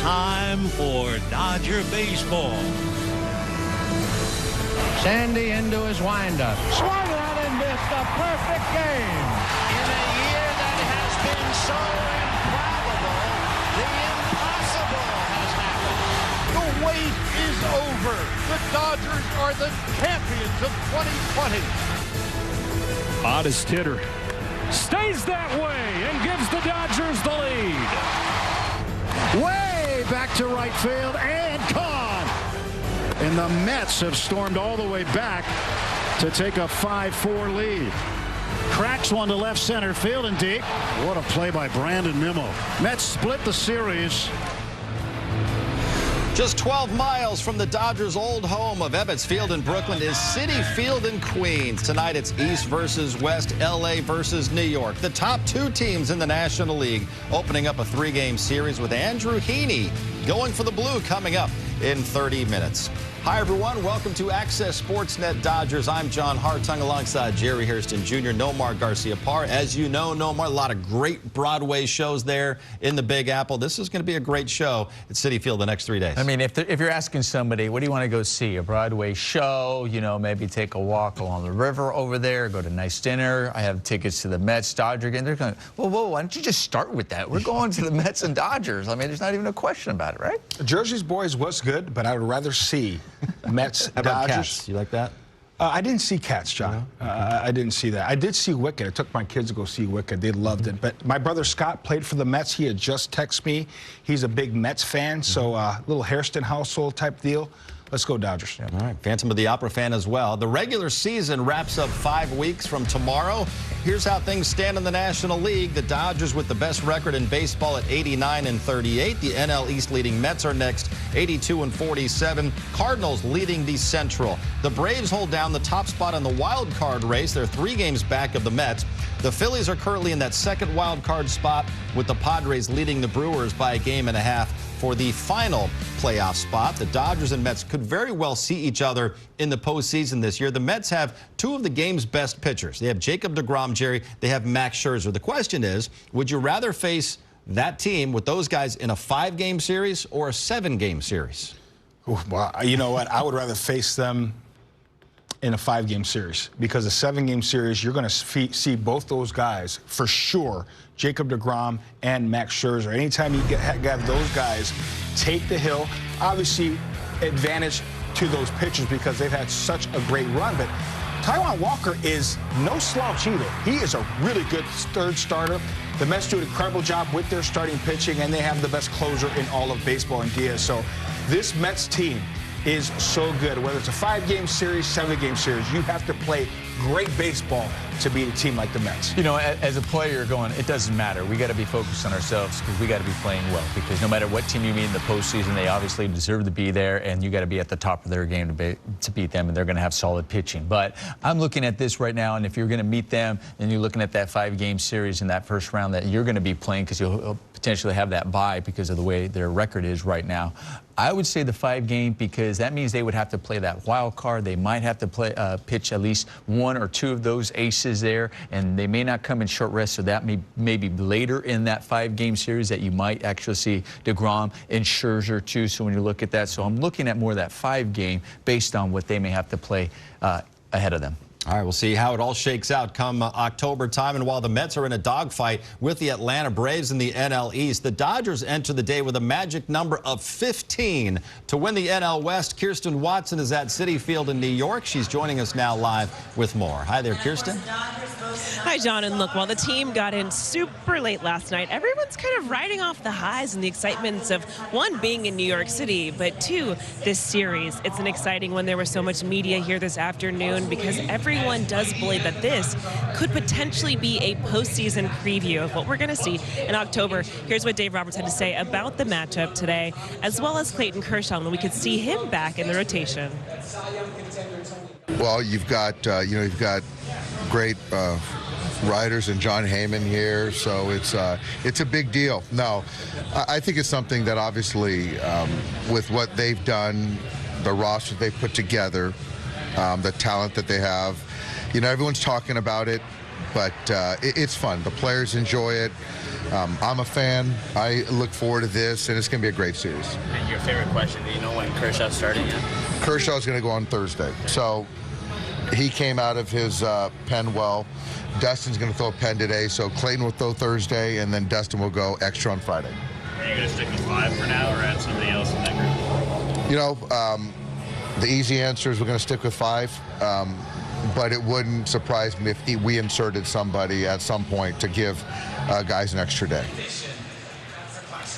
time for Dodger baseball. Sandy into his windup. Swung on and missed. A perfect game. In a year that has been so improbable, the impossible has happened. The wait is over. The Dodgers are the champions of 2020. Modest hitter. Stays that way and gives the Dodgers the lead. Way back to right field and gone. And the Mets have stormed all the way back to take a 5-4 lead. Cracks one to left center field and deep. What a play by Brandon Nimmo. Mets split the series. Just 12 miles from the Dodgers' old home of Ebbets Field in Brooklyn is Citi Field in Queens. Tonight it's East versus West, LA versus New York. The top two teams in the National League opening up a three-game series with Andrew Heaney going for the blue coming up in 30 minutes. Hi, everyone. Welcome to Access Sportsnet Dodgers. I'm John Hartung alongside Jerry Hairston Jr., Nomar Garciaparra. As you know, Nomar, a lot of great Broadway shows there in the Big Apple. This is going to be a great show at Citi Field the next 3 days. I mean, if you're asking somebody, what do you want to go see? A Broadway show, you know, maybe take a walk along the river over there, go to a nice dinner. I have tickets to the Mets, Dodger game. They're going, whoa, why don't you just start with that? We're going to the Mets and Dodgers. I mean, there's not even a question about it, right? Jersey's Boys was good, but I would rather see Mets, How about Dodgers. Cats? You like that? I didn't see Cats, John. I didn't see that. I did see Wicked. I took my kids to go see Wicked. They loved it. But my brother Scott played for the Mets. He had just texted me. He's a big Mets fan, so little Hairston household type deal. Let's go Dodgers. All right, Phantom of the Opera fan as well. The regular season wraps up 5 weeks from tomorrow. Here's how things stand in the National League. The Dodgers with the best record in baseball at 89-38. The NL East leading Mets are next, 82-47. Cardinals leading the Central. The Braves hold down the top spot in the wild card race. They're 3 games back of the Mets. The Phillies are currently in that second wild card spot with the Padres leading the Brewers by a game and a half for the final playoff spot. The Dodgers and Mets could very well see each other in the postseason this year. The Mets have 2 of the game's best pitchers. They have Jacob deGrom, Jerry. They have Max Scherzer. The question is, would you rather face that team with those guys in a 5-game series or a 7-game series? Well, you know what? I would rather face them in a 5-game series, because a 7-game series, you're going to see both those guys for sure, Jacob deGrom and Max Scherzer. Anytime you have those guys take the hill, obviously advantage to those pitchers because they've had such a great run. But Taijuan Walker is no slouch either. He is a really good third starter. The Mets do an incredible job with their starting pitching, and they have the best closer in all of baseball in Diaz. So this Mets team is so good. Whether it's a 5-game series, 7-game series, you have to play great baseball to beat a team like the Mets. You know, as a player, you're going, it doesn't matter. We got to be focused on ourselves because we got to be playing well. Because no matter what team you meet in the postseason, they obviously deserve to be there, and you got to be at the top of their game to beat them, and they're going to have solid pitching. But I'm looking at this right now, and if you're going to meet them, and you're looking at that 5-game series in that first round that you're going to be playing because you'll potentially have that bye because of the way their record is right now. I would say the 5-game because that means they would have to play that wild card. They might have to pitch at least 1 or 2 of those aces there, and they may not come in short rest, so that may be later in that 5-game series that you might actually see deGrom and Scherzer too. So when you look at that, so I'm looking at more of that 5-game based on what they may have to play ahead of them. All right, we'll see how it all shakes out come October time. And while the Mets are in a dogfight with the Atlanta Braves in the NL East, the Dodgers enter the day with a magic number of 15 to win the NL West. Kirsten Watson is at Citi Field in New York. She's joining us now live with more. Hi there, Kirsten. Hi, John. And look, while the team got in super late last night, everyone's kind of riding off the highs and the excitements of, 1, being in New York City, but 2, this series. It's an exciting one. There was so much media here this afternoon because everyone does believe that this could potentially be a postseason preview of what we're going to see in October. Here's what Dave Roberts had to say about the matchup today, as well as Clayton Kershaw, when we could see him back in the rotation. Well, you've got great writers and John Heyman here, so it's a big deal. No, I think it's something that obviously with what they've done, the roster they've put together, the talent that they have, everyone's talking about it, but it's fun. The players enjoy it. I'm a fan. I look forward to this, and it's going to be a great series. And your favorite question, do you know when Kershaw's starting yet? Kershaw's going to go on Thursday. So he came out of his pen well. Dustin's going to throw a pen today, so Clayton will throw Thursday, and then Dustin will go extra on Friday. Are you going to stick with 5 for now, or add somebody else in that group? You know, the easy answer is we're going to stick with 5, but it wouldn't surprise me if we inserted somebody at some point to give guys an extra day.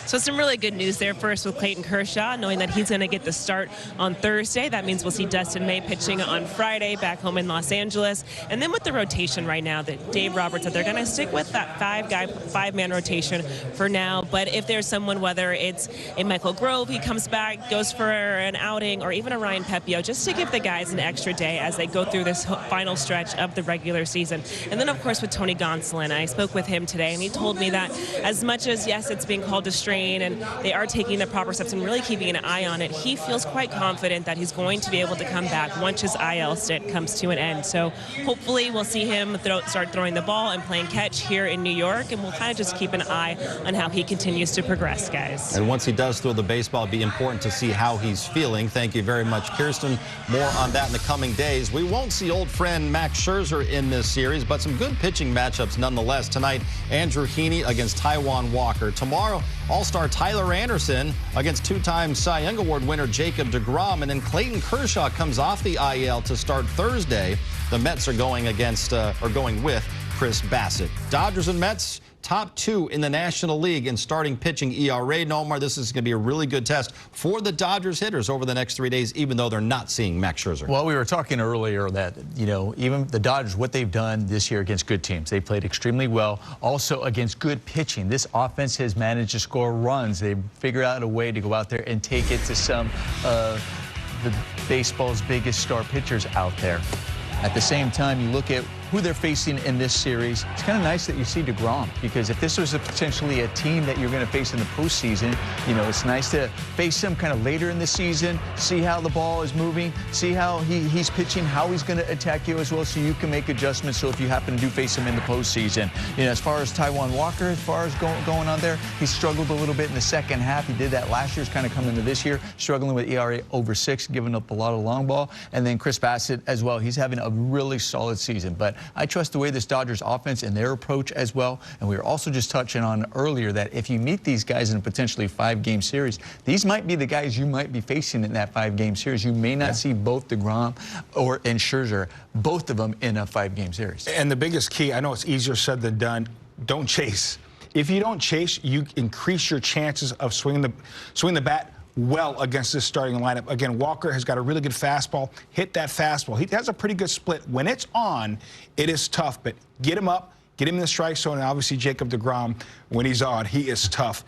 So some really good news there first with Clayton Kershaw, knowing that he's going to get the start on Thursday. That means we'll see Dustin May pitching on Friday back home in Los Angeles. And then with the rotation right now that Dave Roberts said, they're going to stick with that 5-man rotation for now. But if there's someone, whether it's a Michael Grove, he comes back, goes for an outing, or even a Ryan Pepio, just to give the guys an extra day as they go through this final stretch of the regular season. And then, of course, with Tony Gonsolin, I spoke with him today, and he told me that as much as, yes, it's being called a strain, and they are taking the proper steps and really keeping an eye on it, he feels quite confident that he's going to be able to come back once his IL stint comes to an end. So hopefully we'll see him start throwing the ball and playing catch here in New York, and we'll kind of just keep an eye on how he continues to progress, guys. And once he does throw the baseball, it'll be important to see how he's feeling. Thank you very much, Kirsten. More on that in the coming days. We won't see old friend Max Scherzer in this series, but some good pitching matchups nonetheless. Tonight, Andrew Heaney against Taijuan Walker. Tomorrow, All-Star Tyler Anderson against 2-time Cy Young Award winner Jacob deGrom. And then Clayton Kershaw comes off the IL to start Thursday. The Mets are going with Chris Bassett. Dodgers and Mets, top 2 in the National League in starting pitching ERA. Nomar, this is going to be a really good test for the Dodgers hitters over the next 3 days, even though they're not seeing Max Scherzer. Well, we were talking earlier that, you know, even the Dodgers, what they've done this year against good teams, they played extremely well. Also against good pitching. This offense has managed to score runs. They've figured out a way to go out there and take it to some of the baseball's biggest star pitchers out there. At the same time, you look at who they're facing in this series. It's kind of nice that you see deGrom, because if this was potentially a team that you're going to face in the postseason, you know, it's nice to face him kind of later in the season, see how the ball is moving, see how he's pitching, how he's going to attack you as well, so you can make adjustments. So if you happen to face him in the postseason, you know, as far as Taijuan Walker, as far as going on there, he struggled a little bit in the second half. He did that last year. He's kind of coming into this year, struggling with ERA over 6, giving up a lot of long ball. And then Chris Bassett as well. He's having a really solid season. But I trust the way this Dodgers offense and their approach as well. And we were also just touching on earlier that if you meet these guys in a potentially 5-game series, these might be the guys you might be facing in that 5-game series. You may not see both deGrom and Scherzer, both of them in a 5-game series. And the biggest key, I know it's easier said than done, don't chase. If you don't chase, you increase your chances of swinging the bat well against this starting lineup. Again, Walker has got a really good fastball. Hit that fastball. He has a pretty good split. When it's on, it is tough, but get him up, get him in the strike zone, and obviously Jacob deGrom, when he's on, he is tough.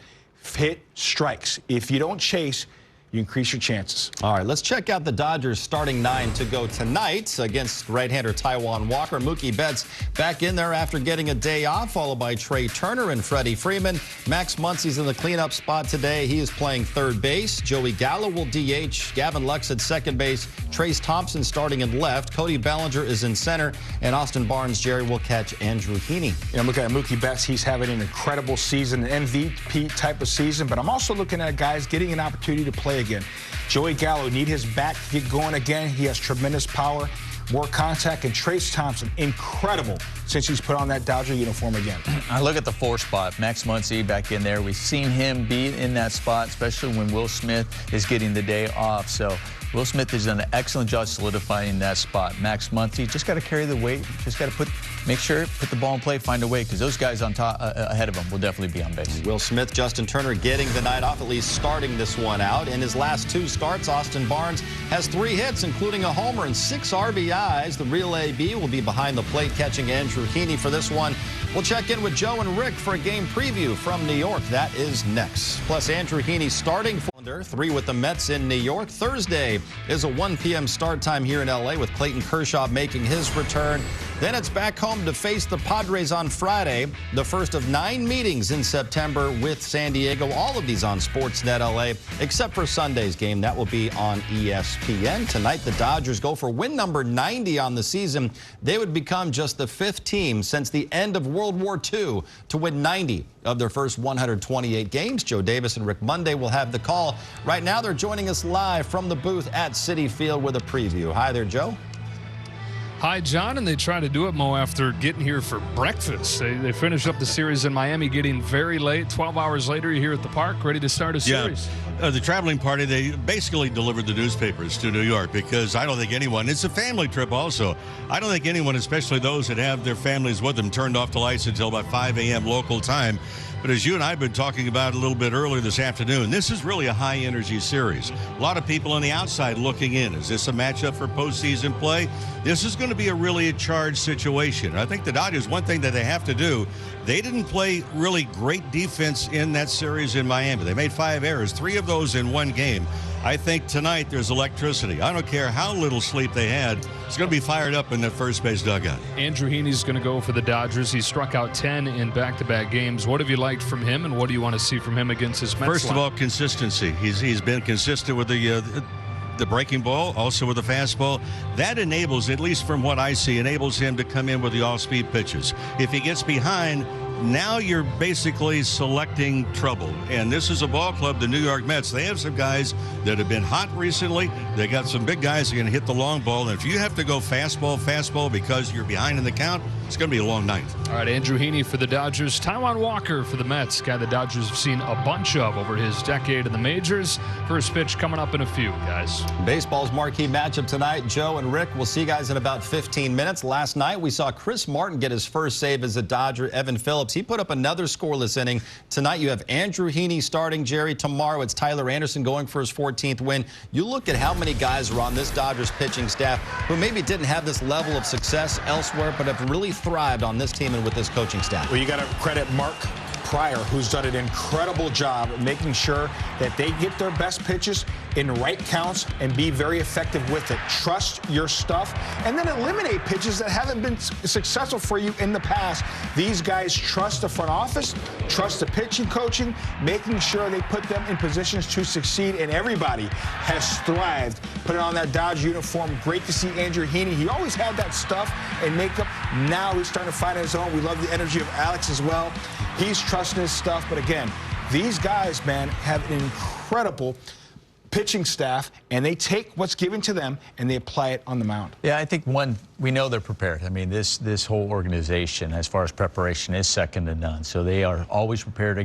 Hit strikes. If you don't chase, you increase your chances. All right, let's check out the Dodgers starting 9 to go tonight against right-hander Taijuan Walker. Mookie Betts back in there after getting a day off, followed by Trey Turner and Freddie Freeman. Max Muncy's in the cleanup spot today. He is playing third base. Joey Gallo will DH. Gavin Lux at second base. Trace Thompson starting in left. Cody Bellinger is in center. And Austin Barnes, Jerry, will catch Andrew Heaney. You know, I'm looking at Mookie Betts. He's having an incredible season, an MVP type of season. But I'm also looking at guys getting an opportunity to play again. Joey Gallo need his bat to get going again. He has tremendous power, more contact, and Trace Thompson, incredible since he's put on that Dodger uniform again. I look at the 4 spot. Max Muncy back in there. We've seen him be in that spot, especially when Will Smith is getting the day off. So Will Smith has done an excellent job solidifying that spot. Max Muncy just got to carry the weight. Just got to make sure, put the ball in play, find a way, because those guys on top ahead of him will definitely be on base. Will Smith, Justin Turner getting the night off, at least starting this one out. In his last 2 starts, Austin Barnes has 3 hits, including a homer and 6 RBIs. The real AB will be behind the plate catching Andrew Heaney for this one. We'll check in with Joe and Rick for a game preview from New York. That is next. Plus, Andrew Heaney starting for 3 with the Mets in New York. Thursday is a 1 p.m. start time here in L.A. with Clayton Kershaw making his return. Then it's back home to face the Padres on Friday, the first of 9 meetings in September with San Diego. All of these on Sportsnet LA, except for Sunday's game. That will be on ESPN. Tonight, the Dodgers go for win number 90 on the season. They would become just the 5th team since the end of World War II to win 90 of their first 128 games. Joe Davis and Rick Monday will have the call. Right now, they're joining us live from the booth at Citi Field with a preview. Hi there, Joe. Hi, John, and they try to do it, Mo, after getting here for breakfast. They finished up the series in Miami, getting very late. 12 hours later, you're here at the park, ready to start a series. The traveling party, they basically delivered the newspapers to New York because I don't think anyone, it's a family trip also. I don't think anyone, especially those that have their families with them, turned off the lights until about 5 a.m. local time. But as you and I have been talking about a little bit earlier this afternoon, this is really a high-energy series. A lot of people on the outside looking in. Is this a matchup for postseason play? This is going to be a really charged situation. I think the Dodgers, one thing that they have to do, they didn't play really great defense in that series in Miami. They made 5 errors, 3 of those in one game. I think tonight there's electricity. I don't care how little sleep they had. It's going to be fired up in that first base dugout. Andrew Heaney's going to go for the Dodgers. He struck out 10 in back-to-back games. What have you liked from him, and what do you want to see from him against his Mets? First of all, consistency. He's been consistent with the breaking ball, also with the fastball. That enables, at least from what I see, enables him to come in with the off-speed pitches. If he gets behind, now you're basically selecting trouble. And this is a ball club, the New York Mets. They have some guys that have been hot recently. They got some big guys that are going to hit the long ball. And if you have to go fastball because you're behind in the count, it's going to be a long night. All right, Andrew Heaney for the Dodgers. Taijuan Walker for the Mets. Guy the Dodgers have seen a bunch of over his decade in the majors. First pitch coming up in a few, guys. Baseball's marquee matchup tonight. Joe and Rick, we'll see you guys in about 15 minutes. Last night, we saw Chris Martin get his first save as a Dodger. Evan Phillips, he put up another scoreless inning. Tonight, you have Andrew Heaney starting, Jerry. Tomorrow, it's Tyler Anderson going for his 14th win. You look at how many guys are on this Dodgers pitching staff who maybe didn't have this level of success elsewhere, but have really thrived on this team and with this coaching staff. Well, you got to credit Mark Pryor, who's done an incredible job of making sure that they get their best pitches in right counts and be very effective with it. Trust your stuff and then eliminate pitches that haven't been successful for you in the past. These guys trust the front office, trust the pitching coaching, making sure they put them in positions to succeed, and everybody has thrived putting on that Dodger uniform. Great to see Andrew Heaney. He always had that stuff and makeup. Now he's starting to find his own. We love the energy of Alex as well. He's trusting his stuff, but again, these guys, man, have an incredible pitching staff, and they take what's given to them and they apply it on the mound. Yeah, I think we know they're prepared. I mean, this whole organization, as far as preparation, is second to none. So they are always prepared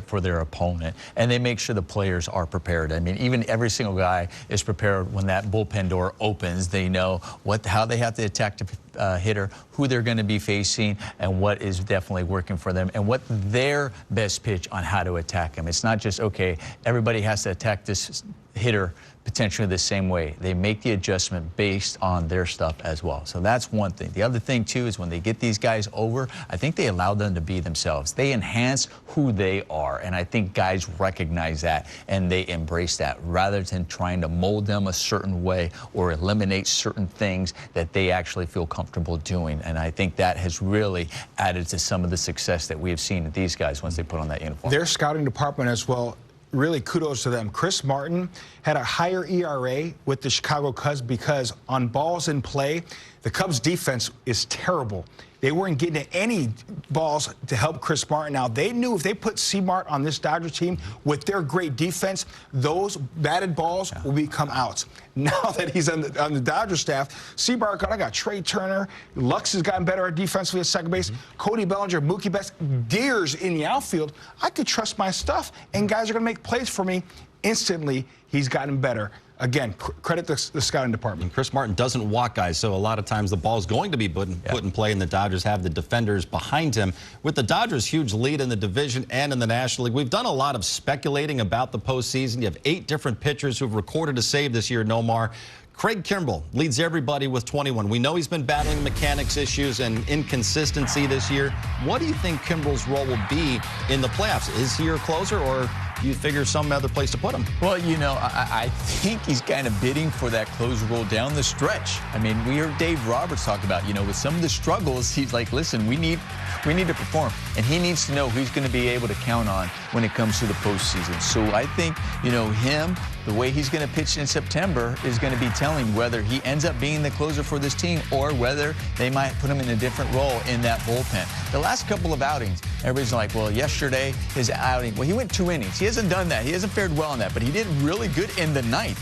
for their opponent, and they make sure the players are prepared. I mean, even every single guy is prepared when that bullpen door opens. They know how they have to attack the hitter, who they're going to be facing, and what is definitely working for them, and what their best pitch on how to attack them. It's not just, okay, everybody has to attack this hitter potentially the same way. They make the adjustment based on their stuff as well. So that's one thing. The other thing, too, is when they get these guys over, I think they allow them to be themselves. They enhance who they are, and I think guys recognize that, and they embrace that, rather than trying to mold them a certain way or eliminate certain things that they actually feel comfortable doing. And I think that has really added to some of the success that we have seen with these guys once they put on that uniform. Their scouting department as well, really kudos to them. Chris Martin had a higher ERA with the Chicago Cubs because on balls in play, the Cubs defense is terrible. They weren't getting any balls to help Chris Martin. Now, they knew if they put C-Mart on this Dodgers team with their great defense, those batted balls will become outs. Now that he's on the Dodgers staff, C-Mart, I got Trey Turner. Lux has gotten better at defensively at second base. Cody Bellinger, Mookie Betts, Deers in the outfield. I could trust my stuff, and guys are going to make plays for me. Instantly, he's gotten better. Again, credit the scouting department. Chris Martin doesn't walk guys, so a lot of times the ball's going to be put in play, and the Dodgers have the defenders behind him. With the Dodgers' huge lead in the division and in the National League, we've done a lot of speculating about the postseason. You have 8 different pitchers who've recorded a save this year, Nomar. Craig Kimbrell leads everybody with 21. We know he's been battling mechanics issues and inconsistency this year. What do you think Kimbrell's role will be in the playoffs? Is he your closer, or you figure some other place to put him. Well, you know, I think he's kind of bidding for that closer role down the stretch. I mean, we heard Dave Roberts talk about, you know, with some of the struggles, he's like, listen, we need to perform. And he needs to know who he's going to be able to count on when it comes to the postseason. So I think, you know, him, the way he's going to pitch in September is going to be telling whether he ends up being the closer for this team or whether they might put him in a different role in that bullpen. The last couple of outings, everybody's like, well, yesterday, his outing, well, he went 2 innings. He hasn't done that. He hasn't fared well on that, but he did really good in the ninth.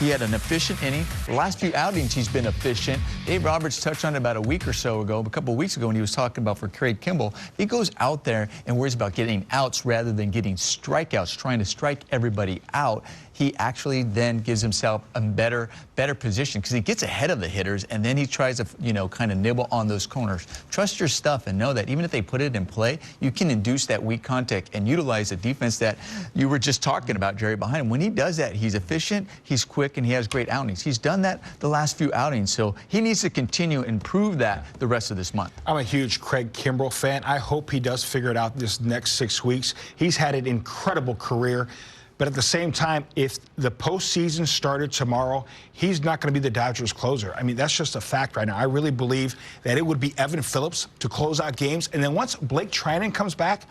He had an efficient inning. The last few outings, he's been efficient. Dave Roberts touched on it about a week or so ago, a couple of weeks ago, when he was talking about for Craig Kimbrel. He goes out there and worries about getting outs rather than getting strikeouts, trying to strike everybody out. He actually then gives himself a better position because he gets ahead of the hitters and then he tries to, you know, kind of nibble on those corners. Trust your stuff and know that even if they put it in play, you can induce that weak contact and utilize the defense that you were just talking about, Jerry, behind him. When he does that, he's efficient, he's quick, and he has great outings. He's done that the last few outings, so he needs to continue and prove that the rest of this month. I'm a huge Craig Kimbrel fan. I hope he does figure it out this next 6 weeks. He's had an incredible career. But at the same time, if the postseason started tomorrow, he's not going to be the Dodgers closer. I mean, that's just a fact right now. I really believe that it would be Evan Phillips to close out games. And then once Blake Treinen comes back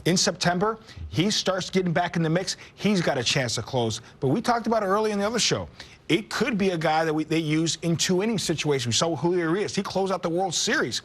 in September, he starts getting back in the mix. He's got a chance to close. But we talked about it early in the other show. It could be a guy that they use in 2-inning situations. We saw Julio Urias. He closed out the World Series.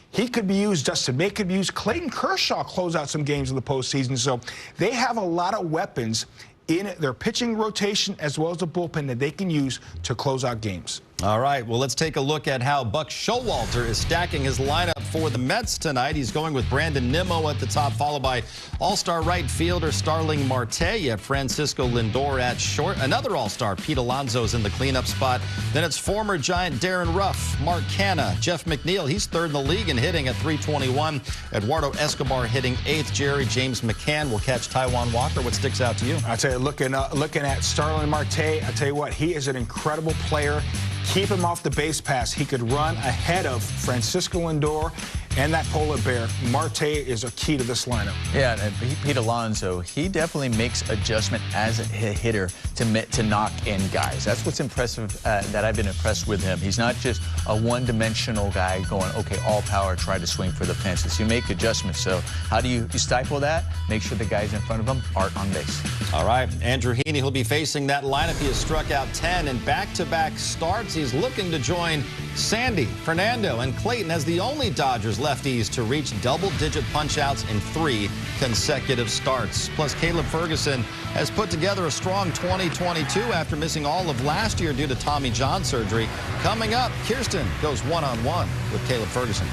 He could be used. Dustin May could be used. Clayton Kershaw closed out some games in the postseason. So they have a lot of weapons in their pitching rotation as well as the bullpen that they can use to close out games. All right, well, let's take a look at how Buck Showalter is stacking his lineup for the Mets tonight. He's going with Brandon Nimmo at the top, followed by all-star right fielder Starling Marte. You have Francisco Lindor at short. Another all-star, Pete Alonso's in the cleanup spot. Then it's former Giant Darren Ruff, Mark Canha, Jeff McNeil. He's third in the league in hitting at .321. Eduardo Escobar hitting 8th. Jerry James McCann will catch Taijuan Walker. What sticks out to you? I tell you, looking at Starling Marte, I tell you what, he is an incredible player. Keep him off the base pass. He could run ahead of Francisco Lindor and that polar bear. Marte is a key to this lineup. Yeah, and Pete Alonso, he definitely makes adjustment as a hitter to knock in guys. That's what's impressive, that I've been impressed with him. He's not just a one-dimensional guy going, okay, all power, try to swing for the fences. You make adjustments. So how do you stifle that? Make sure the guys in front of him aren't on base. All right, Andrew Heaney, he'll be facing that lineup. He has struck out 10 in back-to-back starts. He's looking to join Sandy, Fernando, and Clayton as the only Dodgers lefties to reach double-digit punch-outs in 3 consecutive starts. Plus, Caleb Ferguson has put together a strong 2022 after missing all of last year due to Tommy John surgery. Coming up, Kirsten goes one-on-one with Caleb Ferguson.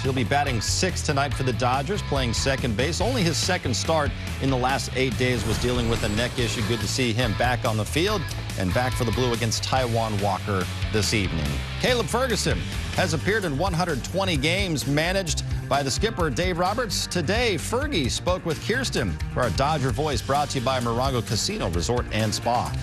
He'll be batting 6th tonight for the Dodgers, playing second base. Only his second start in the last 8 days was dealing with a neck issue. Good to see him back on the field and back for the Blue against Taijuan Walker this evening. Caleb Ferguson has appeared in 120 games managed by the skipper, Dave Roberts. Today, Fergie spoke with Kirsten for our Dodger Voice, brought to you by Morongo Casino Resort and Spa.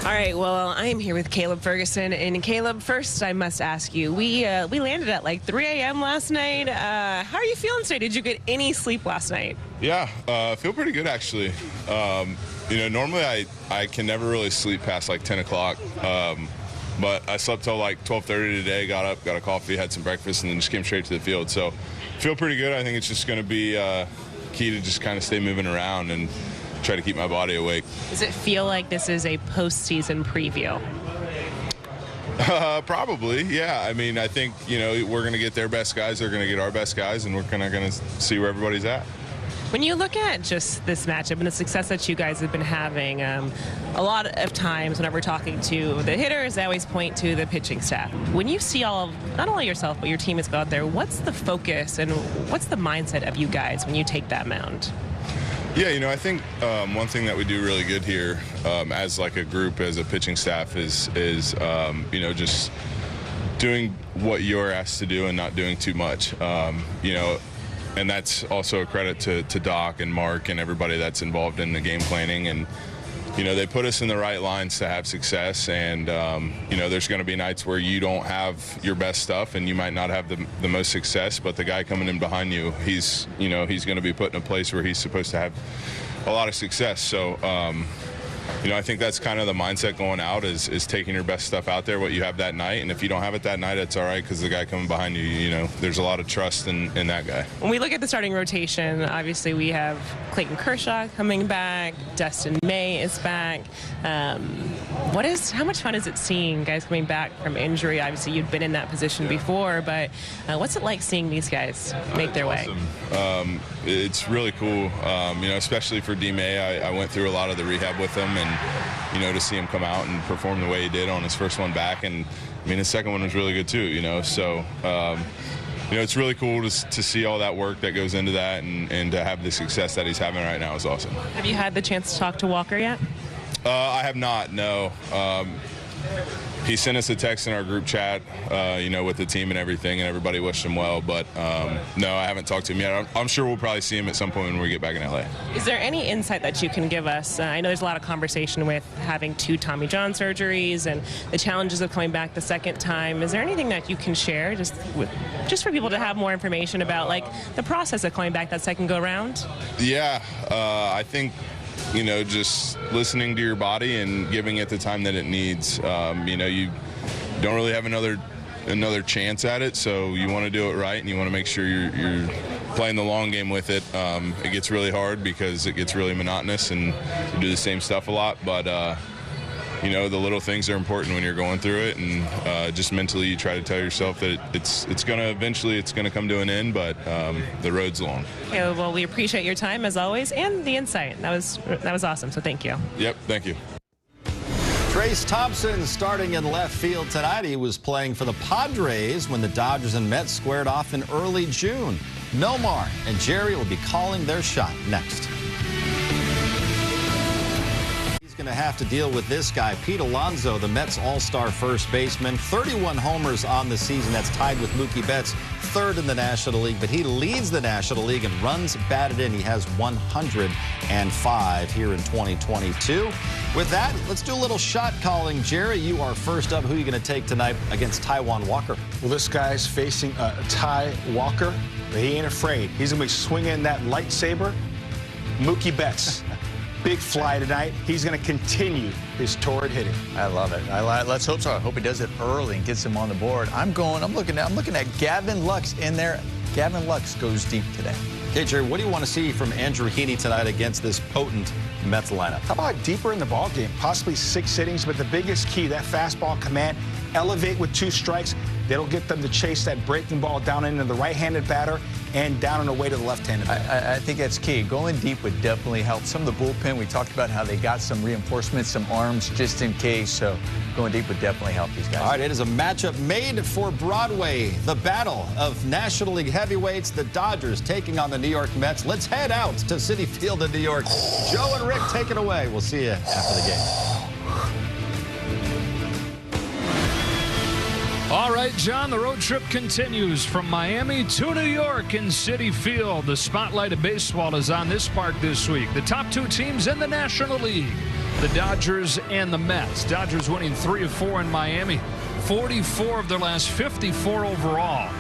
All right, well, I am here with Caleb Ferguson. And Caleb, first I must ask you, we landed at like 3 a.m. last night. How are you feeling today? Did you get any sleep last night? Yeah, I feel pretty good, actually. You know, normally I can never really sleep past like 10 o'clock. But I slept till like 12:30 today, got up, got a coffee, had some breakfast, and then just came straight to the field. So feel pretty good. I think it's just going to be key to just kind of stay moving around and try to keep my body awake. Does it feel like this is a postseason preview? Probably, yeah. I mean, I think, you know, we're going to get their best guys, they're going to get our best guys, and we're kind of going to see where everybody's at. When you look at just this matchup and the success that you guys have been having, a lot of times whenever we're talking to the hitters, they always point to the pitching staff. When you see all of, not only yourself, but your teammates go out there, what's the focus and what's the mindset of you guys when you take that mound? Yeah, you know, I think one thing that we do really good here as like a group, as a pitching staff is you know, just doing what you're asked to do and not doing too much. You know, and that's also a credit to Doc and Mark and everybody that's involved in the game planning and you know, they put us in the right lines to have success. And, you know, there's going to be nights where you don't have your best stuff and you might not have the most success, but the guy coming in behind you, he's going to be put in a place where he's supposed to have a lot of success. So, you know, I think that's kind of the mindset going out is taking your best stuff out there, what you have that night. And if you don't have it that night, it's all right because the guy coming behind you, you know, there's a lot of trust in that guy. When we look at the starting rotation, obviously we have Clayton Kershaw coming back. Dustin May is back. How much fun is it seeing guys coming back from injury? Obviously, you'd been in that position before, but what's it like seeing these guys make their way? Awesome. It's really cool, you know, especially for D-May. I went through a lot of the rehab with him, and, you know, to see him come out and perform the way he did on his first one back. And, I mean, his second one was really good, too, you know. So, you know, it's really cool to see all that work that goes into that, and to have the success that he's having right now is awesome. Have you had the chance to talk to Walker yet? I have not, no. He sent us a text in our group chat, you know, with the team and everything, and everybody wished him well. But, no, I haven't talked to him yet. I'm sure we'll probably see him at some point when we get back in L.A. Is there any insight that you can give us? I know there's a lot of conversation with having 2 Tommy John surgeries and the challenges of coming back the second time. Is there anything that you can share just for people to have more information about, like, the process of coming back that second go-round? Yeah, I think, you know, just listening to your body and giving it the time that it needs. You know, you don't really have another chance at it, so you want to do it right, and you want to make sure you're playing the long game with it. It gets really hard because it gets really monotonous and you do the same stuff a lot, but you know, the little things are important when you're going through it, and just mentally you try to tell yourself that it's going to eventually come to an end, but the road's long. Okay, well, we appreciate your time as always and the insight. That was awesome, so thank you. Yep, thank you. Trace Thompson starting in left field tonight. He was playing for the Padres when the Dodgers and Mets squared off in early June. Nomar and Jerry will be calling their shot next. He's going to have to deal with this guy, Pete Alonso, the Mets all-star first baseman. 31 homers on the season. That's tied with Mookie Betts, third in the National League. But he leads the National League in runs batted in. He has 105 here in 2022. With that, let's do a little shot calling. Jerry, you are first up. Who are you going to take tonight against Taijuan Walker? Well, this guy's facing Ty Walker, but he ain't afraid. He's going to be swinging that lightsaber. Mookie Betts. Big fly tonight. He's going to continue his torrid hitting. I love it. Let's hope so. I hope he does it early and gets him on the board. I'm looking at Gavin Lux in there. Gavin Lux goes deep today. Okay, Jerry, what do you want to see from Andrew Heaney tonight against this potent Mets lineup? How about deeper in the ball game? Possibly 6 innings, but the biggest key, that fastball command, elevate with 2 strikes. That'll get them to chase that breaking ball down into the right-handed batter and down and away to the left-handed batter. I think that's key. Going deep would definitely help. Some of the bullpen, we talked about how they got some reinforcements, some arms just in case. So going deep would definitely help these guys. All right, it is a matchup made for Broadway. The battle of National League heavyweights, the Dodgers taking on the New York Mets. Let's head out to Citi Field in New York. Joe and Rick, take it away. We'll see you after the game. All right, John, the road trip continues from Miami to New York in Citi Field. The spotlight of baseball is on this park this week. The top 2 teams in the National League, the Dodgers and the Mets. Dodgers winning 3 of 4 in Miami, 44 of their last 54 overall.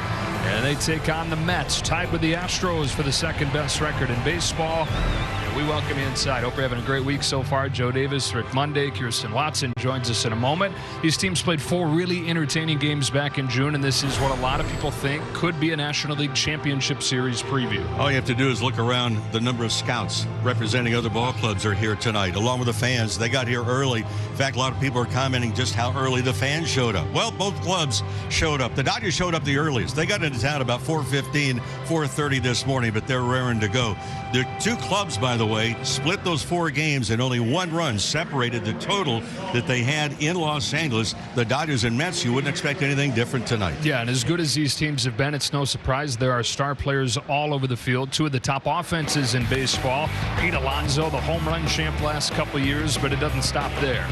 And they take on the Mets, tied with the Astros for the second best record in baseball. And we welcome you inside. Hope you're having a great week so far. Joe Davis, Rick Monday, Kirsten Watson joins us in a moment. These teams played 4 really entertaining games back in June, and this is what a lot of people think could be a National League Championship Series preview. All you have to do is look around. The number of scouts representing other ball clubs are here tonight, along with the fans. They got here early. In fact, a lot of people are commenting just how early the fans showed up. Well, both clubs showed up. The Dodgers showed up the earliest. They got into town about 4:15, 4:30 this morning, but they're raring to go. The 2 clubs, by the way, split those 4 games, and only 1 run separated the total that they had in Los Angeles. The Dodgers and Mets, you wouldn't expect anything different tonight. Yeah, and as good as these teams have been, it's no surprise there are star players all over the field. 2 of the top offenses in baseball. Pete Alonso, the home run champ last couple years, but it doesn't stop there.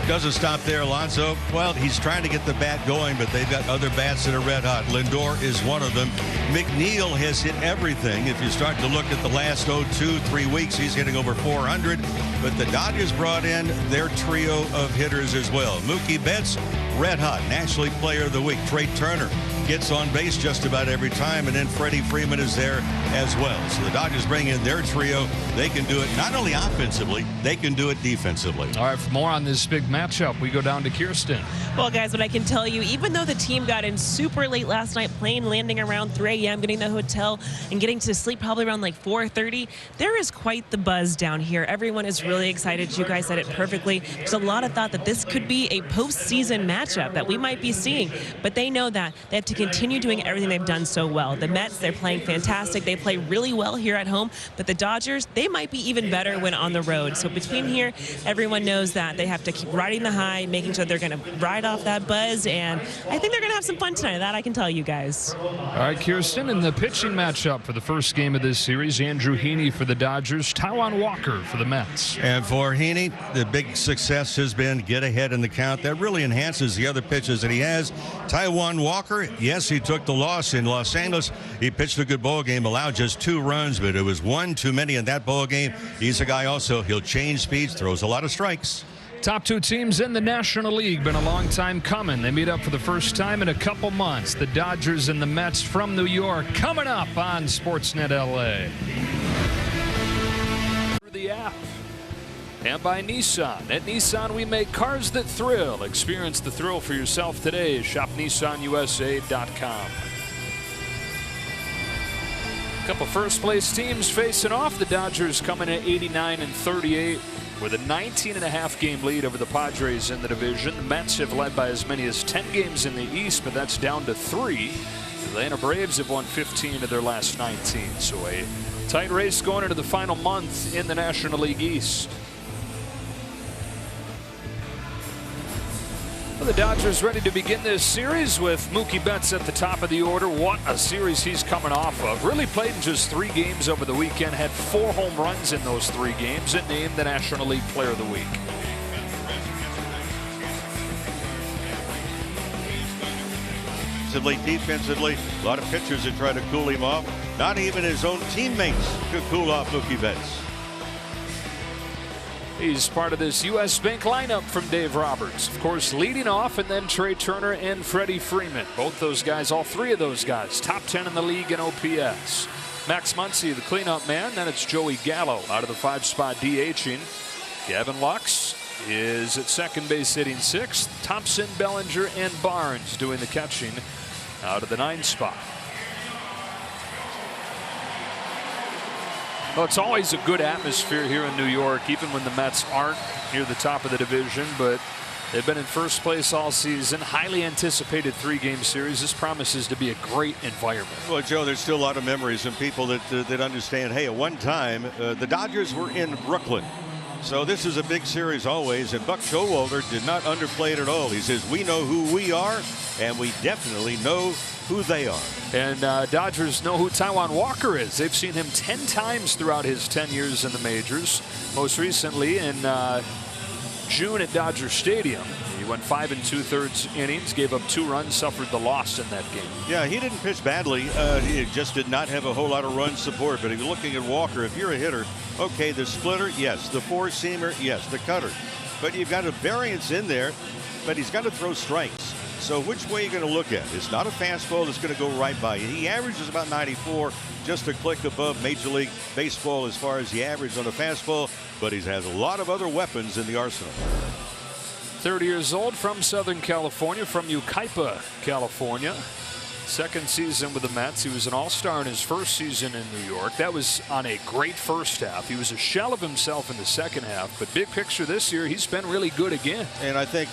Doesn't stop there, Alonso. Well, he's trying to get the bat going, but they've got other bats that are red hot. Lindor is one of them. McNeil has hit everything. If you start to look at the last 2-3 weeks, He's hitting over 400. But the Dodgers brought in their trio of hitters as well. Mookie Betts, red hot, National League Player of the Week. Trey Turner gets on base just about every time, and then Freddie Freeman is there as well. So the Dodgers bring in their trio. They can do it not only offensively, they can do it defensively. All right, for more on this big matchup, we go down to Kirsten. Well, guys, what I can tell you, even though the team got in super late last night, plane landing around 3 a.m., getting to the hotel and getting to sleep probably around like 4:30, there is quite the buzz down here. Everyone is really excited. You guys said it perfectly. There's a lot of thought that this could be a postseason matchup that we might be seeing, but they know that they have to continue doing everything they've done so well. The Mets, they're playing fantastic. They play really well here at home, but the Dodgers, they might be even better when on the road. So between here, everyone knows that they have to keep riding the high, making sure they're going to ride off that buzz, and I think they're going to have some fun tonight. That I can tell you guys. All right, Kirsten, in the pitching matchup for the first game of this series, Andrew Heaney for the Dodgers, Taijuan Walker for the Mets. And for Heaney, the big success has been get ahead in the count. That really enhances the other pitches that he has. Taijuan Walker, yes, he took the loss in Los Angeles. He pitched a good ball game, allowed just 2 runs, but it was one too many in that ball game. He's a guy also, he'll change speeds, throws a lot of strikes. Top 2 teams in the National League. Been a long time coming. They meet up for the first time in a couple months. The Dodgers and the Mets from New York coming up on Sportsnet LA. Through the app and by Nissan. At Nissan, we make cars that thrill. Experience the thrill for yourself today. Shop NissanUSA.com. Couple first place teams facing off. The Dodgers coming at 89-38 with a 19.5 game lead over the Padres in the division. The Mets have led by as many as 10 games in the East, but that's down to 3. The Atlanta Braves have won 15 of their last 19. So a tight race going into the final month in the National League East. Well, the Dodgers ready to begin this series with Mookie Betts at the top of the order. What a series he's coming off of. Really played in just 3 games over the weekend. Had 4 home runs in those 3 games and named the National League Player of the Week. Defensively, a lot of pitchers that try to cool him off. Not even his own teammates could cool off Mookie Betts. He's part of this U.S. Bank lineup from Dave Roberts. Of course, leading off, and then Trey Turner and Freddie Freeman. Both those guys, all 3 of those guys, top 10 in the league in OPS. Max Muncy, the cleanup man. Then it's Joey Gallo out of the 5 spot DHing. Gavin Lux is at second base hitting 6th. Thompson, Bellinger, and Barnes doing the catching out of the 9 spot. Well, it's always a good atmosphere here in New York, even when the Mets aren't near the top of the division, but they've been in first place all season. Highly anticipated 3-game series. This promises to be a great environment. Well, Joe, there's still a lot of memories and people that understand, hey, at one time, the Dodgers were in Brooklyn. So this is a big series always, and Buck Showalter did not underplay it at all. He says, we know who we are, and we definitely know who they are. And Dodgers know who Taijuan Walker is. They've seen him 10 times throughout his 10 years in the majors. Most recently in June at Dodger Stadium. He went 5 2/3 innings, gave up 2 runs, suffered the loss in that game. Yeah, he didn't pitch badly. He just did not have a whole lot of run support. But if you're looking at Walker, if you're a hitter, okay, the splitter, yes. The 4-seamer, yes. The cutter. But you've got a variance in there, but he's got to throw strikes. So which way are you going to look at? It's not a fastball that's going to go right by you. He averages about 94, just a click above Major League Baseball as far as the average on a fastball, but he has a lot of other weapons in the arsenal. 30 years old, from Southern California, from Yucaipa, California. Second season with the Mets. He was an all-star in his first season in New York. That was on a great first half. He was a shell of himself in the second half, but big picture this year, he's been really good again. And I think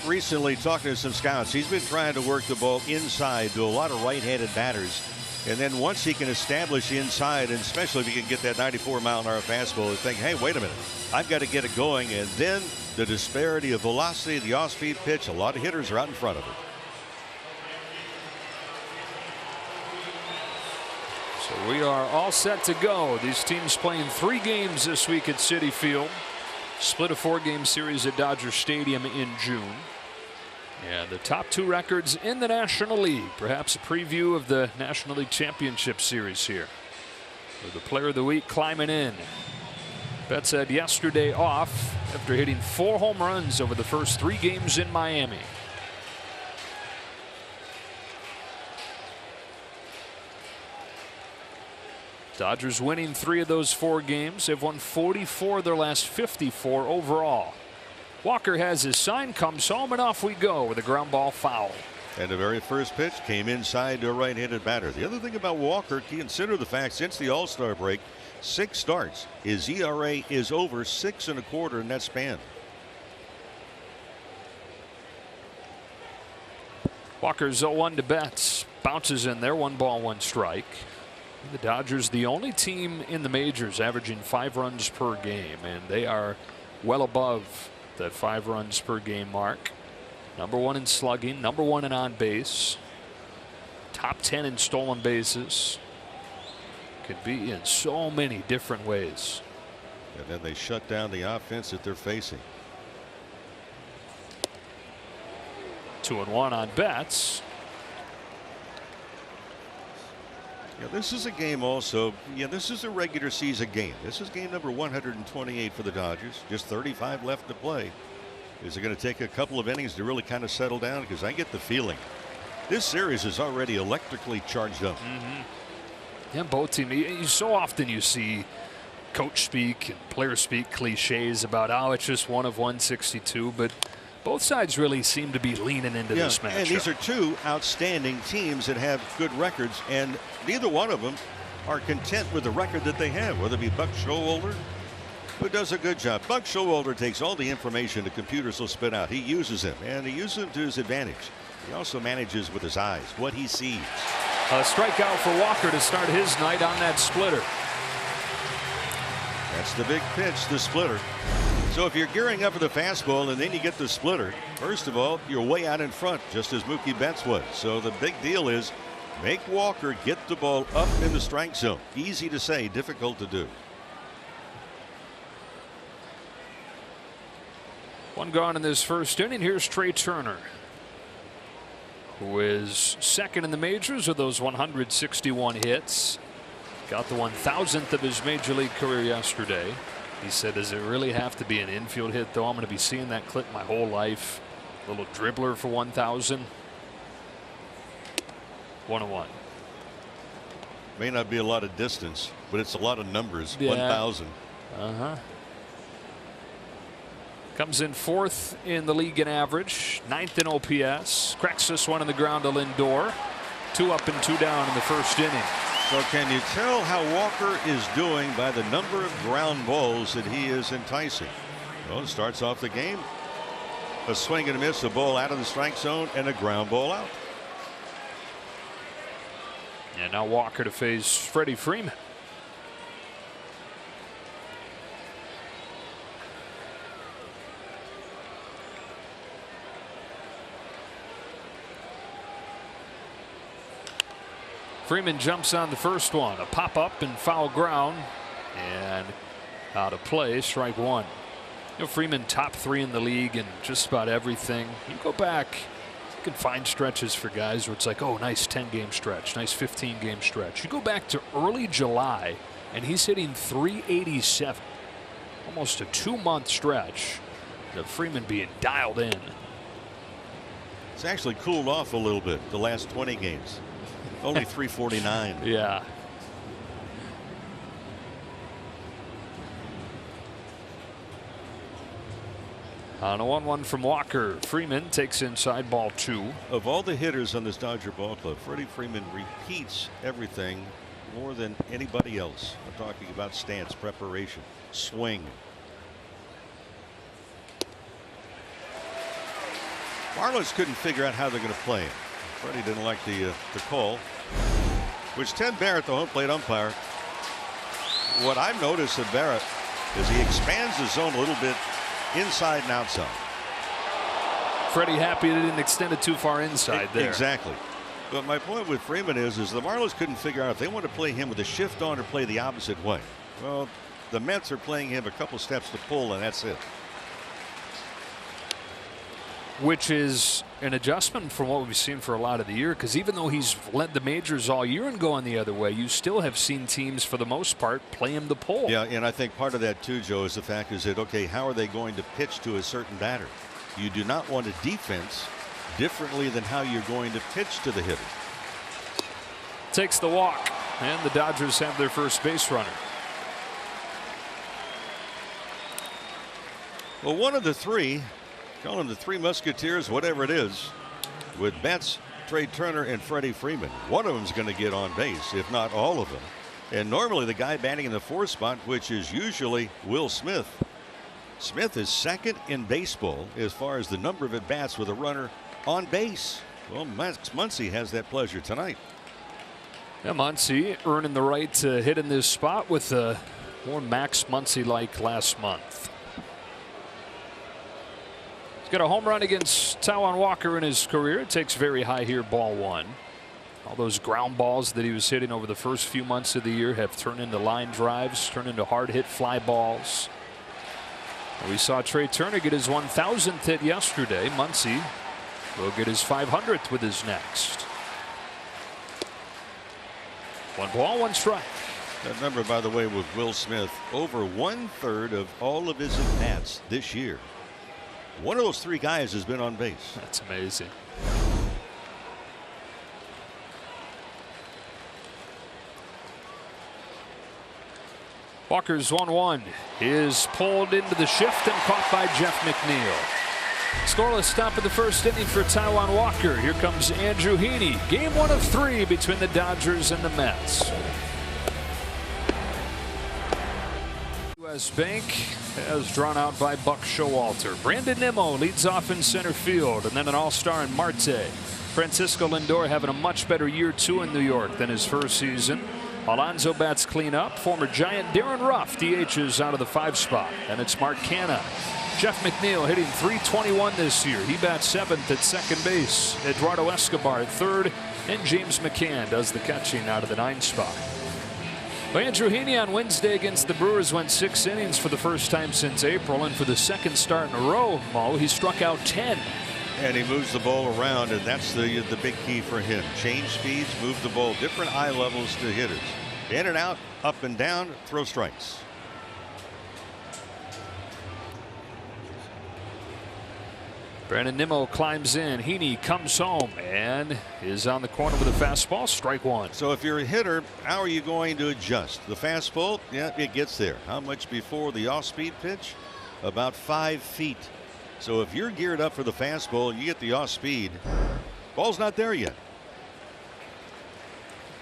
recently, talking to some scouts, he's been trying to work the ball inside to a lot of right-handed batters. And then once he can establish the inside, and especially if he can get that 94-mile-an-hour fastball, they think, hey, wait a minute, I've got to get it going. And then the disparity of velocity, the off-speed pitch, a lot of hitters are out in front of it. So we are all set to go. These teams playing 3 games this week at Citi Field. Split a 4-game series at Dodger Stadium in June. And the top 2 records in the National League. Perhaps a preview of the National League Championship Series here. With the Player of the Week climbing in. Betts had yesterday off after hitting 4 home runs over the first 3 games in Miami. Dodgers winning 3 of those 4 games. They've won 44 of their last 54 overall. Walker has his sign, comes home, and off we go with a ground ball foul. And the very first pitch came inside to a right-handed batter. The other thing about Walker, consider the fact since the All-Star break, 6 starts. His ERA is over 6 1/4 in that span. Walker's 0-1 to Betts. Bounces in there, 1 ball, 1 strike. The Dodgers, the only team in the majors averaging 5 runs per game, and they are well above that 5 runs per game mark. #1 in slugging, #1 in on base, top 10 in stolen bases. Could be in so many different ways. And then they shut down the offense that they're facing. 2-1 on Betts. Yeah, this is a game also. Yeah, this is a regular season game. This is game number 128 for the Dodgers. Just 35 left to play. Is it going to take a couple of innings to really kind of settle down? Because I get the feeling this series is already electrically charged up. Yeah, both teams. So often you see coach speak and player speak cliches about, oh, it's just 1 of 162, but both sides really seem to be leaning into this matchup. And these are 2 outstanding teams that have good records, and neither one of them are content with the record that they have, whether it be Buck Showalter, who does a good job. Buck Showalter takes all the information the computers will spit out. He uses them, and he uses them to his advantage. He also manages with his eyes what he sees. A strikeout for Walker to start his night on that splitter. That's the big pitch, the splitter. So if you're gearing up for the fastball and then you get the splitter, first of all, you're way out in front, just as Mookie Betts was. So the big deal is make Walker get the ball up in the strike zone. Easy to say, difficult to do. 1 gone in this first inning. Here's Trey Turner, who is 2nd in the majors with those 161 hits. Got the 1,000th of his major league career yesterday. He said, does it really have to be an infield hit, though? I'm going to be seeing that clip my whole life. A little dribbler for 1,000. 1-1. May not be a lot of distance, but it's a lot of numbers. Yeah. 1,000. Comes in 4th in the league in average, 9th in OPS. Cracks this one in the ground to Lindor. 2 up and 2 down in the first inning. So can you tell how Walker is doing by the number of ground balls that he is enticing? Well, it starts off the game. A swing and a miss, a ball out of the strike zone, and a ground ball out. And now Walker to face Freddie Freeman. Freeman jumps on the first one. A pop up and foul ground. And out of play, strike 1. You know, Freeman top 3 in the league and just about everything. You go back, you can find stretches for guys where it's like, oh, nice 10-game stretch, nice 15-game stretch. You go back to early July, and he's hitting .387. Almost a 2-month stretch of Freeman being dialed in. It's actually cooled off a little bit the last 20 games. Only .349. Yeah. On a 1-1 from Walker, Freeman takes inside ball 2. Of all the hitters on this Dodger ball club, Freddie Freeman repeats everything more than anybody else. I'm talking about stance, preparation, swing. Marlins couldn't figure out how they're going to play him. Freddie didn't like the call, which Ted Barrett, the home plate umpire, what I've noticed of Barrett is he expands the zone a little bit inside and outside. Freddie happy they didn't extend it too far inside there. Exactly. But my point with Freeman is the Marlins couldn't figure out if they want to play him with a shift on or play the opposite way. Well, the Mets are playing him a couple steps to pull, and that's it. which is an adjustment from what we've seen for a lot of the year, because even though he's led the majors all year and going the other way, you still have seen teams for the most part play him the pull. Yeah, and I think part of that too, Joe, is the fact is that, okay, how are they going to pitch to a certain batter? You do not want a defense differently than how you're going to pitch to the hitter. Takes the walk, and the Dodgers have their first base runner. Well, one of the three, call them the Three Musketeers, whatever it is, with Betts, Trey Turner, and Freddie Freeman. One of them is going to get on base, if not all of them. And normally the guy batting in the fourth spot, which is usually Will Smith. Smith is second in baseball as far as the number of at-bats with a runner on base. Well, Max Muncy has that pleasure tonight. Yeah, Muncy earning the right to hit in this spot with more Max Muncy like last month. He's got a home run against Taijuan Walker in his career. It takes very high here, ball one. All those ground balls that he was hitting over the first few months of the year have turned into line drives, turned into hard hit fly balls. We saw Trey Turner get his 1,000th hit yesterday. Muncy will get his 500th with his next. 1 ball, 1 strike. That number, by the way, with Will Smith, over 1/3 of all of his at-bats this year. One of those three guys has been on base. That's amazing. Walker's 1-1 is pulled into the shift and caught by Jeff McNeil. Scoreless stop of the first inning for Taijuan Walker. Here comes Andrew Heaney. Game 1 of 3 between the Dodgers and the Mets. U.S. Bank as drawn out by Buck Showalter. Brandon Nimmo leads off in center field, and then an all-star in Marte. Francisco Lindor having a much better year 2 in New York than his first season. Alonso bats clean up. Former Giant Darren Ruff DHs out of the 5 spot, and it's Mark Canha. Jeff McNeil hitting .321 this year. He bats 7th at second base. Eduardo Escobar at 3rd, and James McCann does the catching out of the 9 spot. Well, Andrew Heaney on Wednesday against the Brewers went 6 innings for the first time since April, and for the second start in a row, Mo, he struck out 10. And he moves the ball around, and that's the big key for him. Change speeds, move the ball, different eye levels to hitters. In and out, up and down, throw strikes. Brandon Nimmo climbs in. Heaney comes home and is on the corner with a fastball. Strike 1. So if you're a hitter, how are you going to adjust? The fastball, yeah, it gets there. How much before the off-speed pitch? About 5 feet. So if you're geared up for the fastball and you get the off-speed, ball's not there yet.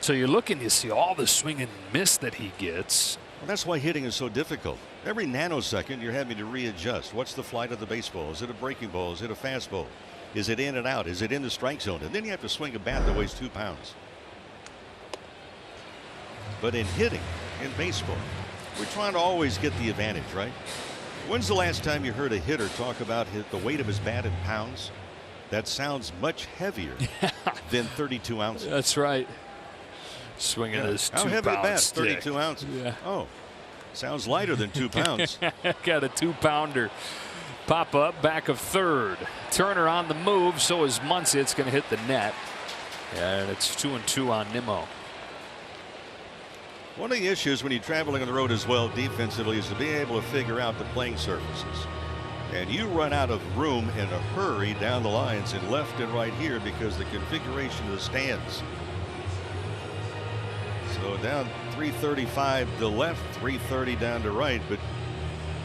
So you're looking to see all the swing and miss that he gets. Well, that's why hitting is so difficult. Every nanosecond you're having to readjust. What's the flight of the baseball? Is it a breaking ball? Is it a fastball? Is it in and out? Is it in the strike zone? And then you have to swing a bat that weighs 2 pounds. But in hitting, in baseball, we're trying to always get the advantage, right? When's the last time you heard a hitter talk about the weight of his bat in pounds? That sounds much heavier than 32 ounces. That's right. Swinging this 2 How heavy a bat? stick. 32 ounces. Yeah. Oh, sounds lighter than 2 pounds. Got a 2-pounder. Pop up back of 3rd. Turner on the move. So is Muncy. It's going to hit the net. And it's 2-2 on Nimmo. One of the issues when you're traveling on the road as well defensively is to be able to figure out the playing surfaces. And you run out of room in a hurry down the lines and left and right here because the configuration of the stands. So down 335 to left, 330 down to right. But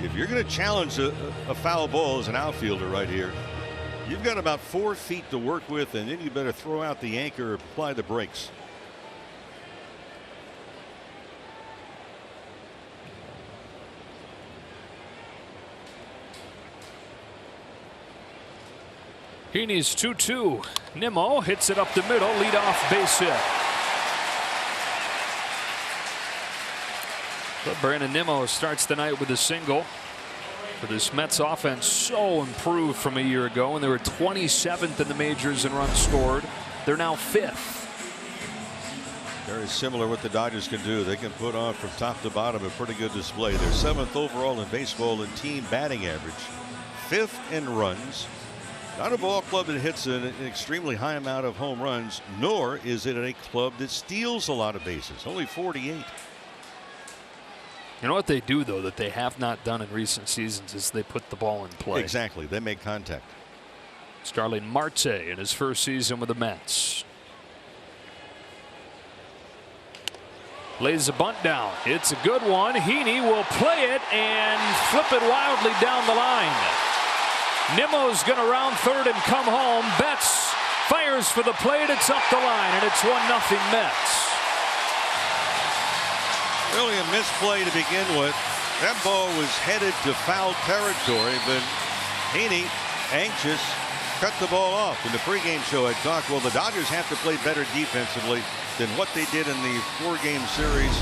if you're going to challenge a foul ball as an outfielder right here, you've got about 4 feet to work with, and then you better throw out the anchor or apply the brakes. Heaney's 2-2. Nimmo hits it up the middle. Leadoff base hit. But Brandon Nimmo starts the night with a single. For this Mets offense, so improved from a year ago, and they were 27th in the majors in runs scored. They're now 5th. Very similar what the Dodgers can do. They can put on from top to bottom a pretty good display. They're 7th overall in baseball in team batting average, 5th in runs, Not a ball club that hits an extremely high amount of home runs, nor is it a club that steals a lot of bases. Only 48. You know what they do, though, that they have not done in recent seasons is they put the ball in play. Exactly. They make contact. Starling Marte in his first season with the Mets. Lays a bunt down. It's a good one. Heaney will play it and flip it wildly down the line. Nimmo's going to round third and come home. Betts fires for the plate. It's up the line, and it's 1-0 Mets. Really a misplay to begin with. That ball was headed to foul territory, but Heaney, anxious, cut the ball off. In the pregame show, I talked, well, the Dodgers have to play better defensively than what they did in the 4-game series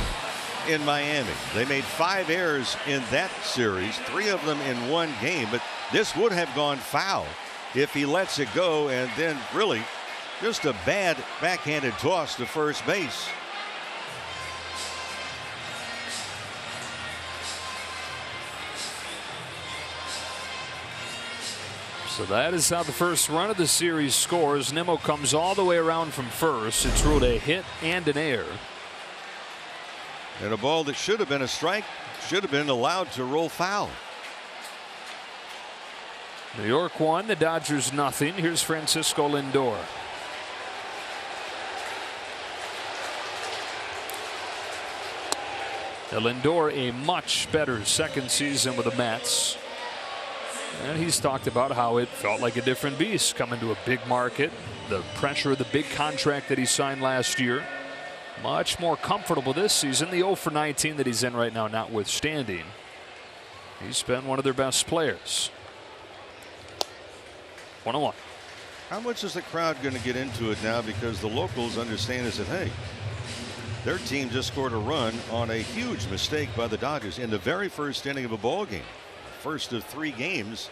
in Miami. They made 5 errors in that series, 3 of them in 1 game, but this would have gone foul if he lets it go, and then really just a bad backhanded toss to first base. So that is how the first run of the series scores. Nimmo comes all the way around from first. It's ruled a hit and an error. And a ball that should have been a strike should have been allowed to roll foul. New York 1, the Dodgers nothing. Here's Francisco Lindor. Now Lindor, a much better second season with the Mets. And he's talked about how it felt like a different beast coming to a big market. The pressure of the big contract that he signed last year. Much more comfortable this season. The 0-for-19 that he's in right now notwithstanding. He's been one of their best players. 1-1. How much is the crowd going to get into it now, because the locals understand is that, hey, their team just scored a run on a huge mistake by the Dodgers in the very first inning of a ball game. First of 3 games.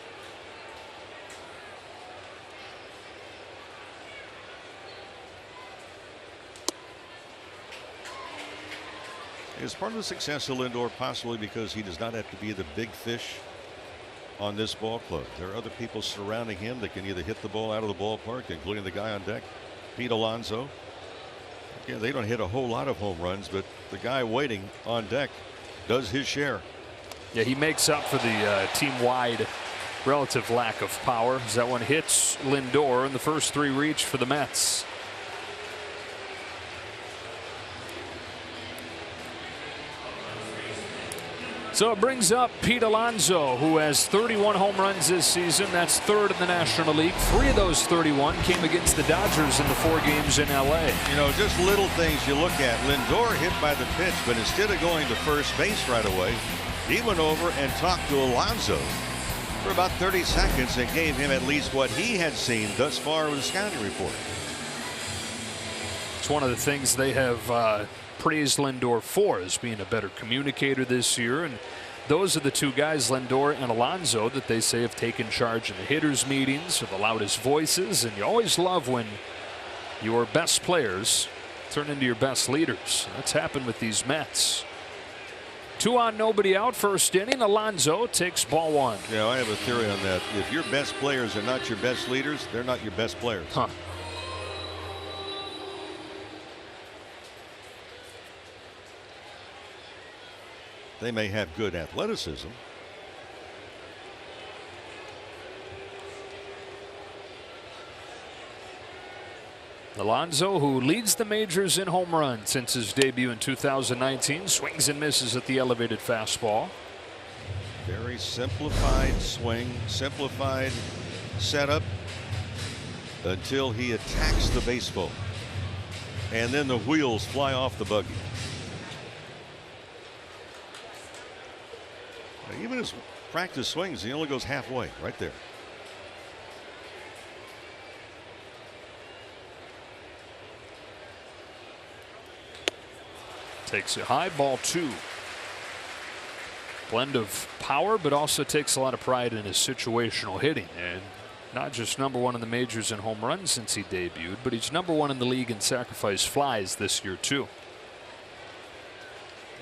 Is part of the success of Lindor possibly because he does not have to be the big fish on this ball club? There are other people surrounding him that can either hit the ball out of the ballpark, including the guy on deck, Pete Alonso. Yeah, they don't hit a whole lot of home runs, but the guy waiting on deck does his share. Yeah, he makes up for the team-wide relative lack of power as that one hits Lindor in the first 3 reach for the Mets. So it brings up Pete Alonso, who has 31 home runs this season. That's 3rd in the National League. 3 of those 31 came against the Dodgers in the 4 games in L.A. You know, just little things you look at. Lindor hit by the pitch, but instead of going to first base right away, he went over and talked to Alonso for about 30 seconds and gave him at least what he had seen thus far with the scouting report. It's one of the things they have praised Lindor for, as being a better communicator this year. And those are the 2 guys, Lindor and Alonso, that they say have taken charge in the hitters' meetings, have the loudest voices. And you always love when your best players turn into your best leaders. That's happened with these Mets. 2 on, nobody out, first inning. Alonso takes ball 1. Yeah, I have a theory on that. If your best players are not your best leaders, they're not your best players. Huh. They may have good athleticism. Alonso, who leads the majors in home runs since his debut in 2019, swings and misses at the elevated fastball. Very simplified swing, simplified setup until he attacks the baseball. And then the wheels fly off the buggy. Now, even his practice swings, he only goes halfway right there. Takes it high, ball 2. Blend of power, but also takes a lot of pride in his situational hitting. And not just #1 in the majors in home runs since he debuted, but he's #1 in the league in sacrifice flies this year, too.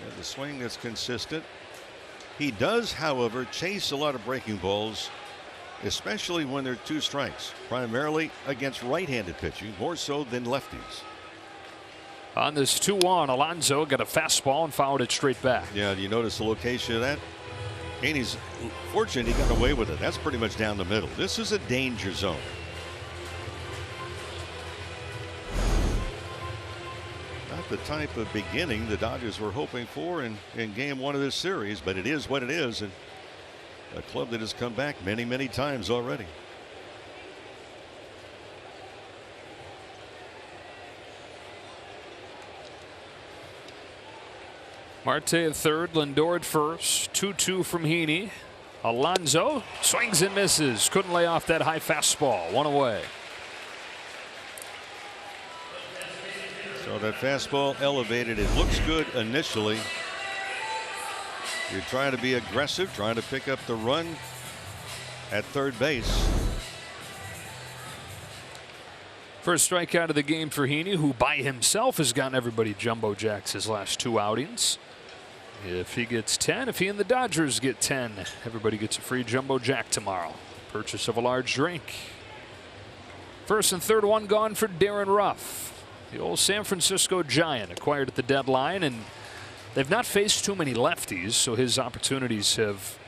Yeah, the swing that's consistent. He does, however, chase a lot of breaking balls especially when they're 2 strikes, primarily against right-handed pitching, more so than lefties. On this 2-1, Alonso got a fastball and fouled it straight back. Yeah, do you notice the location of that? Haney's fortunate he got away with it. That's pretty much down the middle. This is a danger zone. Not the type of beginning the Dodgers were hoping for in game 1 of this series, but it is what it is, and a club that has come back many, many times already. Marte at third, Lindor at first. 2-2 from Heaney. Alonso swings and misses. Couldn't lay off that high fastball. 1 away. So that fastball elevated. It looks good initially. You're trying to be aggressive, trying to pick up the run at third base. First strikeout of the game for Heaney, who by himself has gotten everybody jumbo jacks his last 2 outings. If he gets 10, if he and the Dodgers get 10, everybody gets a free jumbo jack tomorrow. Purchase of a large drink. First and third, 1 gone for Darren Ruff. The old San Francisco Giant, acquired at the deadline, and they've not faced too many lefties, so his opportunities have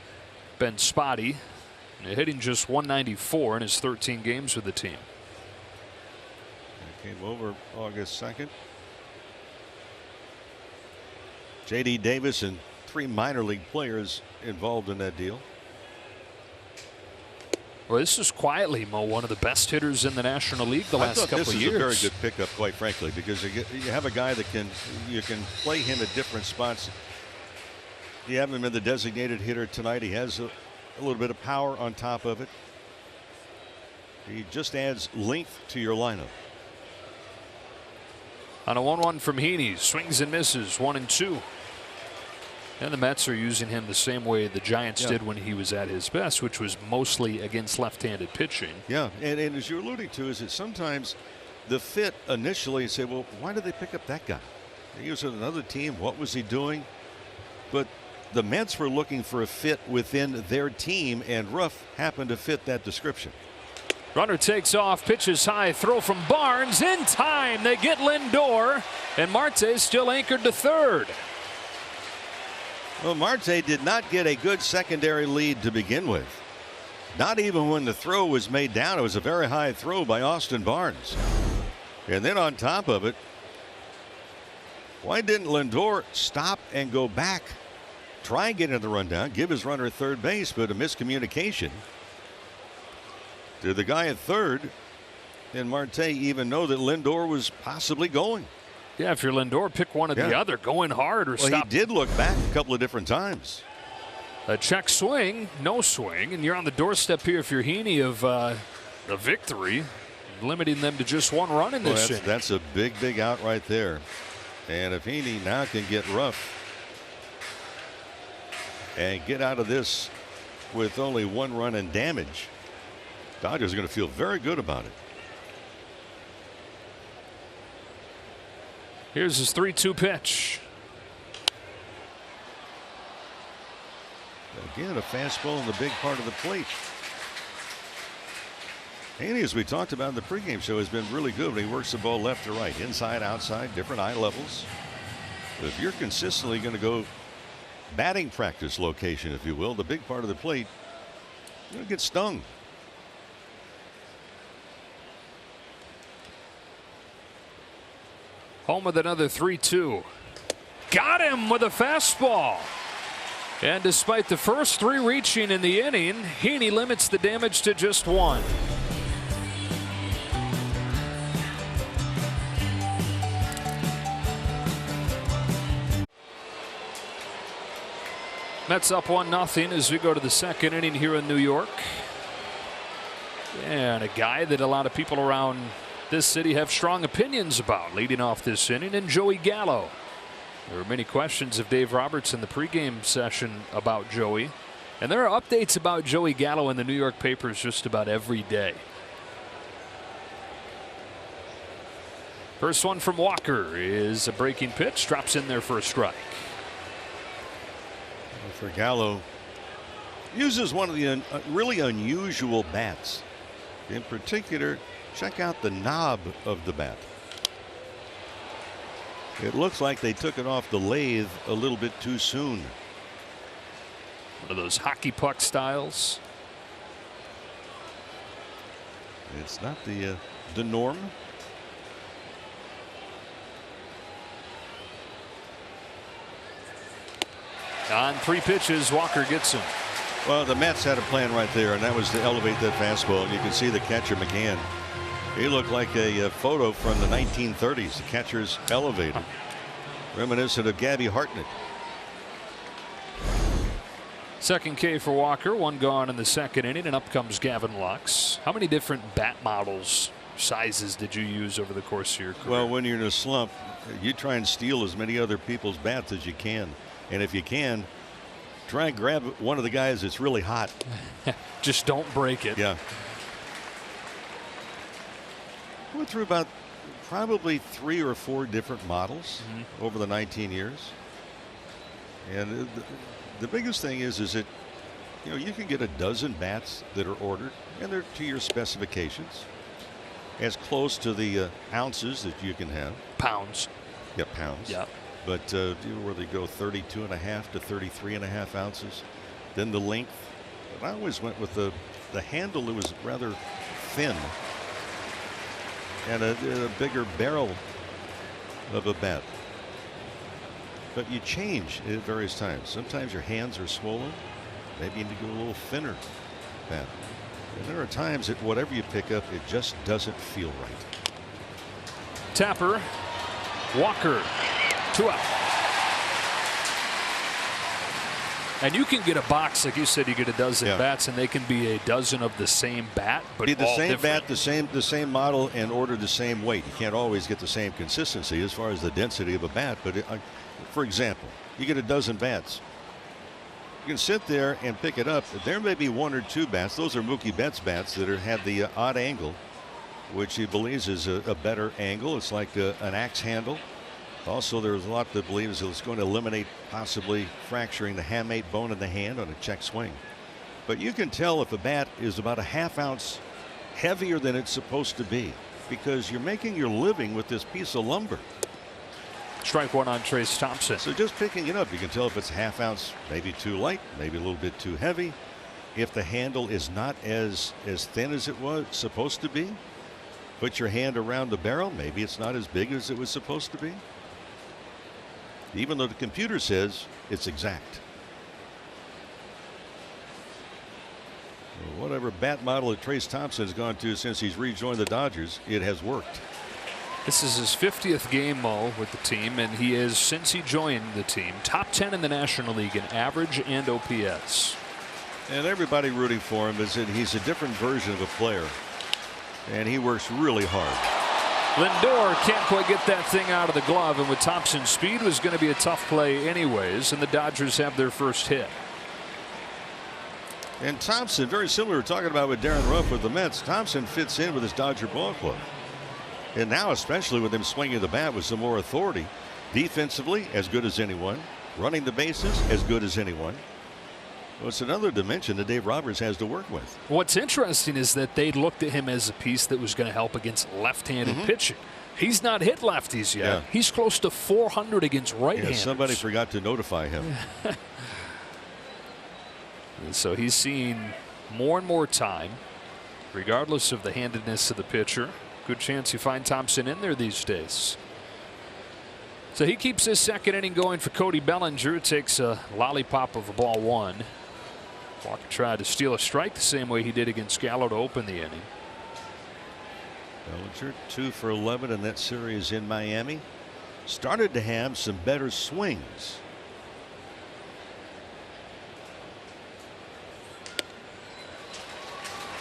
been spotty. And hitting just 194 in his 13 games with the team. Came over August 2nd. J.D. Davis and 3 minor league players involved in that deal. Well, this is quietly, Mo, one of the best hitters in the National League the last couple of years. This is a very good pickup, quite frankly, because you have a guy that you can play him at different spots. You have him in the designated hitter tonight. He has a little bit of power on top of it. He just adds length to your lineup. On a 1-1 from Heaney, swings and misses, 1-2. And the Mets are using him the same way the Giants did when he was at his best, which was mostly against left-handed pitching. Yeah, and as you're alluding to, is that sometimes the fit initially, you say, well, why did they pick up that guy? He was at another team. What was he doing? But the Mets were looking for a fit within their team, and Ruff happened to fit that description. Runner takes off, pitches high, throw from Barnes in time. They get Lindor, and Marte is still anchored to third. Well, Marte did not get a good secondary lead to begin with. Not even when the throw was made down. It was a very high throw by Austin Barnes. And then on top of it, why didn't Lindor stop and go back? Try and get into the rundown, give his runner at third base, but a miscommunication. Did the guy at third and Marte even know that Lindor was possibly going? Yeah, if you're Lindor, pick one or the other, going hard or stop. He did look back a couple of different times. A check swing, no swing, and you're on the doorstep here if you're Heaney of a victory, limiting them to just 1 run in this inning. That's a big out right there. And if Heaney now can get Ruff and get out of this with only 1 run and damage, Dodgers are going to feel very good about it. Here's his 3-2 pitch. Again, a fastball in the big part of the plate. Haney, as we talked about in the pregame show, has been really good when he works the ball left to right, inside, outside, different eye levels. But if you're consistently going to go batting practice location, if you will, the big part of the plate, you're going to get stung. Home with another 3-2. Got him with a fastball. And despite the first 3 reaching in the inning, Heaney limits the damage to just 1. Mets up 1-0 as we go to the second inning here in New York. And a guy that a lot of people around this city have strong opinions about leading off this inning, and Joey Gallo. There were many questions of Dave Roberts in the pregame session about Joey, and there are updates about Joey Gallo in the New York papers just about every day. First one from Walker is a breaking pitch, drops in there for a strike. For Gallo, Uses one of the really unusual bats. In particular, check out the knob of the bat. It looks like they took it off the lathe a little bit too soon. One of those hockey puck styles. It's not the norm. On 3 pitches, Walker gets him. Well, the Mets had a plan right there, and that was to elevate that fastball. And you can see the catcher, McGann. He looked like a photo from the 1930s. The catcher's elevated, reminiscent of Gabby Hartnett. Second K for Walker, 1 gone in the second inning, and up comes Gavin Lux. How many different bat models, sizes did you use over the course of your career? Well, when you're in a slump, you try and steal as many other people's bats as you can. And if you can, try and grab one of the guys that's really hot. Just don't break it. Yeah. Went through about probably 3 or 4 different models over the 19 years. And the biggest thing is that, you know, you can get a dozen bats that are ordered and they're to your specifications, as close to the ounces that you can have. Pounds. Yeah, pounds. Yeah. But where they go 32.5 to 33.5 ounces. Then the length. But I always went with the handle that was rather thin and a bigger barrel of a bat. But you change at various times. Sometimes your hands are swollen. Maybe you need to go a little thinner bat. And there are times that whatever you pick up, it just doesn't feel right. Tapper, Walker, 2 out. And you can get a box, like you said, you get a dozen bats, and they can be a dozen of the same bat, but be the all same different. bat, the same model, and order the same weight. You can't always get the same consistency as far as the density of a bat. But for example, you get a dozen bats. You can sit there and pick it up. There may be 1 or 2 bats. Those are Mookie Betts bats that have the odd angle, which he believes is a better angle. It's like an axe handle. Also, there's a lot that believes it's going to eliminate possibly fracturing the hamate bone in the hand on a check swing. But you can tell if a bat is about a ½ ounce heavier than it's supposed to be, because you're making your living with this piece of lumber. Strike 1 on Trace Thompson. So just picking it up, you can tell if it's ½ ounce, maybe too light, maybe a little bit too heavy. If the handle is not as thin as it was supposed to be, put your hand around the barrel, maybe it's not as big as it was supposed to be. Even though the computer says it's exact. Whatever bat model that Trace Thompson has gone to since he's rejoined the Dodgers, it has worked. This is his 50th game, Mo, with the team, and he is, since he joined the team, top 10 in the National League in average and OPS. And everybody rooting for him is that he's a different version of a player, and he works really hard. Lindor can't quite get that thing out of the glove, and with Thompson's speed, was going to be a tough play anyways, and the Dodgers have their first hit. And Thompson, very similar, talking about with Darren Ruff with the Mets, Thompson fits in with his Dodger ball club. And now, especially with him swinging the bat with some more authority, defensively as good as anyone, running the bases as good as anyone. Well, it's another dimension that Dave Roberts has to work with. What's interesting is that they looked at him as a piece that was going to help against left-handed pitching. He's not hit lefties yet. Yeah. He's close to 400 against right-handers. Yeah, somebody forgot to notify him. So he's seeing more and more time, regardless of the handedness of the pitcher. Good chance you find Thompson in there these days. So he keeps his second inning going for Cody Bellinger. It takes a lollipop of a ball 1. Walker tried to steal a strike the same way he did against Gallo to open the inning. Bellinger 2 for 11 in that series in Miami. Started to have some better swings.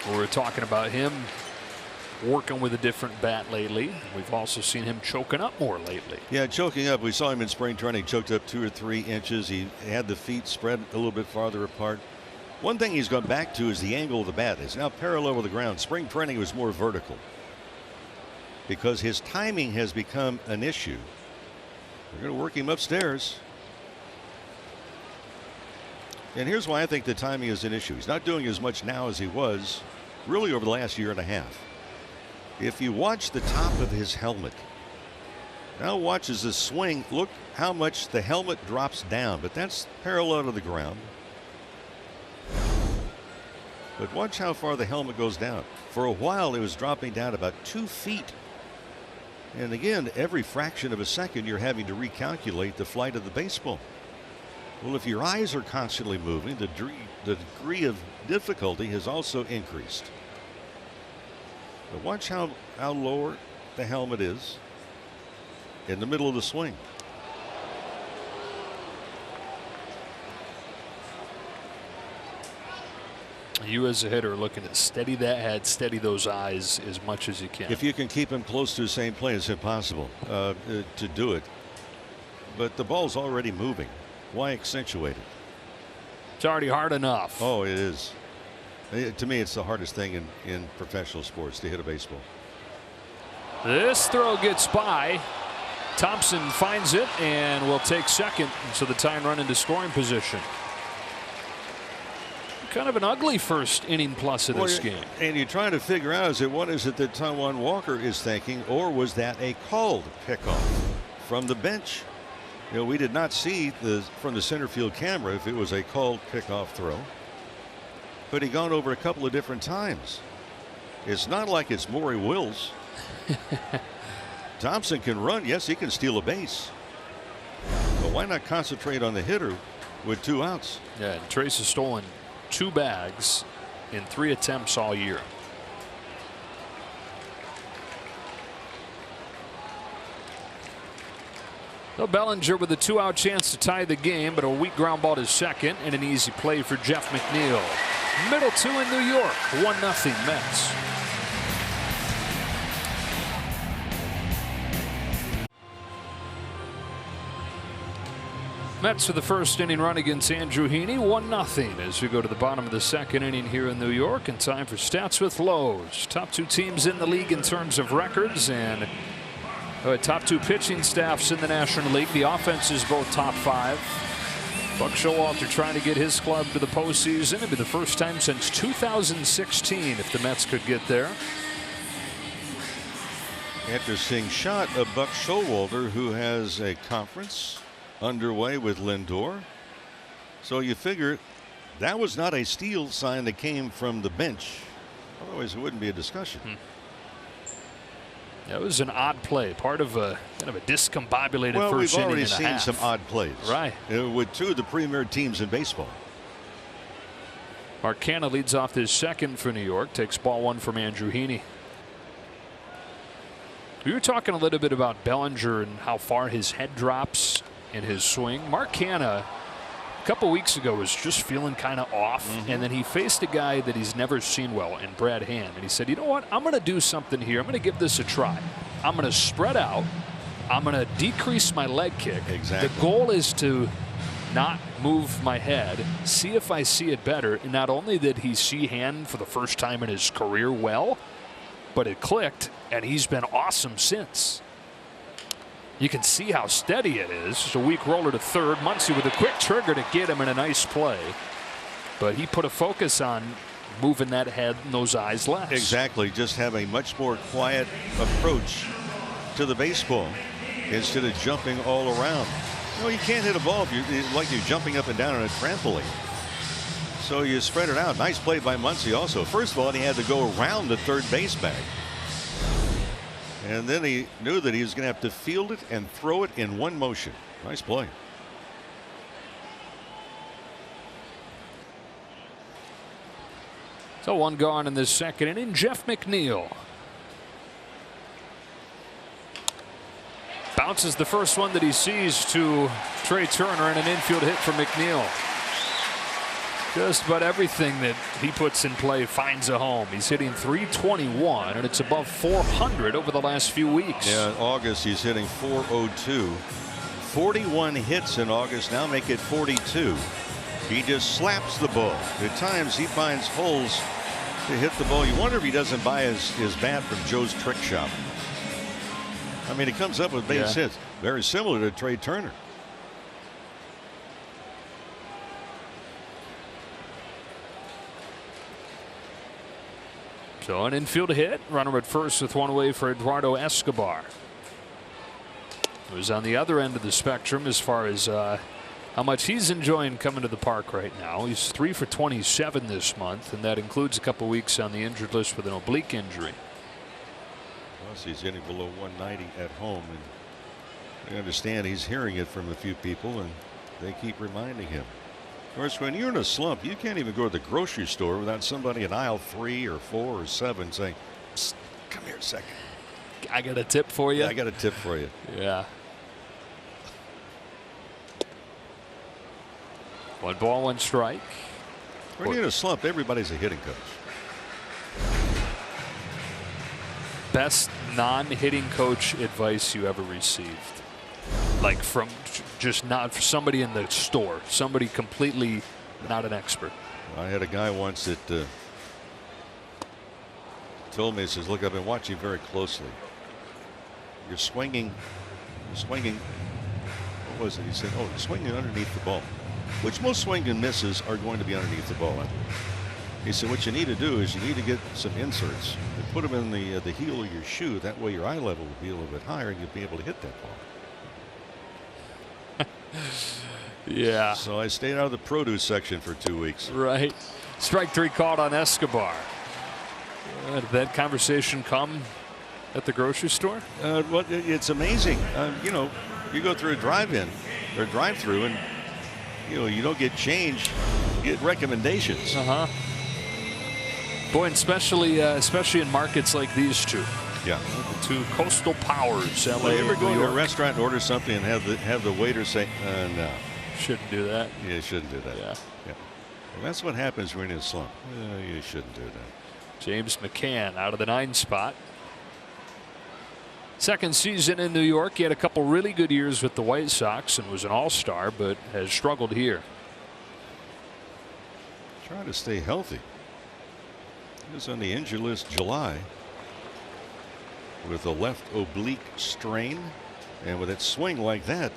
We were talking about him working with a different bat lately. We've also seen him choking up more lately. Yeah, choking up. We saw him in spring training, choked up 2 or 3 inches. He had the feet spread a little bit farther apart. One thing he's gone back to is the angle of the bat. It's now parallel with the ground. Spring training was more vertical because his timing has become an issue. We're going to work him upstairs. And here's why I think the timing is an issue. He's not doing as much now as he was really over the last year and a half. If you watch the top of his helmet, now watch as the swing, look how much the helmet drops down, but that's parallel to the ground. But watch how far the helmet goes down. For a while, it was dropping down about 2 feet. And again, every fraction of a second, you're having to recalculate the flight of the baseball. Well, if your eyes are constantly moving, the degree of difficulty has also increased. But watch how lower the helmet is in the middle of the swing. You as a hitter are looking to steady that head, steady those eyes as much as you can. If you can keep him close to the same plane, it's impossible to do it. But the ball's already moving. Why accentuate it? It's already hard enough. Oh, it is. To me, it's the hardest thing in professional sports, to hit a baseball. This throw gets by. Thompson finds it and will take second. So the tying run into scoring position. Kind of an ugly first inning plus of this game. And you're trying to figure out, what is it that Taijuan Walker is thinking, or was that a called pickoff from the bench? You know, we did not see from the center field camera if it was a called pickoff throw. But he gone over a couple of different times. It's not like it's Maury Wills. Thompson can run. Yes, he can steal a base. But why not concentrate on the hitter with 2 outs? Yeah, and Trace has stolen 2 bags in 3 attempts all year. So Bellinger with a 2-out chance to tie the game, but a weak ground ball to second and an easy play for Jeff McNeil. Middle 2 in New York, 1-0 Mets. Mets for the first inning run against Andrew Heaney, 1-0 as we go to the bottom of the second inning here in New York, and time for Stats with Lowe's. Top 2 teams in the league in terms of records, and top 2 pitching staffs in the National League. The offense is both top 5. Buck Showalter trying to get his club to the postseason. It'd be the first time since 2016 if the Mets could get there. Interesting shot of Buck Showalter, who has a conference underway with Lindor. So you figure that was not a steal sign that came from the bench. Otherwise, it wouldn't be a discussion. That was an odd play, part of a kind of a discombobulated first inning. Well, we've already and a seen half. some odd plays, right? With 2 of the premier teams in baseball. Mark Canha leads off this second for New York, takes ball 1 from Andrew Heaney. We were talking a little bit about Bellinger and how far his head drops in his swing. Mark Canha a couple weeks ago was just feeling kind of off, and then he faced a guy that he's never seen well in Brad Hand, and he said, you know what, I'm going to do something here. I'm going to give this a try. I'm going to spread out. I'm going to decrease my leg kick. Exactly. The goal is to not move my head, see if I see it better. And not only did he see Hand for the first time in his career well, but it clicked, and he's been awesome since. You can see how steady it is. It's a weak roller to third. Muncy with a quick trigger to get him in a nice play. But he put a focus on moving that head and those eyes less. Exactly. Just have a much more quiet approach to the baseball instead of jumping all around. No, you can't hit a ball like you're jumping up and down on a trampoline. So you spread it out. Nice play by Muncy also. First of all, he had to go around the third base bag. And then he knew that he was going to have to field it and throw it in one motion. Nice play. So 1 gone in this second inning. Jeff McNeil bounces the first one that he sees to Trey Turner, and an infield hit for McNeil. Just about everything that he puts in play finds a home. He's hitting .321, and it's above .400 over the last few weeks. Yeah, in August he's hitting .402. 41 hits in August, now make it 42. He just slaps the ball. At times he finds holes to hit the ball. You wonder if he doesn't buy his bat from Joe's Trick Shop. I mean, he comes up with base hits. Very similar to Trey Turner. So an infield hit. Runner at first with one away for Eduardo Escobar. Who's on the other end of the spectrum as far as how much he's enjoying coming to the park right now. He's 3 for 27 this month, and that includes a couple weeks on the injured list with an oblique injury. Plus, he's getting below 190 at home, and I understand he's hearing it from a few people, and they keep reminding him. Of course, when you're in a slump, you can't even go to the grocery store without somebody in aisle 3 or 4 or 7 saying, "Psst, come here a second. I got a tip for you." Yeah, I got a tip for you. Yeah. 1 ball, 1 strike. When you're in a slump, everybody's a hitting coach. Best non-hitting coach advice you ever received? Like from just not for somebody in the store, somebody completely not an expert. I had a guy once that told me, he says, "Look, I've been watching very closely. You're swinging. What was it?" He said, "Oh, you're swinging underneath the ball," which most swing and misses are going to be underneath the ball. He said, "What you need to do is you need to get some inserts and put them in the heel of your shoe. That way your eye level will be a little bit higher and you'll be able to hit that ball." Yeah. So I stayed out of the produce section for 2 weeks. Right. Strike 3 called on Escobar. Did that conversation come at the grocery store? Well, it's amazing. You know, you go through a drive-in or drive-through, and you don't get change, you get recommendations. Boy, and especially in markets like these two. Yeah. The 2 coastal powers. LA, Well, you ever go New to a York. restaurant and order something and have the waiter say, "No, shouldn't do that." Yeah, you shouldn't do that. Yeah. Well, that's what happens when you're in a slump. You shouldn't do that. James McCann out of the 9 spot. Second season in New York. He had a couple really good years with the White Sox and was an all-star, but has struggled here. Trying to stay healthy. He was on the injury list July with a left oblique strain, and with that swing like that,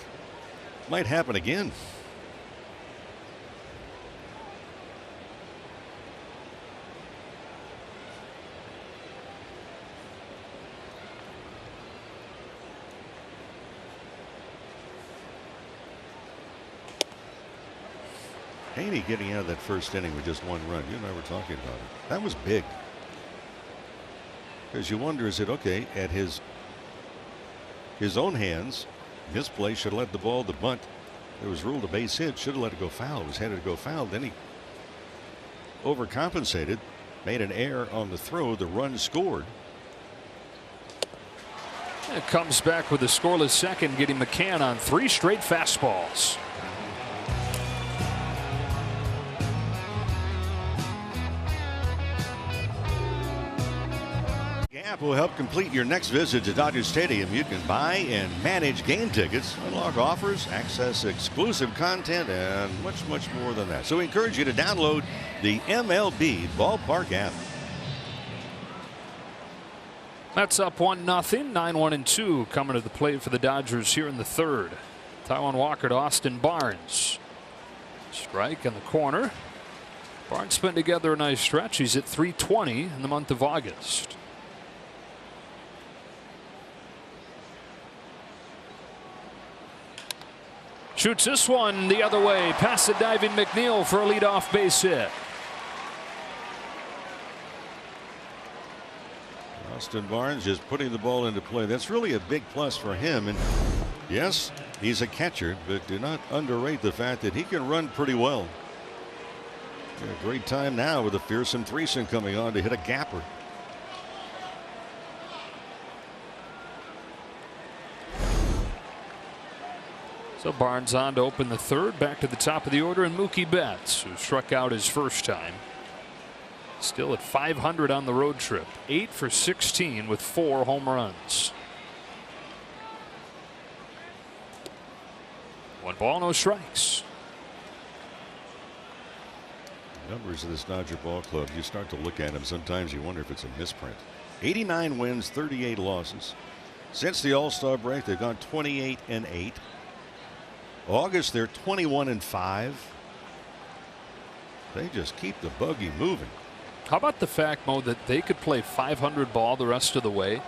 might happen again. Haney getting out of that first inning with just 1 run. You and I were talking about it. That was big. Because you wonder, is it okay at his own hands? His play should have let the ball, the bunt. It was ruled a base hit. Should have let it go foul. It was headed to go foul. Then he overcompensated, made an error on the throw. The run scored. It comes back with a scoreless second, getting McCann on 3 straight fastballs. Gap will help complete your next visit to Dodger Stadium. You can buy and manage game tickets, unlock offers, access exclusive content, and much, much more than that. So we encourage you to download the MLB Ballpark app. That's up 1-0. 9-1-2 coming to the plate for the Dodgers here in the 3rd. Taijuan Walker to Austin Barnes. Strike in the corner. Barnes putting together a nice stretch. He's at .320 in the month of August. Shoots this one the other way past the diving McNeil for a leadoff base hit. Austin Barnes just putting the ball into play. That's really a big plus for him. And yes, he's a catcher, but do not underrate the fact that he can run pretty well. A great time now with a fearsome threesome coming on to hit a gapper. So Barnes on to open the 3rd. Back to the top of the order, and Mookie Betts, who struck out his first time. Still at 500 on the road trip. 8 for 16 with 4 home runs. 1 ball, no strikes. Numbers of this Dodger ball club, you start to look at them. Sometimes you wonder if it's a misprint. 89 wins, 38 losses. Since the All-Star break, they've gone 28-8. August, they're 21-5. They just keep the buggy moving. How about the fact, Mo, that they could play 500 ball the rest of the way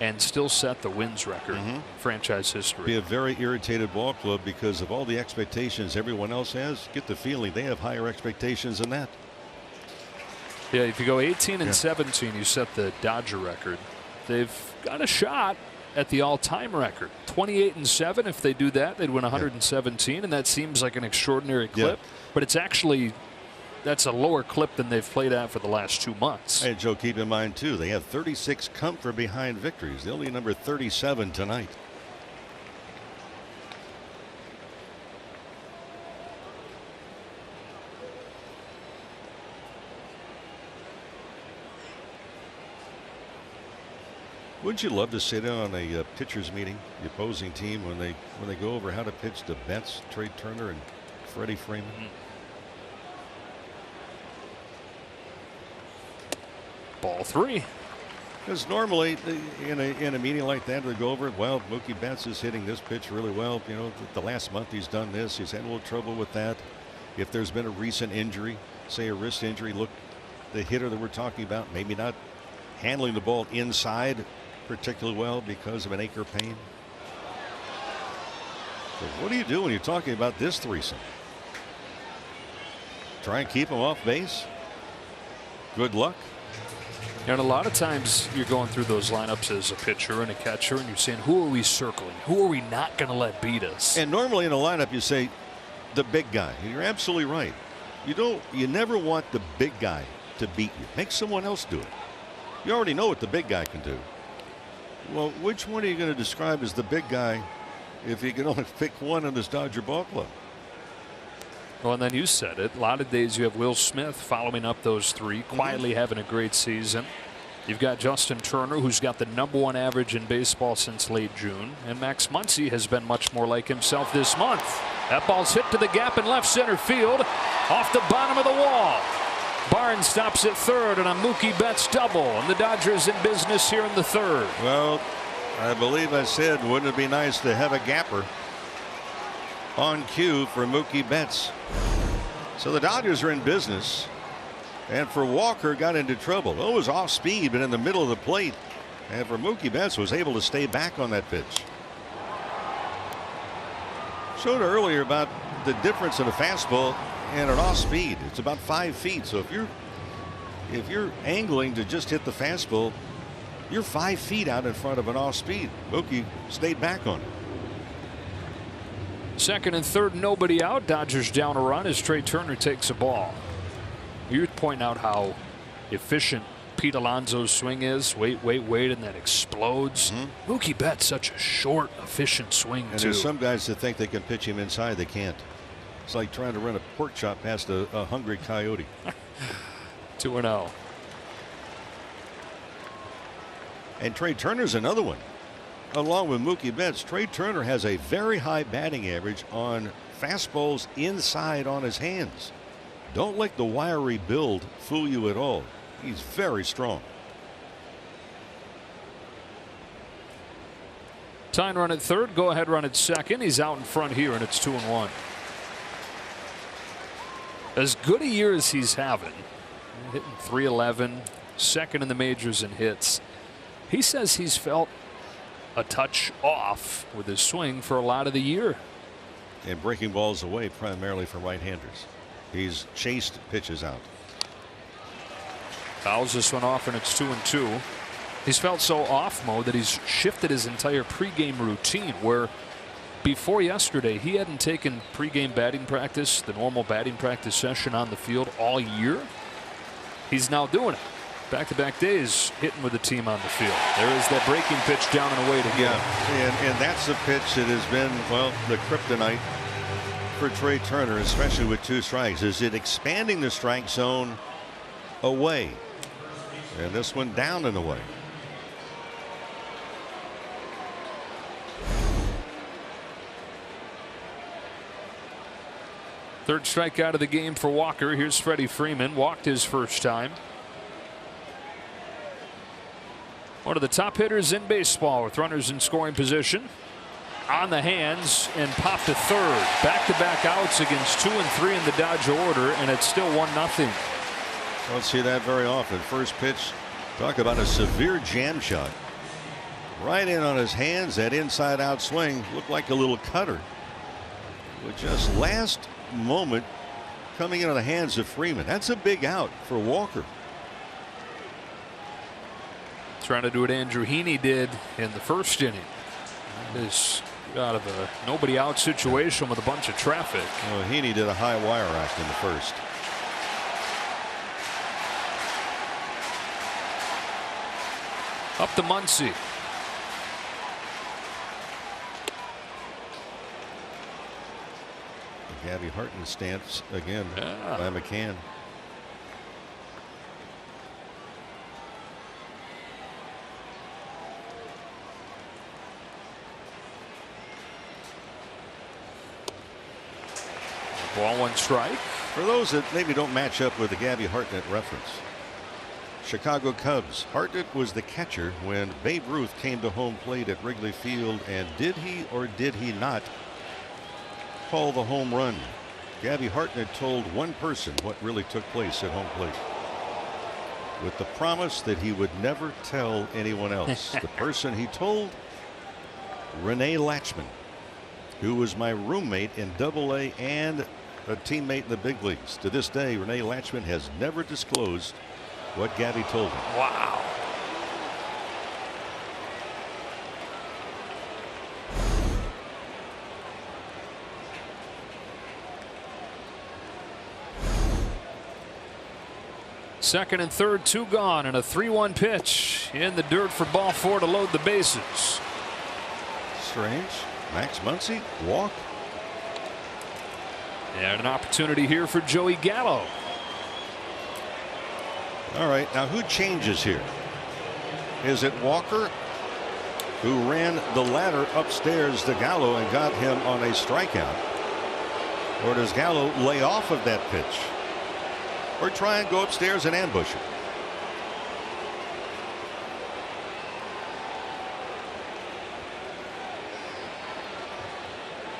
and still set the wins record in franchise history? Be a very irritated ball club because of all the expectations everyone else has. Get the feeling they have higher expectations than that. Yeah, if you go 18 and 17, you set the Dodger record. They've got a shot at the all-time record. 28 and 7. If they do that, they'd win 117, and that seems like an extraordinary clip. But it's actually, that's a lower clip than they've played at for the last 2 months. Hey, Joe, keep in mind too, they have 36 come from behind victories. They only number 37 tonight. Wouldn't you love to sit in on a pitcher's meeting, the opposing team, when they go over how to pitch to Betts, Trey Turner, and Freddie Freeman? Ball 3. Because normally in a meeting like that, they go over, well, Mookie Betts is hitting this pitch really well. You know, the last month he's done this. He's had a little trouble with that. If there's been a recent injury, say a wrist injury, look, the hitter that we're talking about, maybe not handling the ball inside particularly well because of an ache or pain. So what do you do when you're talking about this threesome? Try and keep him off base? Good luck. And a lot of times you're going through those lineups as a pitcher and a catcher, and you're saying, who are we circling? Who are we not going to let beat us? And normally in a lineup you say the big guy. And you're absolutely right. You never want the big guy to beat you. Make someone else do it. You already know what the big guy can do. Well, which one are you going to describe as the big guy if you can only pick one in this Dodger ball club? Well, and then you said it. A lot of days you have Will Smith following up those 3, quietly having a great season. You've got Justin Turner, who's got the #1 average in baseball since late June. And Max Muncy has been much more like himself this month. That ball's hit to the gap in left center field, off the bottom of the wall. Barnes stops at third on a Mookie Betts double, and the Dodgers in business here in the 3rd. Well, I believe I said, wouldn't it be nice to have a gapper on cue for Mookie Betts? So the Dodgers are in business, and for Walker, got into trouble. Oh, it was off speed, but in the middle of the plate, and for Mookie Betts was able to stay back on that pitch. Showed earlier about the difference in a fastball and an off speed. It's about 5 feet. So if you're angling to just hit the fastball, you're 5 feet out in front of an off speed. Mookie stayed back on it. 2nd and 3rd, nobody out. Dodgers down a run as Trey Turner takes a ball. You point out how efficient Pete Alonso's swing is. Wait, and that explodes. Mookie Betts, such a short, efficient swing, and too. There's some guys that think they can pitch him inside. They can't. It's like trying to run a pork chop past a hungry coyote. 2-0. And Trey Turner's another one. Along with Mookie Betts, Trey Turner has a very high batting average on fastballs inside on his hands. Don't let the wiry build fool you at all. He's very strong. Tying run at 3rd, go ahead run at 2nd. He's out in front here, and it's 2-1. As good a year as he's having, hitting .311, 2nd in the majors in hits, he says he's felt a touch off with his swing for a lot of the year. And breaking balls away primarily from right-handers. He's chased pitches out. Fouls this one off, and it's 2-2. He's felt so off, Mo, that he's shifted his entire pregame routine, where before yesterday he hadn't taken pregame batting practice, the normal batting practice session on the field, all year. He's now doing it. Back-to-back days hitting with the team on the field. There is that breaking pitch down and away to get him. And that's the pitch that has been, well, the kryptonite for Trey Turner, especially with 2 strikes. Is it expanding the strike zone away? And this one down and away. Third strikeout of the game for Walker. Here's Freddie Freeman. Walked his first time. One of the top hitters in baseball with runners in scoring position. On the hands and popped to third. Back-to-back outs against 2 and 3 in the Dodger order, and it's still 1-0. Don't see that very often. First pitch, talk about a severe jam shot. Right in on his hands, that inside out swing looked like a little cutter. With just last moment coming into the hands of Freeman. That's a big out for Walker. Trying to do what Andrew Heaney did in the first inning. This out of a nobody out situation with a bunch of traffic. Well, Heaney did a high wire act in the first. Up to Muncy. Gabby Hartnett stance again by McCann. Ball, 1 strike. For those that maybe don't match up with the Gabby Hartnett reference, Chicago Cubs. Hartnett was the catcher when Babe Ruth came to home plate at Wrigley Field, and did he or did he not call the home run? Gabby Hartnett told one person what really took place at home plate, with the promise that he would never tell anyone else. The person he told, Renee Latchman, who was my roommate in Double-A and a teammate in the big leagues. To this day, Renee Latchman has never disclosed what Gabby told him. Wow. Second and third, 2 gone, and a 3-1 pitch in the dirt for ball 4 to load the bases. Strange. Max Muncy walk. And an opportunity here for Joey Gallo. All right, now who changes here? Is it Walker, who ran the ladder upstairs to Gallo and got him on a strikeout? Or does Gallo lay off of that pitch? Or try and go upstairs and ambush him?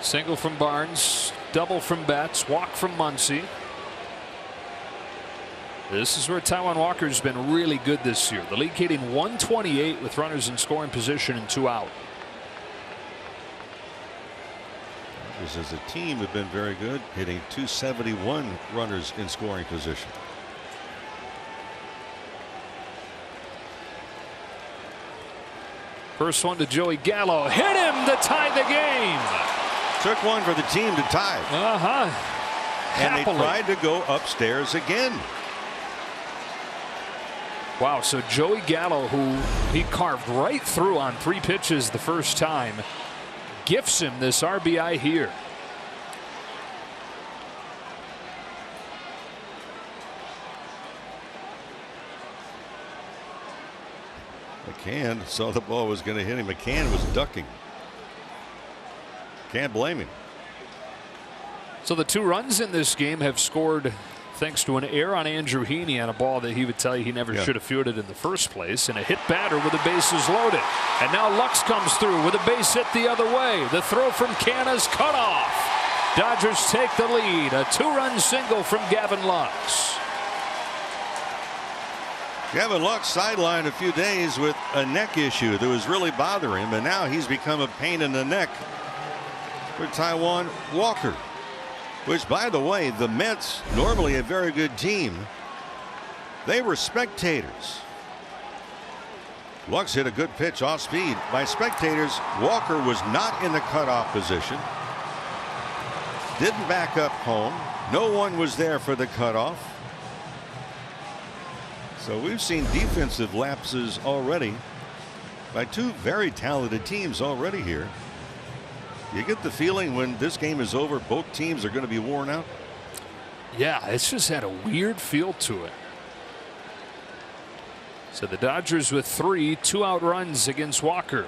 Single from Barnes, double from Betts, walk from Muncy. This is where Taijuan Walker's been really good this year. The league hitting 128 with runners in scoring position and 2 out. Dodgers as a team have been very good, hitting 271 runners in scoring position. First one to Joey Gallo. Hit him to tie the game. Took one for the team to tie. And Happily. they tried to go upstairs again. Wow, so Joey Gallo, who he carved right through on 3 pitches the first time, gifts him this RBI here. McCann saw the ball was going to hit him. McCann was ducking. Can't blame him. So the 2 runs in this game have scored thanks to an error on Andrew Heaney on a ball that he would tell you he never should have fielded in the first place, and a hit batter with the bases loaded. And now Lux comes through with a base hit the other way. The throw from Canna's cut off. Dodgers take the lead. A 2-run single from Gavin Lux. Gavin Lux sidelined a few days with a neck issue that was really bothering him, and now he's become a pain in the neck for Taijuan Walker. Which, by the way, the Mets, normally a very good team, they were spectators. Lux hit a good pitch off speed. By spectators, Walker was not in the cutoff position. Didn't back up home. No one was there for the cutoff. So we've seen defensive lapses already by 2 very talented teams already here. You get the feeling when this game is over, both teams are going to be worn out. Yeah, it's just had a weird feel to it. So the Dodgers with 3 2-out runs against Walker.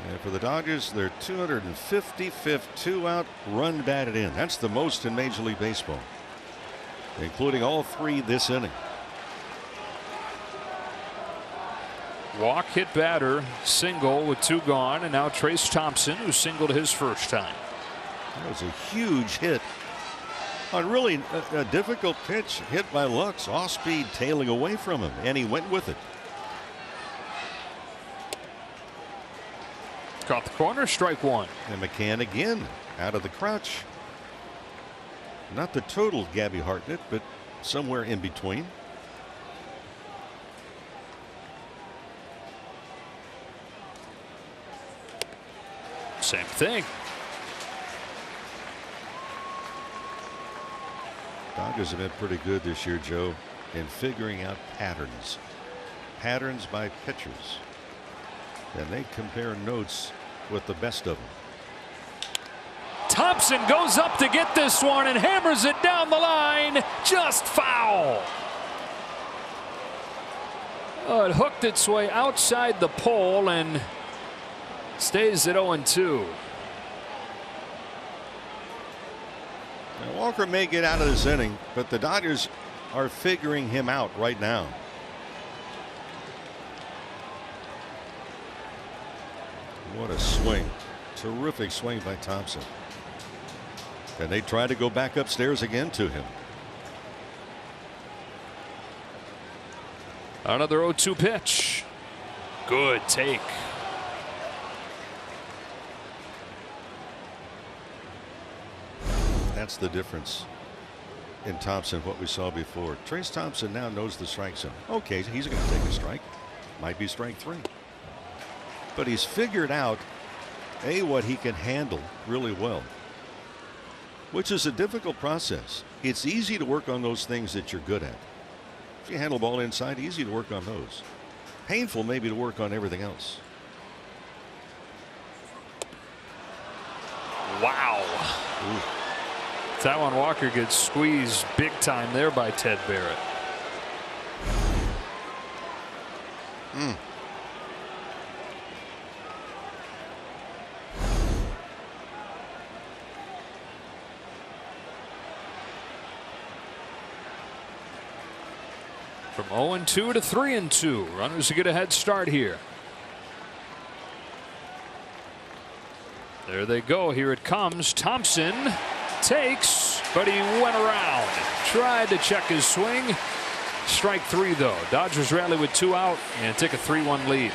And for the Dodgers, their 255th 2-out run batted in. That's the most in Major League Baseball, including all 3 this inning. Walk, hit batter, single with 2 gone, and now Trace Thompson, who singled his first time. That was a huge hit On really a difficult pitch hit by Lux, off speed tailing away from him, and he went with it. Caught the corner, strike one. And McCann again out of the crouch. Not the total Gabby Hartnett, but somewhere in between. Same thing. Dodgers have been pretty good this year, Joe, in figuring out patterns. Patterns by pitchers. And they compare notes with the best of them. Thompson goes up to get this one and hammers it down the line. Just foul. Oh, it hooked its way outside the pole and stays at 0-2. Now, Walker may get out of this inning, but the Dodgers are figuring him out right now. What a swing. Terrific swing by Thompson. And they try to go back upstairs again to him. Another 0-2 pitch. Good take. That's the difference in Thompson, what we saw before. Trace Thompson now knows the strike zone. Okay, he's going to take a strike. Might be strike three. But he's figured out, what he can handle really well, which is a difficult process. It's easy to work on those things that you're good at. If you handle the ball inside, easy to work on those. Painful maybe to work on everything else. Wow. Ooh. Taijuan Walker gets squeezed big time there by Ted Barrett. From 0-2 to 3-2. Runners to get a head start here. There they go. Here it comes. Thompson takes, but he went around. Tried to check his swing. Strike three, though. Dodgers rally with 2 out and take a 3-1 lead.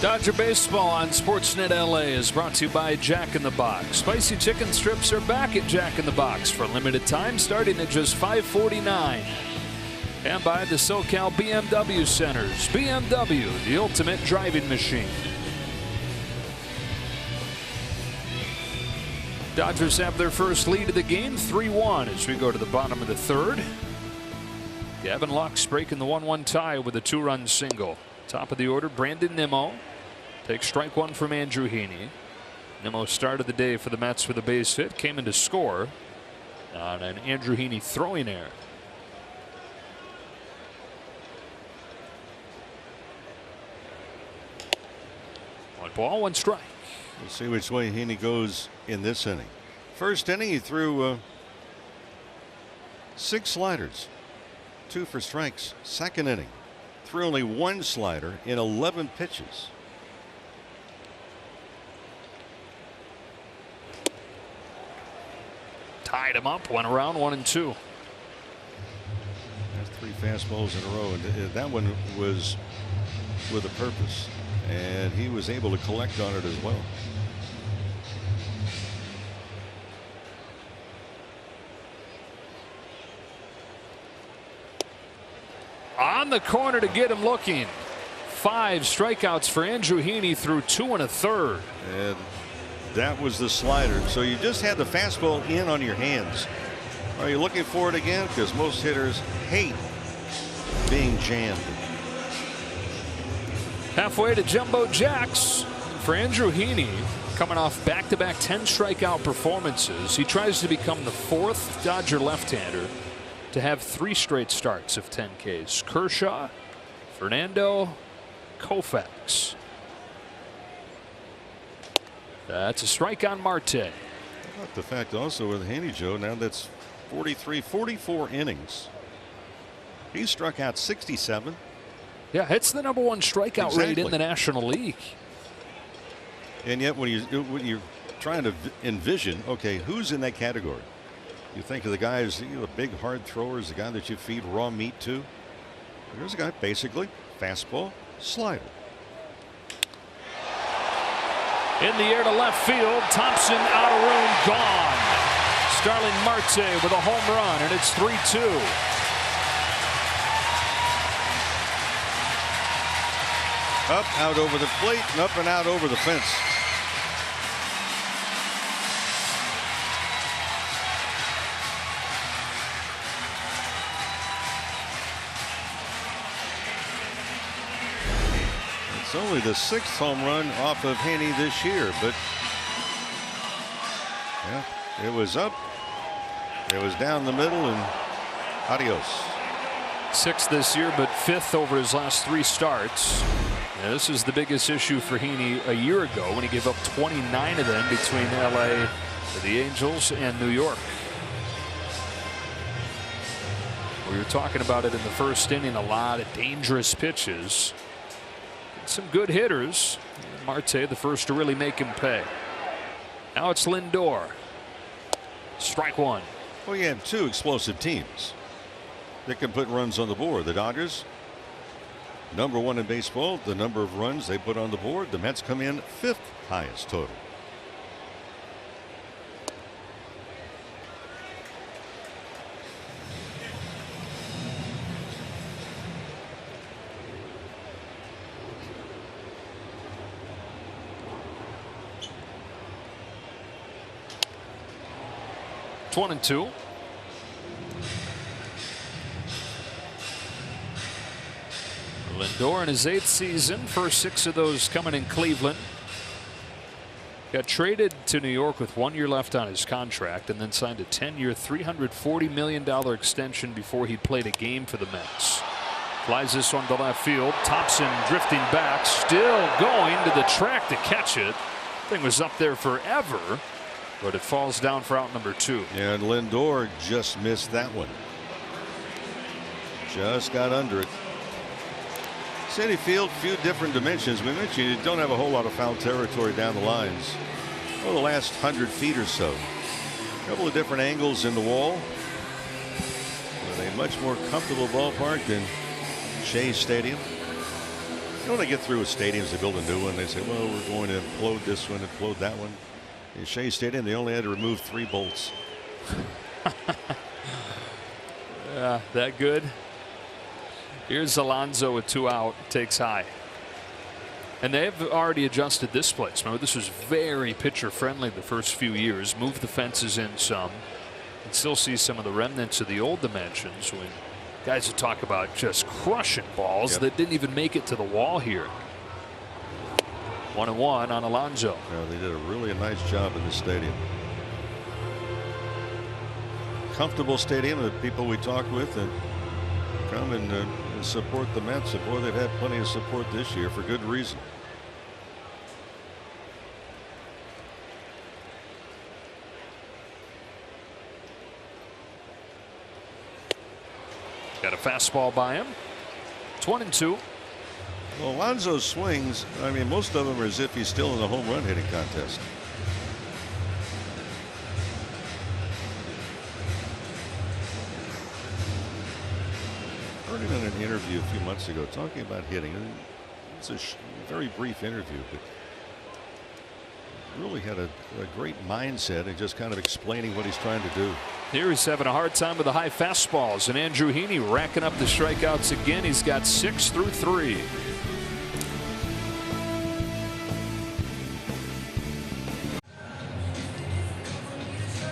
Dodger Baseball on Sportsnet LA is brought to you by Jack in the Box. Spicy chicken strips are back at Jack in the Box for a limited time, starting at just $5.49. And by the SoCal BMW Centers. BMW, the ultimate driving machine. Dodgers have their first lead of the game, 3-1, as we go to the bottom of the third. Gavin Lux breaking the 1-1 tie with a 2-run single. Top of the order, Brandon Nimmo takes strike one from Andrew Heaney. Nimmo started the day for the Mets with a base hit, came in to score on an Andrew Heaney throwing error. 1 ball, 1 strike. We'll see which way Heaney goes in this inning. First inning, he threw 6 sliders, 2 for strikes. Second inning, threw only 1 slider in 11 pitches. Tied him up, went around 1-2. That's 3 fastballs in a row, and that one was with a purpose, and he was able to collect on it as well. On the corner to get him looking. 5 strikeouts for Andrew Heaney through 2 1/3. And that was the slider. So you just had the fastball in on your hands. Are you looking for it again? Because most hitters hate being jammed. Halfway to Jumbo Jacks for Andrew Heaney, coming off back-to-back 10 strikeout performances. He tries to become the 4th Dodger left-hander to have 3 straight starts of 10 Ks. Kershaw, Fernando, Koufax. That's a strike on Marte. How about the fact also with Heaney, Joe, now that's 44 innings. He struck out 67. Yeah, it's the #1 strikeout rate in the National League. And yet when you're trying to envision, okay, who's in that category? You think of the guys, the big hard throwers, the guy that you feed raw meat to. Here's a guy basically fastball, slider. In the air to left field, Thompson out of room, gone. Starling Marte with a home run, and it's 3-2. Up, out over the plate, and up and out over the fence. It's only the 6th home run off of Haney this year, but yeah, it was up, it was down the middle, and adios. 6th this year, but 5th over his last 3 starts. And this is the biggest issue for Heaney a year ago when he gave up 29 of them between LA, the Angels, and New York. We were talking about it in the first inning, a lot of dangerous pitches. Some good hitters. Marte, the first to really make him pay. Now it's Lindor. Strike one. Well, you have 2 explosive teams that can put runs on the board. The Dodgers, #1 in baseball, the number of runs they put on the board. The Mets come in 5th highest total. It's 1-2. Lindor in his 8th season, first 6 of those coming in Cleveland. Got traded to New York with 1 year left on his contract, and then signed a 10-year, $340 million extension before he played a game for the Mets. Flies this one to left field. Thompson drifting back, still going to the track to catch it. Thing was up there forever, but it falls down for out number 2. And Lindor just missed that one. Just got under it. Citi Field, few different dimensions. We mentioned you don't have a whole lot of foul territory down the lines. Well, the last 100 feet or so. A couple of different angles in the wall. But a much more comfortable ballpark than Shea Stadium. You know, when they get through with stadiums, they build a new one. They say, well, we're going to implode this one, implode that one. In Shea Stadium, they only had to remove 3 bolts. That good. Here's Alonso with 2 out, takes high. And they have already adjusted this place. Remember, this was very pitcher friendly the first few years. Moved the fences in some. And still see some of the remnants of the old dimensions when guys would talk about just crushing balls that didn't even make it to the wall here. 1-1 on Alonso. Yeah, they did a really nice job in this stadium. Comfortable stadium. The people we talk with and come and support the Mets. And boy, they've had plenty of support this year for good reason. Got a fastball by him. It's 1-2. Well, Alonso's swings, I mean, most of them are as if he's still in the home run hitting contest. I heard him in an interview a few months ago talking about hitting. It's a very brief interview, but really had a great mindset and just kind of explaining what he's trying to do. Here he's having a hard time with the high fastballs, and Andrew Heaney racking up the strikeouts again. He's got 6 through 3.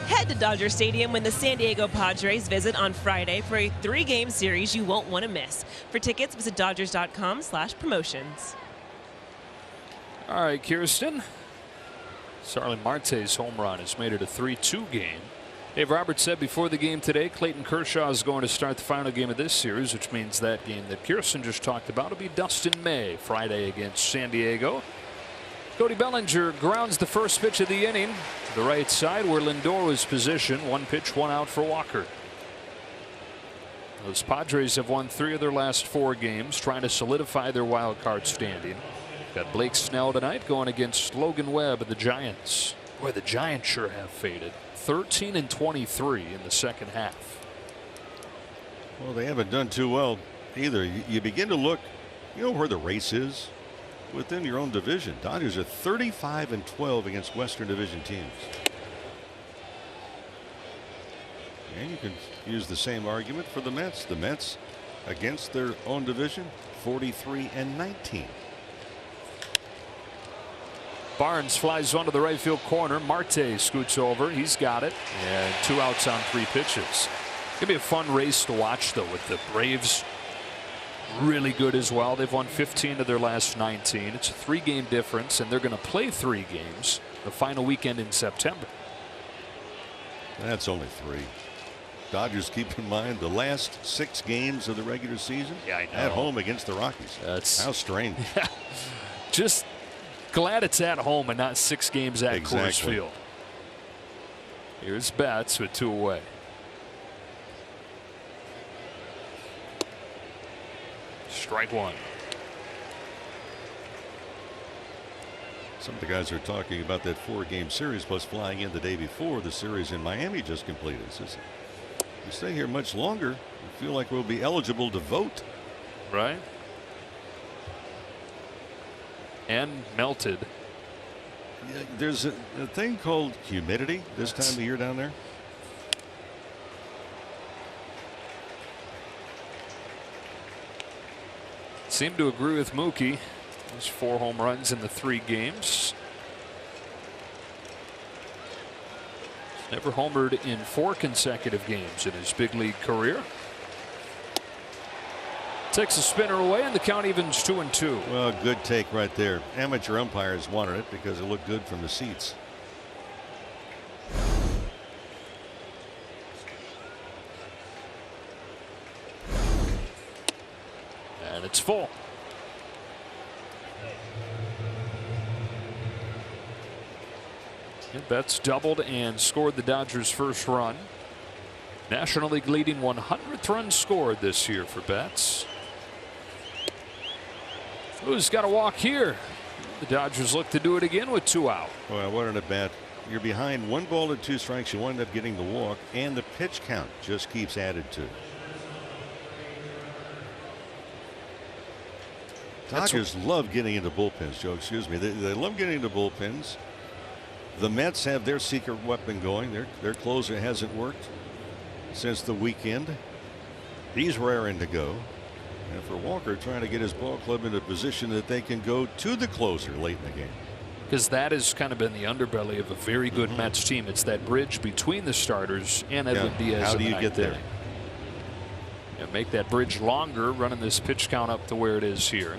Head to Dodger Stadium when the San Diego Padres visit on Friday for a 3-game series you won't want to miss. For tickets, visit Dodgers.com/promotions. All right, Kirsten. Starling Marte's home run has made it a 3-2 game. Dave Roberts said before the game today, Clayton Kershaw is going to start the final game of this series, which means that game that Kirsten just talked about will be Dustin May Friday against San Diego. Cody Bellinger grounds the first pitch of the inning to the right side where Lindor was positioned. 1 pitch, 1 out for Walker. Those Padres have won 3 of their last 4 games, trying to solidify their wild card standing. Got Blake Snell tonight going against Logan Webb of the Giants. Boy, the Giants sure have faded. 13-23 in the second half. Well, they haven't done too well either. You begin to look, you know, where the race is within your own division. Dodgers are 35-12 against Western Division teams. And you can use the same argument for the Mets. The Mets against their own division, 43-19. Barnes flies onto the right field corner. Marte scoots over. He's got it. And 2 outs on 3 pitches. Gonna be a fun race to watch, though, with the Braves really good as well. They've won 15 of their last 19. It's a 3-game difference, and they're going to play 3 games the final weekend in September. That's only 3. Dodgers, keep in mind the last 6 games of the regular season at home against the Rockies. That's how strange. Just glad it's at home and not 6 games at Coors Field. Here's Betts with 2 away. Strike 1. Some of the guys are talking about that 4-game series plus flying in the day before the series in Miami just completed. If you stay here much longer, you feel like we'll be eligible to vote. Right. And melted. Yeah, there's a thing called humidity this time of year down there. Seem to agree with Mookie. There's 4 home runs in the 3 games. Never homered in 4 consecutive games in his big league career. Takes a spinner away, and the count evens 2-2. Well, good take right there. Amateur umpires wanted it because it looked good from the seats. And it's full. Betts doubled and scored the Dodgers' first run. National League leading 100th run scored this year for Betts. Who's got a walk here? The Dodgers look to do it again with 2 out. Well, what an at bat. You're behind 1 ball and 2 strikes. You wind up getting the walk, and the pitch count just keeps added to. Dodgers love getting into bullpens, Joe. Excuse me. They love getting into bullpens. The Mets have their secret weapon going. Their closer hasn't worked since the weekend. He's raring to go. And for Walker, trying to get his ball club in a position that they can go to the closer late in the game. Because that has kind of been the underbelly of a very good Mets team. It's that bridge between the starters and Edwin Diaz. How do you get there? Make that bridge longer, running this pitch count up to where it is here.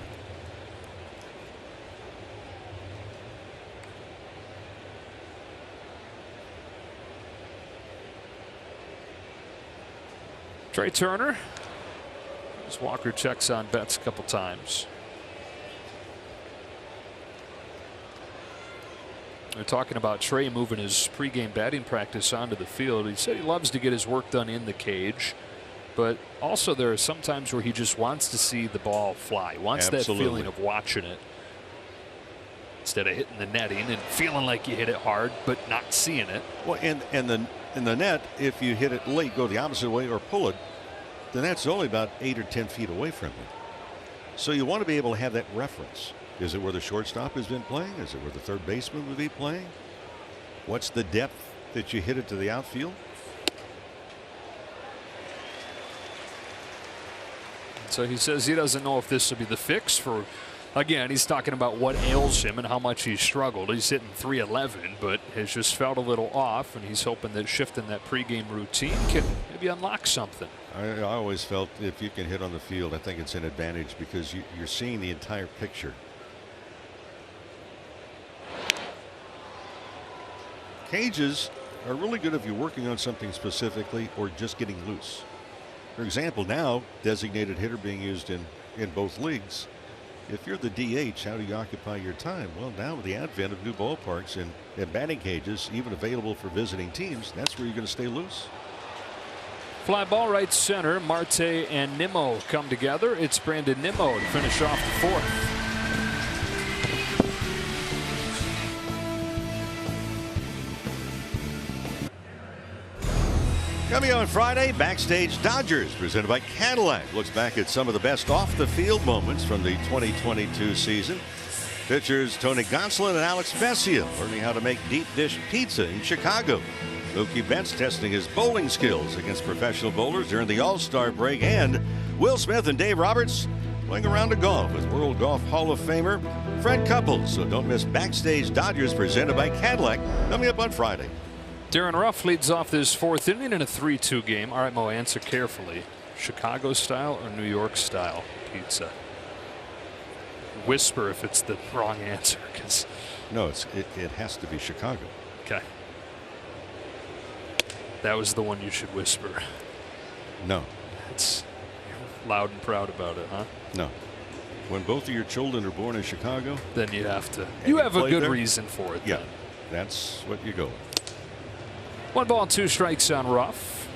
Trey Turner, as Walker checks on Betts a couple times. They're talking about Trey moving his pregame batting practice onto the field. He said he loves to get his work done in the cage, but also there are some times where he just wants to see the ball fly. He wants that feeling of watching it instead of hitting the netting and feeling like you hit it hard but not seeing it. Well, and in the net, if you hit it late, go the opposite way or pull it, then that's only about 8 or 10 feet away from you. So you want to be able to have that reference. Is it where the shortstop has been playing? Is it where the third baseman would be playing? What's the depth that you hit it to the outfield? So he says he doesn't know if this will be the fix for, again, he's talking about what ails him and how much he's struggled. He's hitting .311, but has just felt a little off, and he's hoping that shifting that pregame routine can maybe unlock something. I always felt if you can hit on the field, I think it's an advantage because you're seeing the entire picture. Cages are really good if you're working on something specifically or just getting loose. For example, now designated hitter being used in both leagues. If you're the DH, how do you occupy your time? Well, now with the advent of new ballparks and batting cages, even available for visiting teams, that's where you're going to stay loose. Fly ball right center. Marte and Nimmo come together. It's Brandon Nimmo to finish off the 4th. Coming on Friday, Backstage Dodgers, presented by Cadillac, looks back at some of the best off-the-field moments from the 2022 season. Pitchers Tony Gonsolin and Alex Vesia learning how to make deep dish pizza in Chicago. Mookie Betts testing his bowling skills against professional bowlers during the All-Star break. And Will Smith and Dave Roberts playing a round of golf with World Golf Hall of Famer Fred Couples. So don't miss Backstage Dodgers, presented by Cadillac, coming up on Friday. Darren Ruff leads off this fourth inning in a 3-2 game. All right, Mo, answer carefully. Chicago style or New York style pizza? Whisper if it's the wrong answer. No, it has to be Chicago. Okay. That was the one you should whisper. No. It's loud and proud about it, huh? No. When both of your children are born in Chicago, then you have to. You have a good reason for it. Yeah, then. That's what you go with. 1 ball, 2 strikes on Ruff.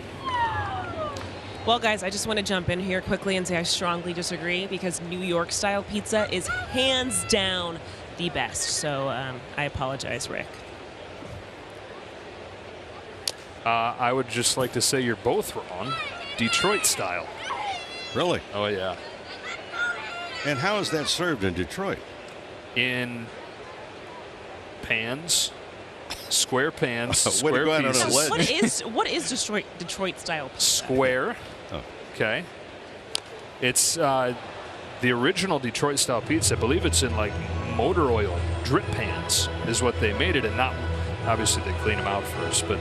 Well, guys, I just want to jump in here quickly and say I strongly disagree, because New York style pizza is hands down the best. So I apologize, Rick. I would just like to say you're both wrong. Detroit style. Really? Oh, yeah. And how is that served in Detroit? In pans. Square pans, Way to go out on a pieces. ledge. What is Detroit style pizza? Square. Oh. Okay. It's the original Detroit style pizza. I believe it's in like motor oil drip pans is what they made it, and not obviously they clean them out first, but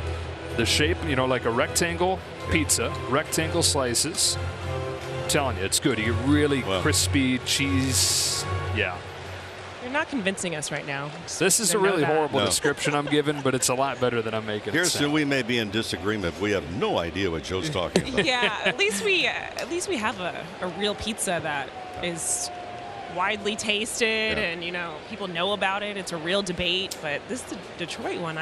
the shape, you know, like a rectangle pizza, rectangle slices. I'm telling you, it's good. You get really crispy cheese. Yeah. You're not convincing us right now. This is a really horrible description I'm giving, but it's a lot better than I'm making it Here's sound. who we may be in disagreement. We have no idea what Joe's talking about. Yeah, at least we have a real pizza that is widely tasted, and you know people know about it. It's a real debate. But this Detroit one,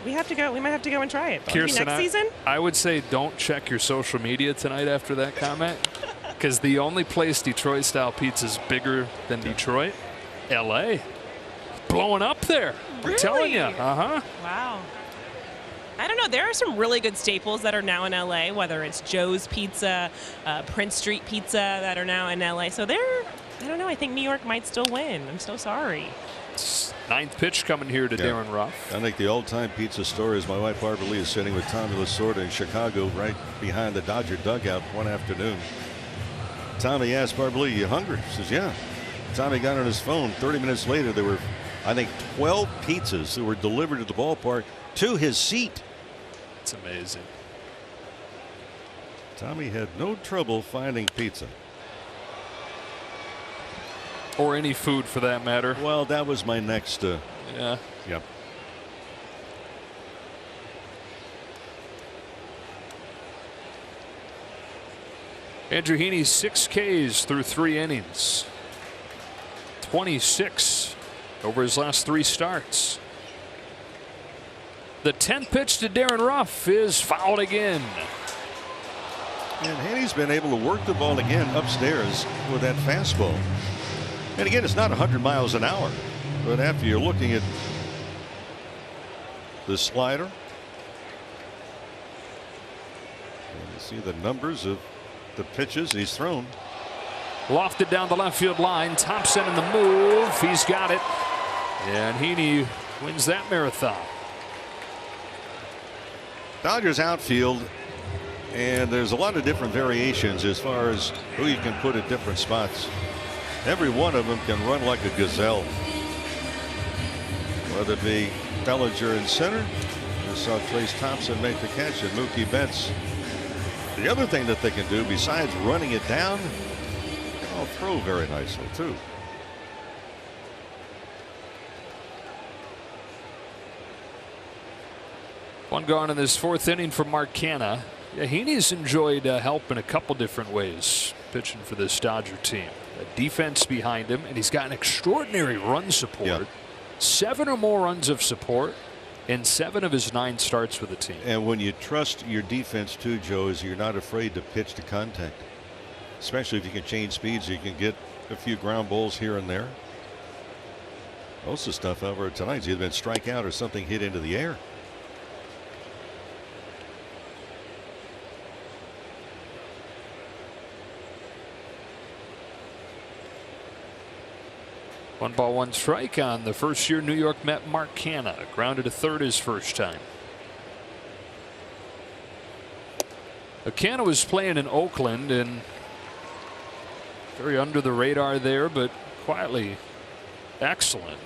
we have to go. We might have to go and try it. Kirsten, next season. I would say don't check your social media tonight after that comment, because the only place Detroit style pizza is bigger than Detroit, L.A. Blowing up there. Really? I'm telling you. Uh-huh. Wow. I don't know. There are some really good staples that are now in LA, whether it's Joe's Pizza, Prince Street Pizza, that are now in LA. So I don't know. I think New York might still win. I'm so sorry. Ninth pitch coming here to Darren Ruff. I think the all-time pizza story is my wife Barbara Lee is sitting with Tommy Lasorda in Chicago, right behind the Dodger dugout one afternoon. Tommy asked Barbara Lee, "You hungry?" She says, "Yeah." Tommy got on his phone. 30 minutes later, there were, I think, 12 pizzas that were delivered to the ballpark to his seat. It's amazing. Tommy had no trouble finding pizza. Or any food for that matter. Well, that was my next. Yeah. Yep. Andrew Heaney, 6 Ks through 3 innings. 26 over his last 3 starts. The 10th pitch to Darren Ruff is fouled again. And Heaney's been able to work the ball again upstairs with that fastball. And again, it's not 100 miles an hour. But after you're looking at the slider, and you see the numbers of the pitches he's thrown. Lofted down the left field line. Thompson in the move. He's got it. And Heaney wins that marathon. Dodgers outfield, and there's a lot of different variations as far as who you can put at different spots. Every one of them can run like a gazelle. Whether it be Bellinger in center, you saw Trace Thompson make the catch, and Mookie Betts. The other thing that they can do besides running it down, they'll throw very nicely too. One gone in this 4th inning for Mark Canha. Yeah, Heaney's enjoyed help in a couple different ways pitching for this Dodger team. A defense behind him, and he's got an extraordinary run support. Yeah. 7 or more runs of support in 7 of his 9 starts with the team. And when you trust your defense too, Joe, is you're not afraid to pitch to contact, especially if you can change speeds. You can get a few ground balls here and there. Most of the stuff over tonight's either been strikeout or something hit into the air. 1 ball, 1 strike on the first-year New York Met Mark Canha. Grounded to third his first time. Canha was playing in Oakland and very under the radar there, but quietly excellent.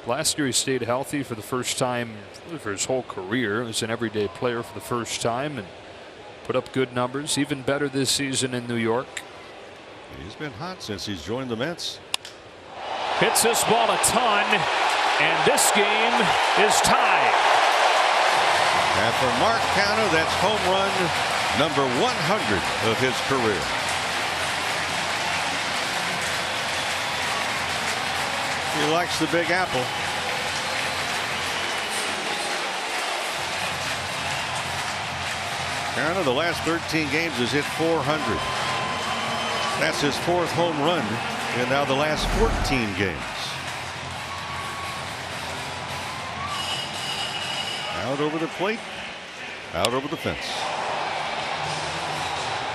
Last year he stayed healthy for the first time for his whole career. He was an everyday player for the first time and put up good numbers. Even better this season in New York. He's been hot since he's joined the Mets. Hits this ball a ton, and this game is tied. And for Mark Canha, that's home run number 100 of his career. He likes the Big Apple. Canha, the last 13 games, has hit 400. That's his 4th home run in now the last 14 games. Out over the plate, out over the fence.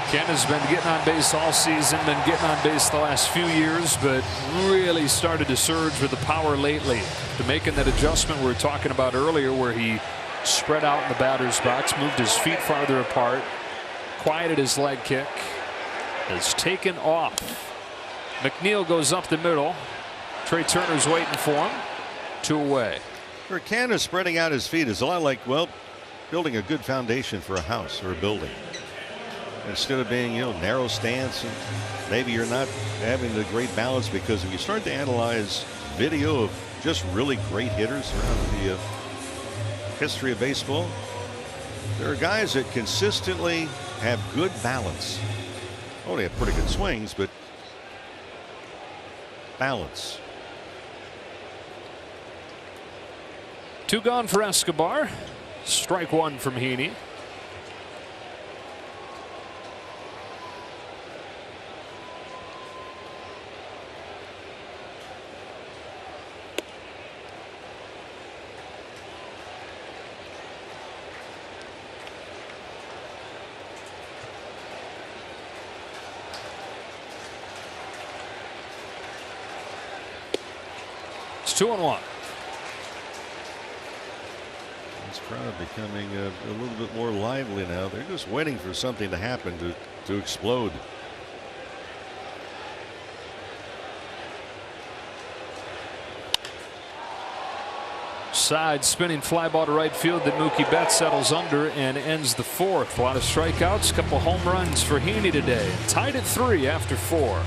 Canha's been getting on base all season, been getting on base the last few years, but really started to surge with the power lately. To making that adjustment we were talking about earlier, where he spread out in the batter's box, moved his feet farther apart, quieted his leg kick, has taken off. McNeil goes up the middle. Trey Turner's waiting for him. 2 away. For Canha, spreading out his feet is a lot like, well, building a good foundation for a house or a building. Instead of being, narrow stance, and maybe you're not having the great balance, because if you start to analyze video of just really great hitters throughout the history of baseball, there are guys that consistently have good balance. Oh, they have pretty good swings, but balance. 2 gone for Escobar. Strike 1 from Heaney. It's 2-1. This crowd becoming a little bit more lively now. They're just waiting for something to happen to explode. Side spinning fly ball to right field that Mookie Betts settles under and ends the 4th. A lot of strikeouts, a couple home runs for Heaney today. Tied at 3 after 4.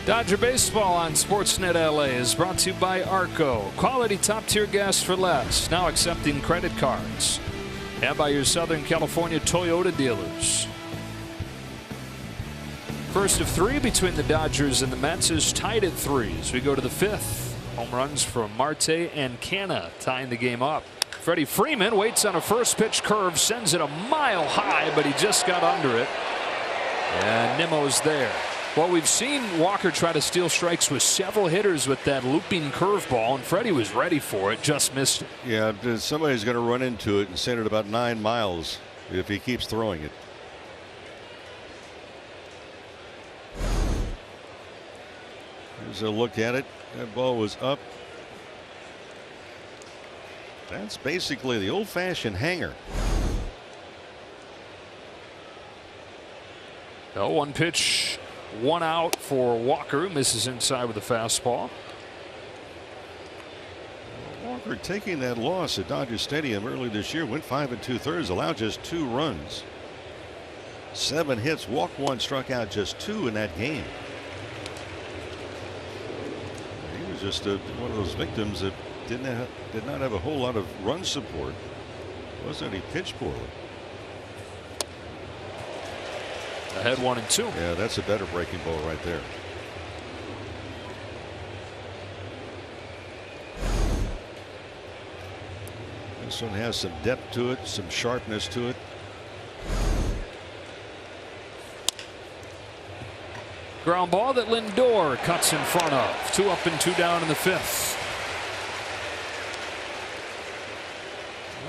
Dodger Baseball on Sportsnet LA is brought to you by Arco. Quality top-tier gas for less. Now accepting credit cards. And by your Southern California Toyota dealers. First of 3 between the Dodgers and the Mets is tied at 3 as we go to the 5th. Home runs from Marte and Canha tying the game up. Freddie Freeman waits on a first pitch curve, sends it a mile high, but he just got under it. And Nimmo's there. Well, we've seen Walker try to steal strikes with several hitters with that looping curveball, and Freddie was ready for it, just missed it. Yeah, somebody's going to run into it and send it about 9 miles if he keeps throwing it. Here's a look at it. That ball was up. That's basically the old-fashioned hanger. Well, 1 pitch, 1 out for Walker. Misses inside with a fastball. Walker taking that loss at Dodger Stadium early this year, went 5 2/3, allowed just 2 runs. 7 hits, walked 1, struck out just 2 in that game. He was just one of those victims that did not have a whole lot of run support. Wasn't he pitched poorly? Ahead 1-2. Yeah, that's a better breaking ball right there. This one has some depth to it, some sharpness to it. Ground ball that Lindor cuts in front of. 2 up and 2 down in the 5th.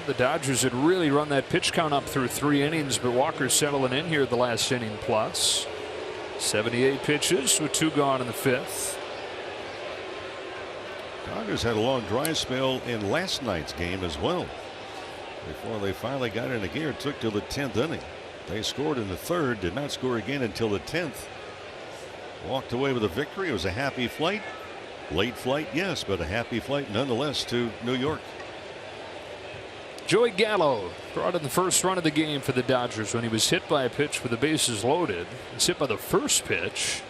The Dodgers had really run that pitch count up through 3 innings, but Walker's settling in here the last inning plus. 78 pitches with 2 gone in the 5th. Dodgers had a long dry spell in last night's game as well. Before they finally got in a gear, it took till the 10th inning. They scored in the 3rd, did not score again until the 10th. Walked away with a victory. It was a happy flight. Late flight, yes, but a happy flight nonetheless to New York. Joey Gallo brought in the first run of the game for the Dodgers when he was hit by a pitch with the bases loaded. He was hit by the first pitch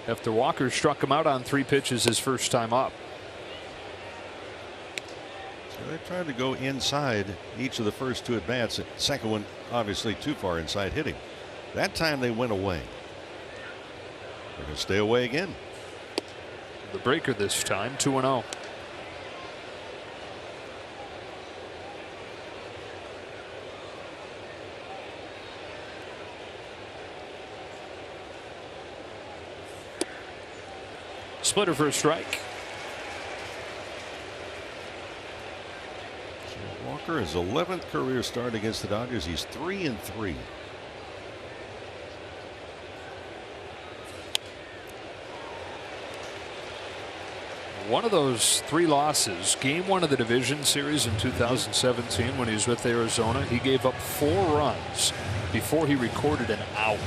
after Walker struck him out on 3 pitches his first time up. So they tried to go inside each of the first 2 at bats. The second one obviously too far inside hitting. That time they went away. They're going to stay away again. The breaker this time, 2-0. Splitter for a strike. So Walker, his 11th career start against the Dodgers. He's 3-3. One of those 3 losses, game 1 of the division series in 2017 when he was with Arizona, he gave up 4 runs before he recorded an out.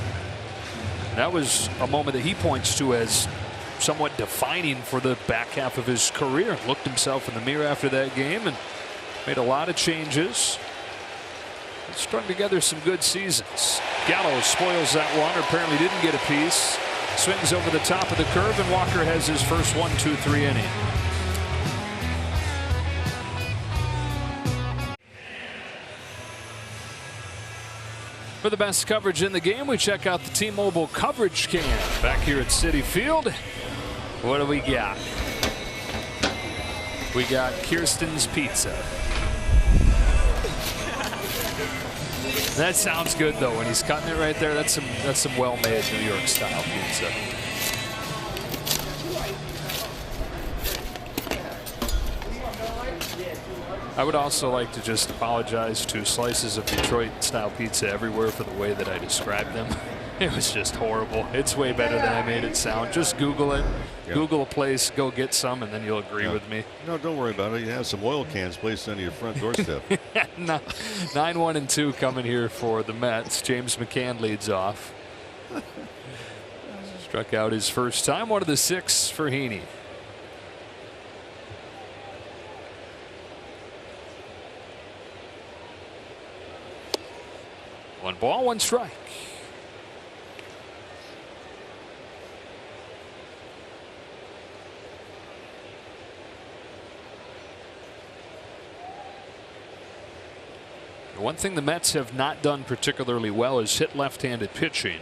That was a moment that he points to as somewhat defining for the back half of his career. Looked himself in the mirror after that game and made a lot of changes. Strung together some good seasons. Gallo spoils that one, or apparently didn't get a piece. Swings over the top of the curve, and Walker has his first 1-2-3 inning. For the best coverage in the game, we check out the T-Mobile coverage cam back here at Citi Field. What do we got? We got Kirsten's Pizza. That sounds good though when he's cutting it right there. That's some well-made New York style pizza. I would also like to just apologize to Slices of Detroit style pizza everywhere for the way that I described them. It was just horrible. It's way better than I made it sound. Just Google it. Yep. Google a place, go get some, and then you'll agree with me. No, don't worry about it. You have some oil cans placed under your front doorstep. 9-1-2 coming here for the Mets. James McCann leads off. Struck out his first time. 1 of the 6 for Heaney. One ball, 1 strike. One thing the Mets have not done particularly well is hit left-handed pitching.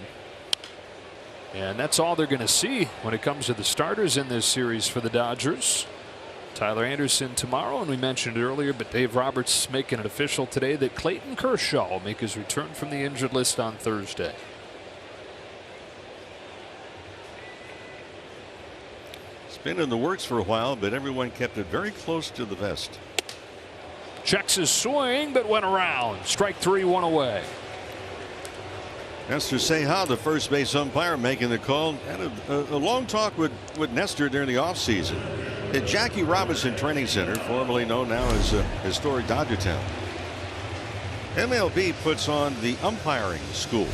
And that's all they're going to see when it comes to the starters in this series for the Dodgers. Tyler Anderson tomorrow, and we mentioned it earlier, but Dave Roberts making it official today that Clayton Kershaw will make his return from the injured list on Thursday. It's been in the works for a while, but everyone kept it very close to the vest. Checks his swing, but went around. Strike 3, 1 away. Nestor Ceja, the first base umpire, making the call. Had a long talk with Nestor during the offseason at Jackie Robinson Training Center, formerly known now as historic Dodger Town. MLB puts on the umpiring school.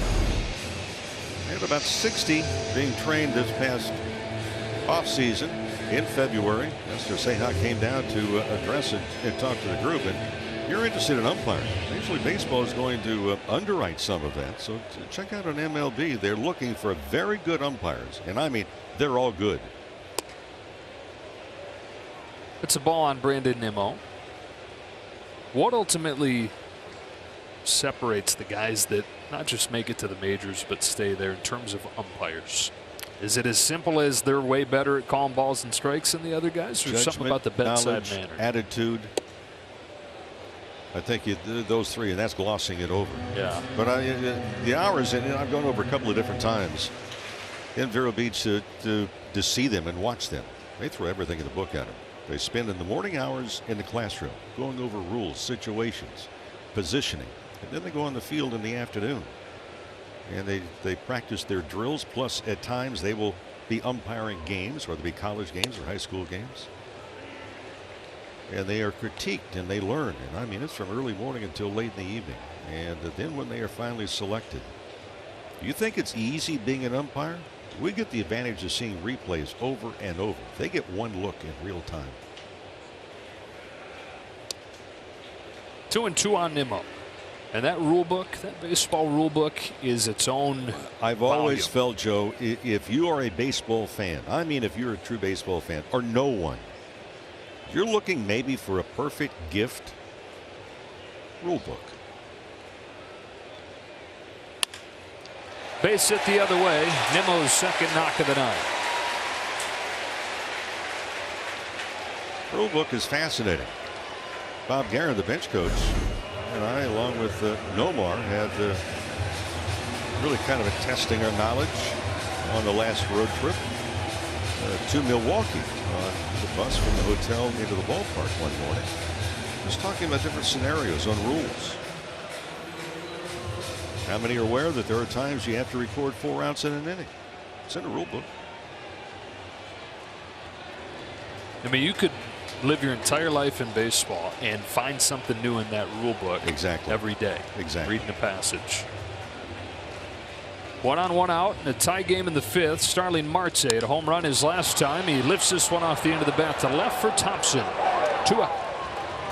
They had about 60 being trained this past offseason. In February, Nestor Ceja came down to address and talk to the group. And you're interested in umpiring. Usually baseball is going to underwrite some of that. So check out on MLB. They're looking for very good umpires. And I mean, they're all good. It's a ball on Brandon Nimmo. What ultimately separates the guys that not just make it to the majors but stay there in terms of umpires? Is it as simple as they're way better at calling balls and strikes than the other guys, or something about the bedside manner? Attitude. I think those 3, and that's glossing it over. Yeah. But the hours, and I've gone over a couple of different times in Vero Beach to see them and watch them. They throw everything in the book at them. They spend in the morning hours in the classroom going over rules, situations, positioning, and then they go on the field in the afternoon. And they practice their drills, plus at times they will be umpiring games, whether it be college games or high school games. And they are critiqued and they learn. And I mean, it's from early morning until late in the evening. And then when they are finally selected, do you think it's easy being an umpire? We get the advantage of seeing replays over and over. They get one look in real time. 2-2 on Nimmo. And that rule book, that baseball rule book, is its own I've always felt, Joe, if you are a baseball fan, I mean if you're a true baseball fan, or no one, you're looking maybe for a perfect gift, rule book. Base hit the other way. Nimmo's second knock of the night. Rule book is fascinating. Bob Guerin, the bench coach, and I, along with Nomar, had really kind of a testing our knowledge on the last road trip to Milwaukee on the bus from the hotel into the ballpark one morning. Just talking about different scenarios on rules. How many are aware that there are times you have to record 4 outs in an inning? It's in the rule book. I mean, you could live your entire life in baseball and find something new in that rule book every day. Exactly. Reading a passage. 1-on-1 out in a tie game in the 5th. Starling Marte at a home run his last time. He lifts this one off the end of the bat to left for Thompson. 2 out.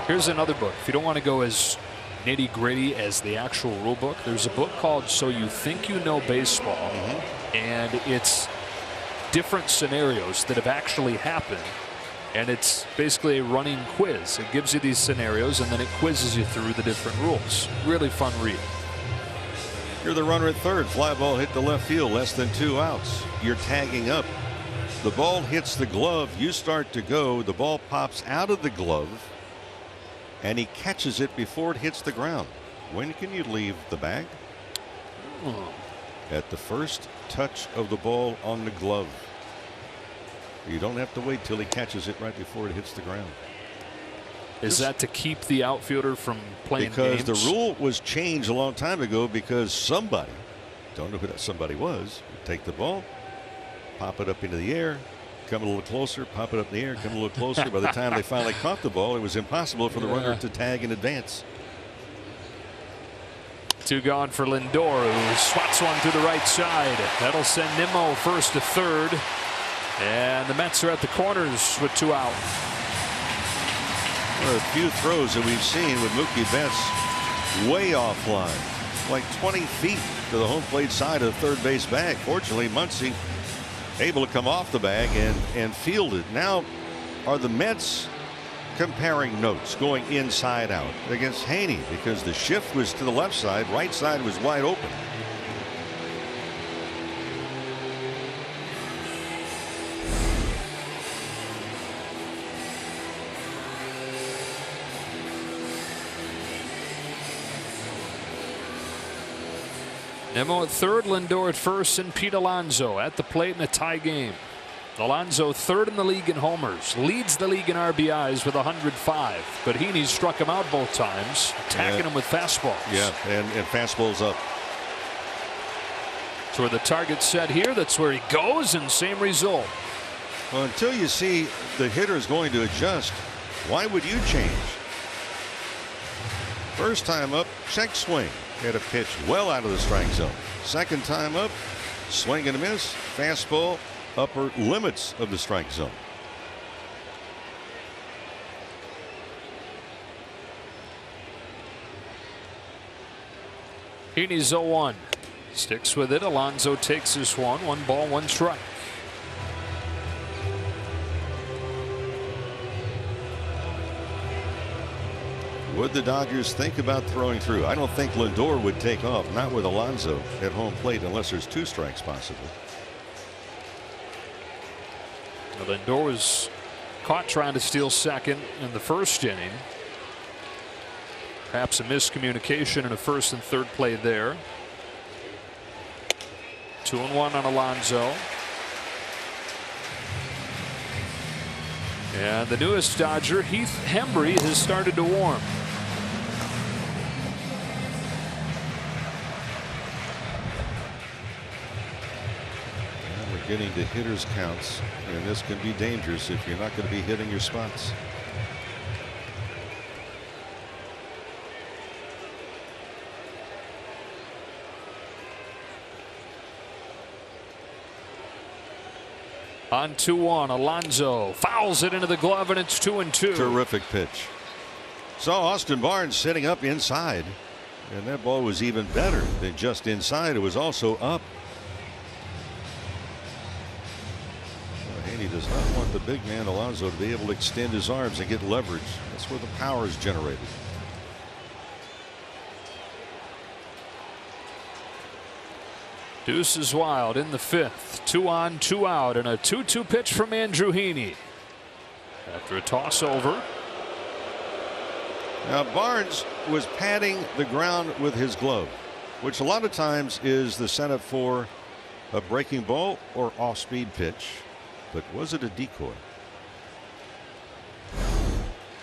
Here's another book. If you don't want to go as nitty-gritty as the actual rule book, there's a book called So You Think You Know Baseball, and it's different scenarios that have actually happened, and it's basically a running quiz. It gives you these scenarios and then it quizzes you through the different rules. Really fun read. You're the runner at third. Fly ball hit the left field, less than 2 outs. You're tagging up. The ball hits the glove. You start to go. The ball pops out of the glove and he catches it before it hits the ground. When can you leave the bag? At the first touch of the ball on the glove. You don't have to wait till he catches it right before it hits the ground. Is that to keep the outfielder from playing because games? The rule was changed a long time ago because somebody, don't know who that somebody was, would take the ball, pop it up into the air, come a little closer, pop it up in the air, come a little closer. By the time they finally caught the ball, it was impossible for the runner to tag in advance. 2 gone for Lindor, who swats one through the right side. That'll send Nimmo first to third. And the Mets are at the corners with 2 out. One of the few throws that we've seen with Mookie Betts way offline, like 20 feet to the home plate side of the third base bag. Fortunately, Muncy able to come off the bag and field it. Now, are the Mets comparing notes going inside out against Haney because the shift was to the left side, right side was wide open? Nimmo at third, Lindor at first, and Pete Alonso at the plate in a tie game. Alonso third in the league in homers, leads the league in RBIs with 105. But Heaney struck him out both times, attacking him with fastballs. Yeah, and fastballs up. That's where the target's set here. That's where he goes, and same result. Well, until you see the hitter is going to adjust, why would you change? First time up, check swing. Had a pitch well out of the strike zone. Second time up, swing and a miss, fastball, upper limits of the strike zone. Heaney's 0-1. Sticks with it. Alonso takes this one. 1 ball, 1 strike. Would the Dodgers think about throwing through? I don't think Lindor would take off, not with Alonso at home plate unless there's 2 strikes possible. Lindor was caught trying to steal second in the first inning. Perhaps a miscommunication in a first and third play there. 2-1 on Alonso. And the newest Dodger, Heath Hembree, has started to warm. And we're getting to hitters counts, and this can be dangerous if you're not going to be hitting your spots. On 2-1, Alonso fouls it into the glove, and it's 2-2. Terrific pitch. Saw Austin Barnes sitting up inside, and that ball was even better than just inside. It was also up. Haney does not want the big man Alonso to be able to extend his arms and get leverage. That's where the power is generated. Deuces Wild in the 5th. 2 on, 2 out, and a 2-2 pitch from Andrew Heaney. After a toss over. Now Barnes was patting the ground with his glove, which a lot of times is the setup for a breaking ball or off-speed pitch. But was it a decoy?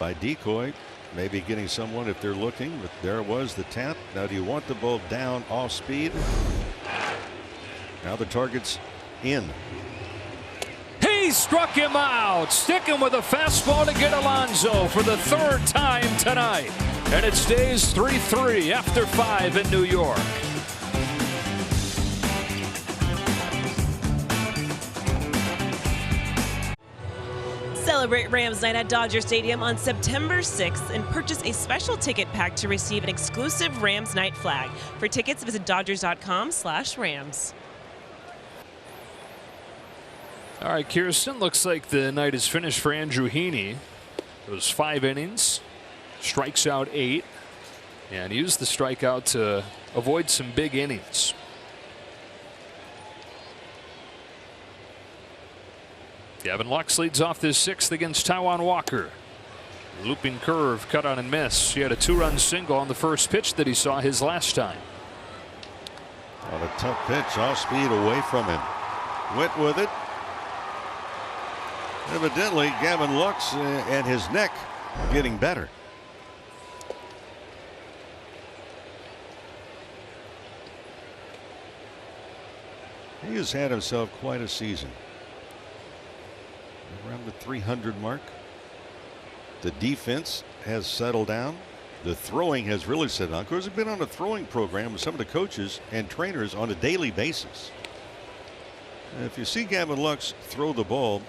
By decoy, maybe getting someone if they're looking, but there was the tap. Now do you want the ball down off speed? Now the target's in. He struck him out, sticking with a fastball to get Alonso for the 3rd time tonight. And it stays 3-3 after 5 in New York. Celebrate Rams night at Dodger Stadium on September 6th and purchase a special ticket pack to receive an exclusive Rams night flag. For tickets, visit Dodgers.com/Rams. All right, Kirsten, looks like the night is finished for Andrew Heaney. It was 5 innings, strikes out 8, and used the strikeout to avoid some big innings. Gavin Lux leads off this 6th against Taijuan Walker. Looping curve, cut on and miss. He had a 2-run single on the first pitch that he saw his last time. On a tough pitch, off speed away from him. Went with it. Evidently, Gavin Lux and his neck getting better. He has had himself quite a season. Around the 300 mark. The defense has settled down. The throwing has really settled down. Of course, he's been on a throwing program with some of the coaches and trainers on a daily basis. And if you see Gavin Lux throw the ball,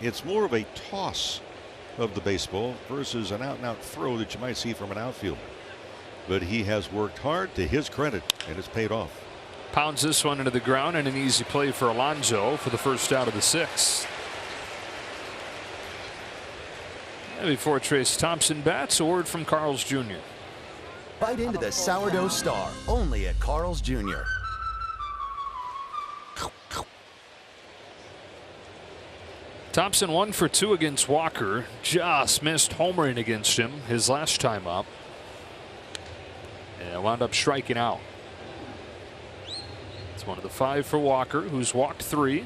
it's more of a toss of the baseball versus an out-and-out throw that you might see from an outfielder. But he has worked hard, to his credit, and it's paid off. Pounds this one into the ground, and an easy play for Alonso for the first out of the 6th. And before Trace Thompson bats, a word from Carl's Jr. Bite into the sourdough star, only at Carl's Jr. Thompson 1 for 2 against Walker. Just missed homering against him his last time up. And wound up striking out. It's one of the 5 for Walker, who's walked 3.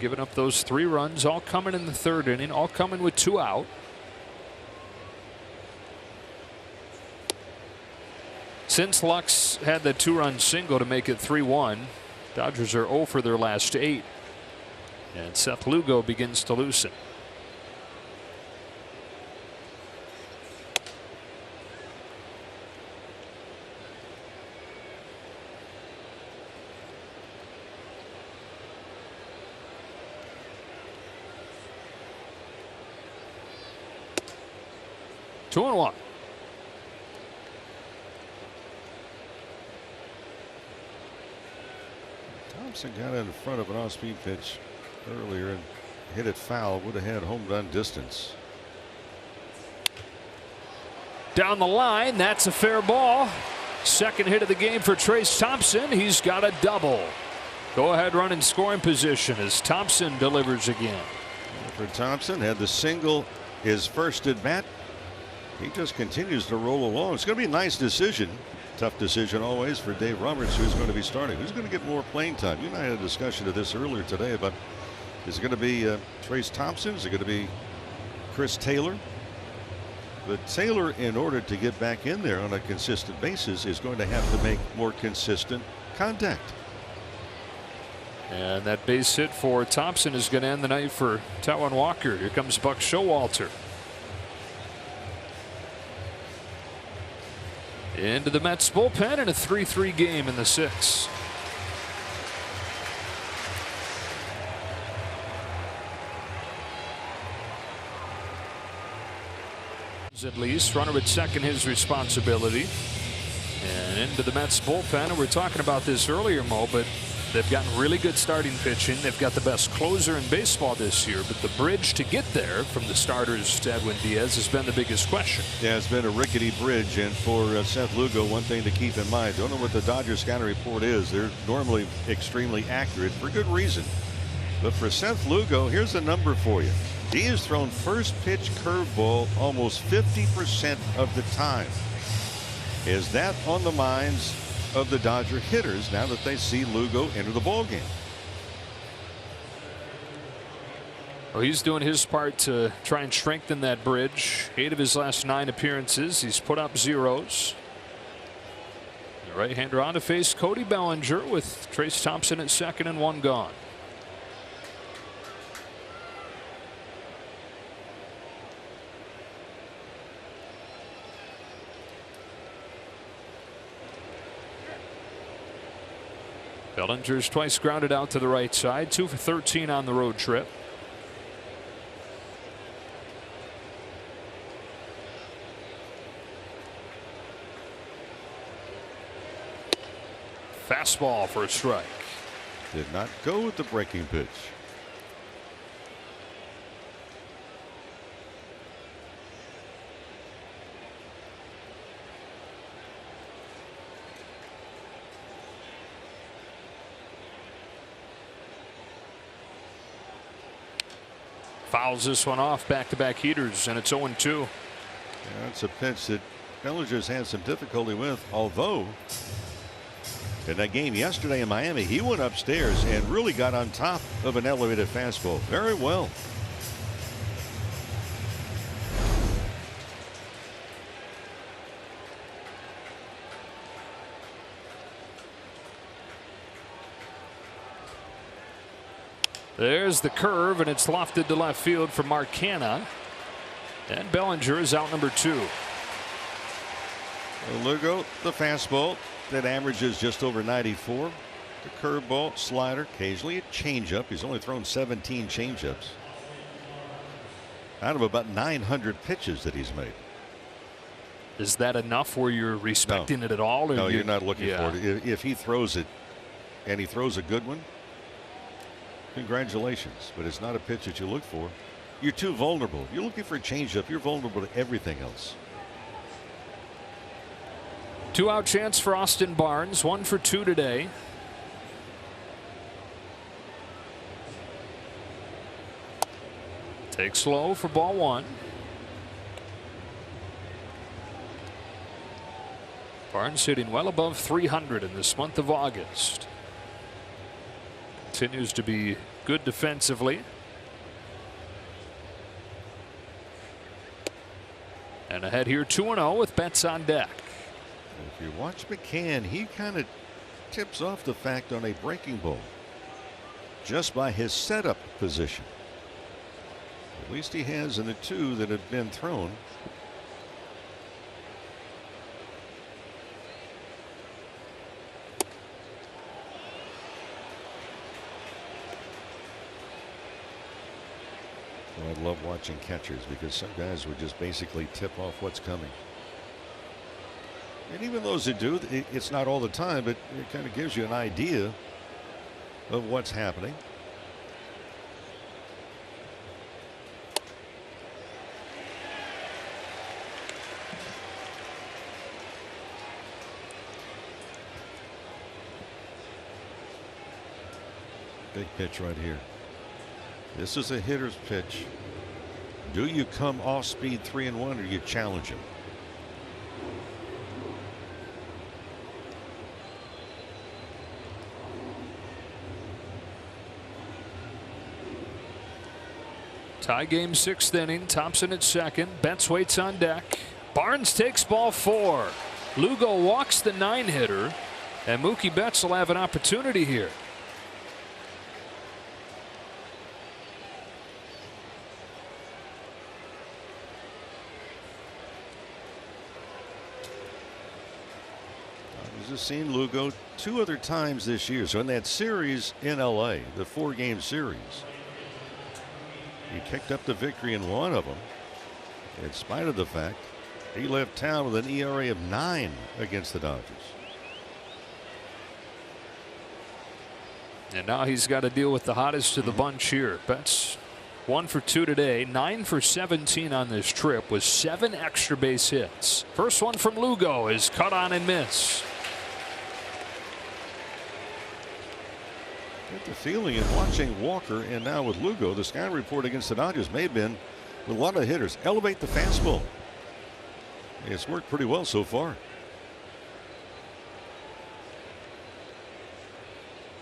Giving up those 3 runs, all coming in the 3rd inning, all coming with 2 out. Since Lux had the 2-run single to make it 3-1, Dodgers are 0 for their last 8. And Seth Lugo begins to loosen. Two and 1. Thompson got in front of an off-speed pitch earlier and hit it foul. Would have had home run distance. Down the line, that's a fair ball. Second hit of the game for Trace Thompson. He's got a double. Go ahead, run in scoring position as Thompson delivers again. For Thompson, had the single his first at bat. He just continues to roll along. It's going to be a nice decision. Tough decision always for Dave Roberts, who's going to be starting. Who's going to get more playing time? You and I had a discussion of this earlier today about Is it going to be Trayce Thompson? Is it going to be Chris Taylor? But Taylor, in order to get back in there on a consistent basis, is going to have to make more consistent contact. And that base hit for Thompson is going to end the night for Taijuan Walker. Here comes Buck Showalter. Into the Mets bullpen in a 3-3 game in the 6th. At least runner at second, his responsibility. And into the Mets bullpen, and we're talking about this earlier, Mo, but they've gotten really good starting pitching. They've got the best closer in baseball this year, but the bridge to get there from the starters to Edwin Diaz has been the biggest question. Yeah, it's been a rickety bridge, and for Seth Lugo, one thing to keep in mind, don't know what the Dodgers scouting report is. They're normally extremely accurate for good reason. But for Seth Lugo, here's a number for you. He has thrown first pitch curveball almost 50% of the time. Is that on the minds of the Dodger hitters now that they see Lugo enter the ballgame? Well, he's doing his part to try and strengthen that bridge. 8 of his last 9 appearances, he's put up zeros. The right-hander on to face Cody Bellinger with Trayce Thompson at second and 1 gone. Bellinger's twice grounded out to the right side, 2 for 13 on the road trip. Fastball for a strike. Did not go with the breaking pitch. Fouls this one off, back-to-back heaters, and it's 0-2. Yeah, that's a pitch that Bellinger's had some difficulty with, although in that game yesterday in Miami, he went upstairs and really got on top of an elevated fastball very well. There's the curve, and it's lofted to left field for Mark Canha. And Bellinger is out number 2. Lugo, the fastball that averages just over 94. The curveball, slider, occasionally a changeup. He's only thrown 17 changeups out of about 900 pitches that he's made. Is that enough where you're respecting it at all? Or No, you're not looking for it. If he throws it and he throws a good one, congratulations, but it's not a pitch that you look for. You're too vulnerable. You're looking for a changeup. You're vulnerable to everything else. 2-out chance for Austin Barnes, 1 for 2 today. Takes low for ball 1. Barnes hitting well above 300 in this month of August. Continues to be good defensively. And ahead here 2-0 with Betts on deck. If you watch McCann, he kind of tips off the fact on a breaking ball just by his setup position. At least he has in the 2 that have been thrown. I love watching catchers because some guys would just basically tip off what's coming. And even those that do, it's not all the time, but it kind of gives you an idea of what's happening. Big pitch right here. This is a hitter's pitch. Do you come off speed 3-1 or you challenge him? Tie game, 6th inning. Thompson at second. Betts waits on deck. Barnes takes ball 4. Lugo walks the 9-hitter, and Mookie Betts will have an opportunity here. I've seen Lugo 2 other times this year. So in that series in LA, the 4-game series, he picked up the victory in one of them, in spite of the fact he left town with an ERA of 9 against the Dodgers. And now he's got to deal with the hottest of the bunch here. Betts 1 for 2 today, 9 for 17 on this trip with 7 extra base hits. First one from Lugo is cut on and miss. Get the feeling in watching Walker and now with Lugo, the scouting report against the Dodgers may have been with a lot of hitters. Elevate the fastball. It's worked pretty well so far.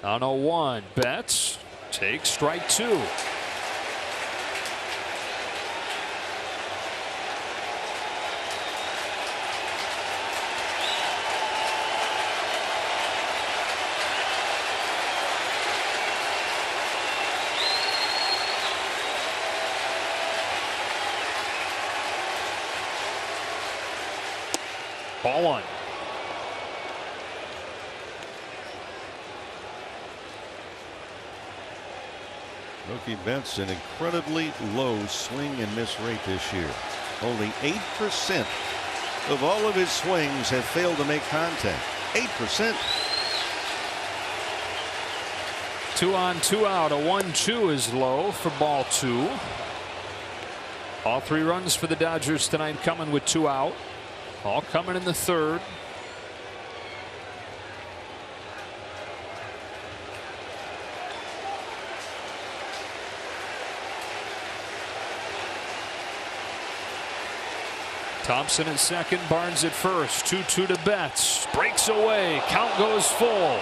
On 0-1, Betts takes strike 2. Ball 1. Mookie Betts, an incredibly low swing and miss rate this year. Only 8% of all of his swings have failed to make contact. 8%. 2 on, 2 out. A 1-2 is low for ball 2. All 3 runs for the Dodgers tonight coming with 2 out. All coming in the 3rd. Thompson at second, Barnes at first. 2-2 to Betts. Breaks away. Count goes full.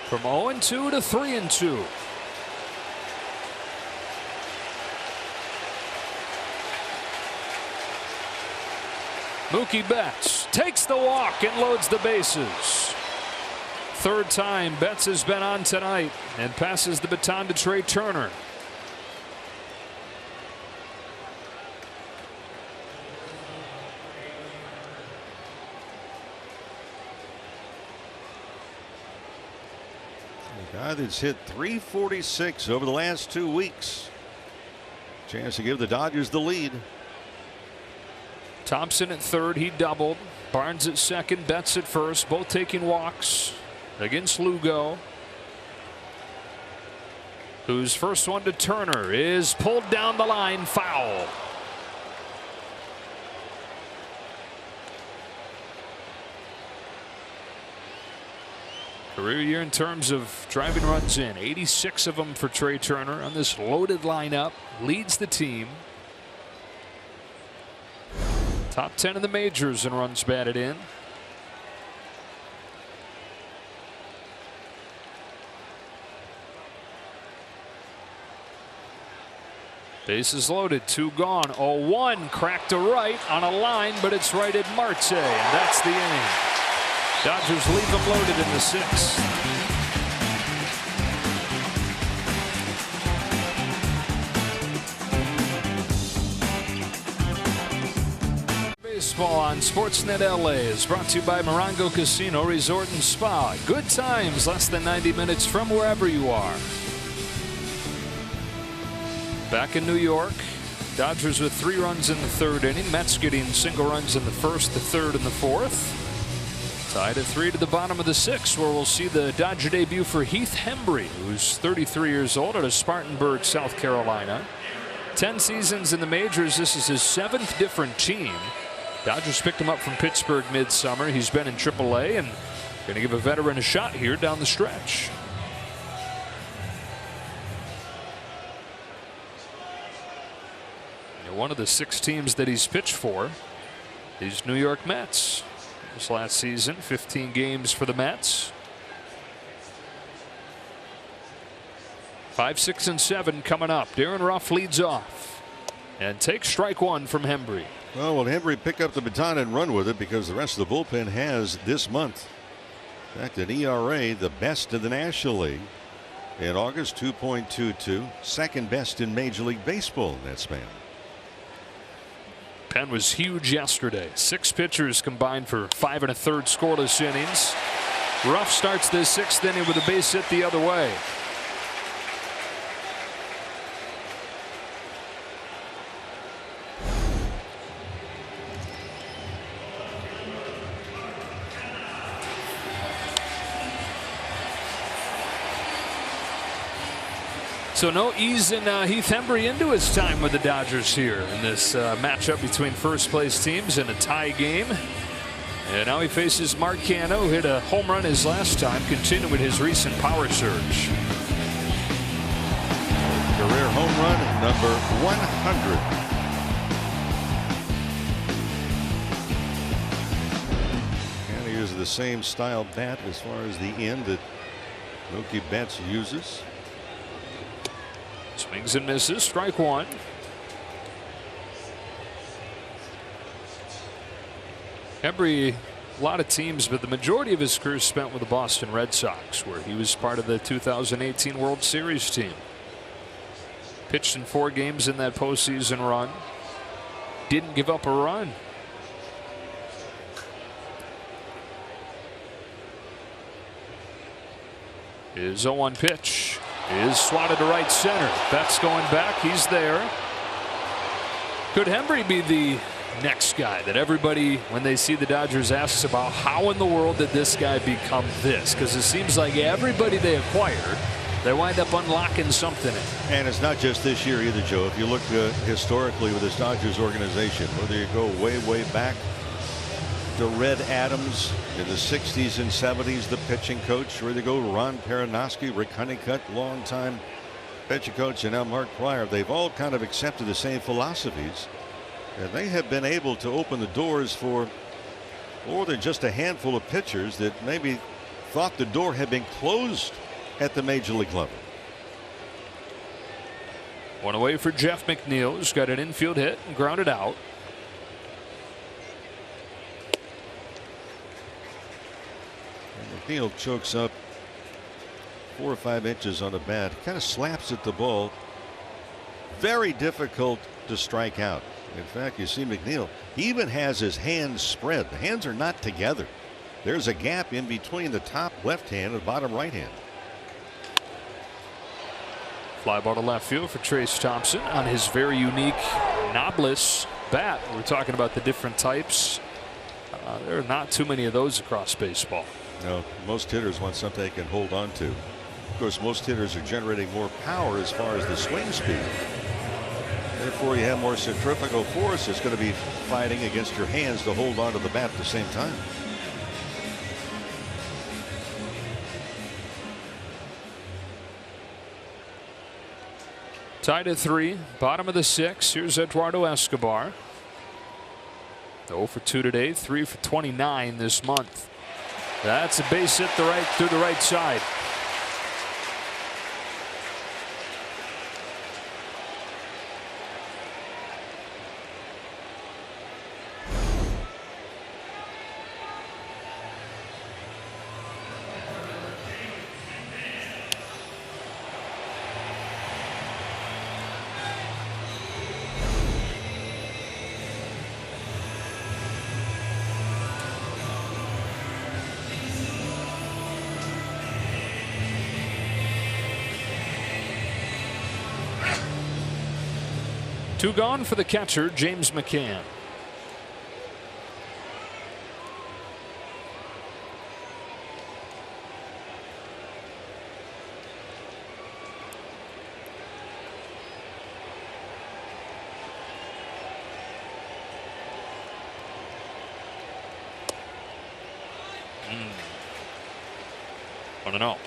From 0-2 to 3-2. Mookie Betts takes the walk and loads the bases. 3rd time Betts has been on tonight and passes the baton to Trey Turner. A guy that's hit .346 over the last 2 weeks. Chance to give the Dodgers the lead. Thompson at 3rd, he doubled. Barnes at 2nd, Betts at 1st, both taking walks against Lugo, whose first one to Turner is pulled down the line, foul. Career year in terms of driving runs in, 86 of them for Trey Turner on this loaded lineup. Leads the team. Top 10 in the majors in runs batted in. Bases loaded, 2 gone. 0-1, cracked to right on a line, but it's righted Marte, and that's the inning. Dodgers leave them loaded in the 6th. Baseball on Sportsnet LA is brought to you by Morongo Casino Resort and Spa. Good times, less than 90 minutes from wherever you are. Back in New York, Dodgers with 3 runs in the 3rd inning. Mets getting single runs in the 1st, the 3rd, and the 4th. Tied at 3 to the bottom of the 6th, where we'll see the Dodger debut for Heath Hembree, who's 33 years old, out of Spartanburg, South Carolina. 10 seasons in the majors. This is his 7th different team. Dodgers picked him up from Pittsburgh midsummer. He's been in AAA and going to give a veteran a shot here down the stretch. One of the 6 teams that he's pitched for. These New York Mets. This last season, 15 games for the Mets. 5, 6, and 7 coming up. Darren Ruff leads off and takes strike one from Hembree. Well, will Hembree pick up the baton and run with it, because the rest of the bullpen has this month. In fact, an ERA the best in the National League in August, 2.22, second best in Major League Baseball in that span. Penn was huge yesterday. 6 pitchers combined for 5 1/3 scoreless innings. Ruff starts the 6th inning with a base hit the other way. So no easing Heath Hembree into his time with the Dodgers here in this matchup between first place teams in a tie game. And now he faces Mark Canha, who hit a home run his last time, continuing his recent power surge. Career home run number 100. Canha uses the same style bat as far as the end that Mookie Betts uses. Swings and misses. Strike one. Hembree, a lot of teams, but the majority of his career spent with the Boston Red Sox, where he was part of the 2018 World Series team. Pitched in 4 games in that postseason run. Didn't give up a run. His 0-1 pitch is swatted to right center. Betts going back. He's there. Could Hembree be the next guy that everybody, when they see the Dodgers, asks about? How in the world did this guy become this? Because it seems like everybody they acquired, they wind up unlocking something. And it's not just this year either, Joe. If you look historically with this Dodgers organization, whether you go way back to Red Adams in the 60s and 70s, the pitching coach, or they go Ron Peronoski, Rick Honeycutt, longtime pitching coach, and now Mark Prior, they've all kind of accepted the same philosophies, and they have been able to open the doors for more than just a handful of pitchers that maybe thought the door had been closed at the major league level. One away for Jeff McNeil, who's got an infield hit and grounded out. McNeil chokes up 4 or 5 inches on the bat, kind of slaps at the ball. Very difficult to strike out. In fact, you see McNeil, he even has his hands spread. The hands are not together. There's a gap in between the top left hand and the bottom right hand. Fly ball to left field for Trace Thompson on his very unique knobless bat. We're talking about the different types. There are not too many of those across baseball. No, most hitters want something they can hold on to. Of course, most hitters are generating more power as far as the swing speed. Therefore, you have more centrifugal force. It's going to be fighting against your hands to hold on to the bat at the same time. Tied at 3, bottom of the 6th. Here's Eduardo Escobar. 0 for 2 today, 3 for 29 this month. That's a base hit through the right side. Two gone for the catcher, James McCann. I don't know.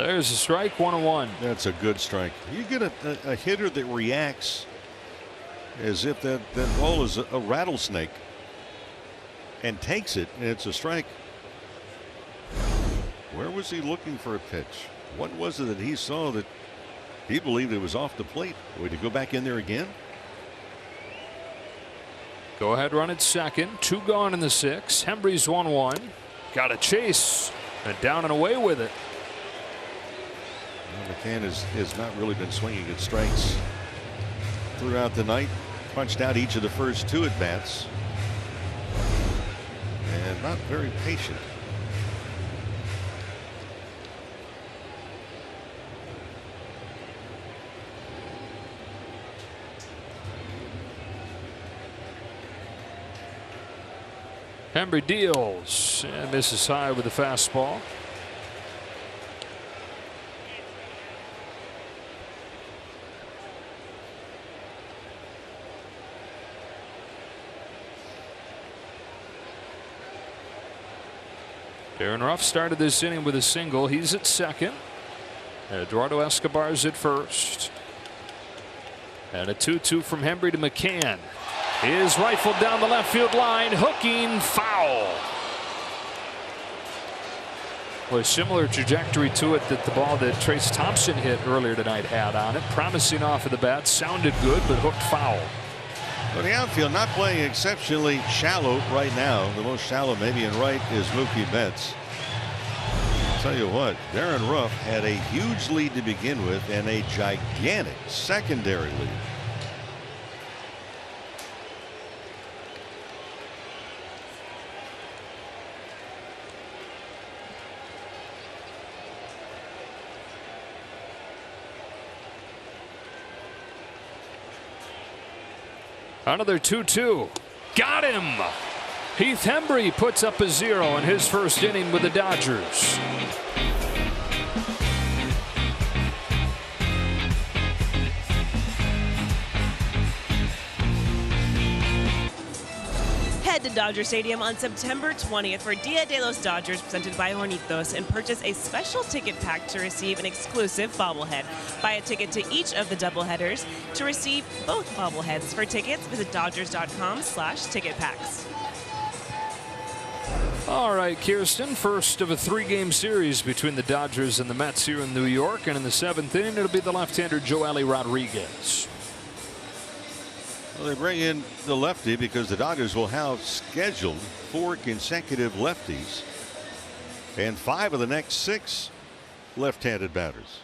There's a strike, 1-1. That's a good strike. You get a hitter that reacts as if that ball is a rattlesnake and takes it, and it's a strike. Where was he looking for a pitch? What was it that he saw that he believed it was off the plate? Would he go back in there again? Go ahead run at second. 2 gone in the 6th. Hembry's 1-1. Got a chase and down and away with it. Well, McCann has not really been swinging at strikes throughout the night. Punched out each of the first 2 at bats. And not very patient. Hembry deals and misses high with the fastball. Darren Ruff started this inning with a single. He's at second. Eduardo Escobar's at first. And a 2-2 from Hembry to McCann. Is rifled down the left field line, hooking, foul. Well, a similar trajectory to it that the ball that Trace Thompson hit earlier tonight had on it. Promising off of the bat, sounded good, but hooked foul. Well, the outfield not playing exceptionally shallow right now. The most shallow maybe in right is Mookie Betts. I'll tell you what, Darren Ruff had a huge lead to begin with and a gigantic secondary lead. Another 2-2. Got him. Heath Hembry puts up a 0 in his first inning with the Dodgers. Head to Dodger Stadium on September 20th for Dia de los Dodgers presented by Hornitos and purchase a special ticket pack to receive an exclusive bobblehead. Buy a ticket to each of the doubleheaders to receive both bobbleheads. For tickets, visit Dodgers.com/ticketpacks. All right, Kirsten, first of a 3-game series between the Dodgers and the Mets here in New York, and in the 7th inning it'll be the left-hander Joely Rodriguez. Well, they bring in the lefty because the Dodgers will have scheduled 4 consecutive lefties and 5 of the next 6 left-handed batters.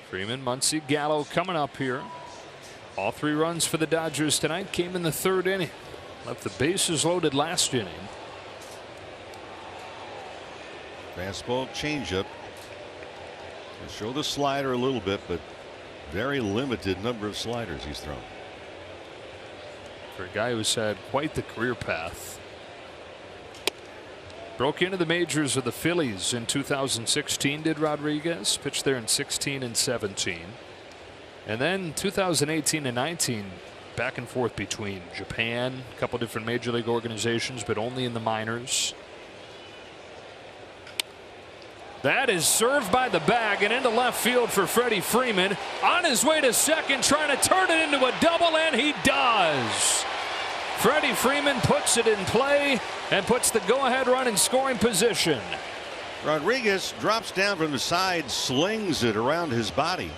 Freeman, Muncy, Gallo coming up here. All 3 runs for the Dodgers tonight came in the 3rd inning. Left the bases loaded last inning. Fastball, changeup. Show the slider a little bit, but very limited number of sliders he's thrown. For a guy who's had quite the career path. Broke into the majors with the Phillies in 2016, did Rodriguez. Pitched there in 16 and 17. And then 2018 and 19, back and forth between Japan, a couple different major league organizations, but only in the minors. That is served by the bag and into left field for Freddie Freeman. On his way to second, trying to turn it into a double, and he does. Freddie Freeman puts it in play and puts the go-ahead run in scoring position. Rodriguez drops down from the side, slings it around his body.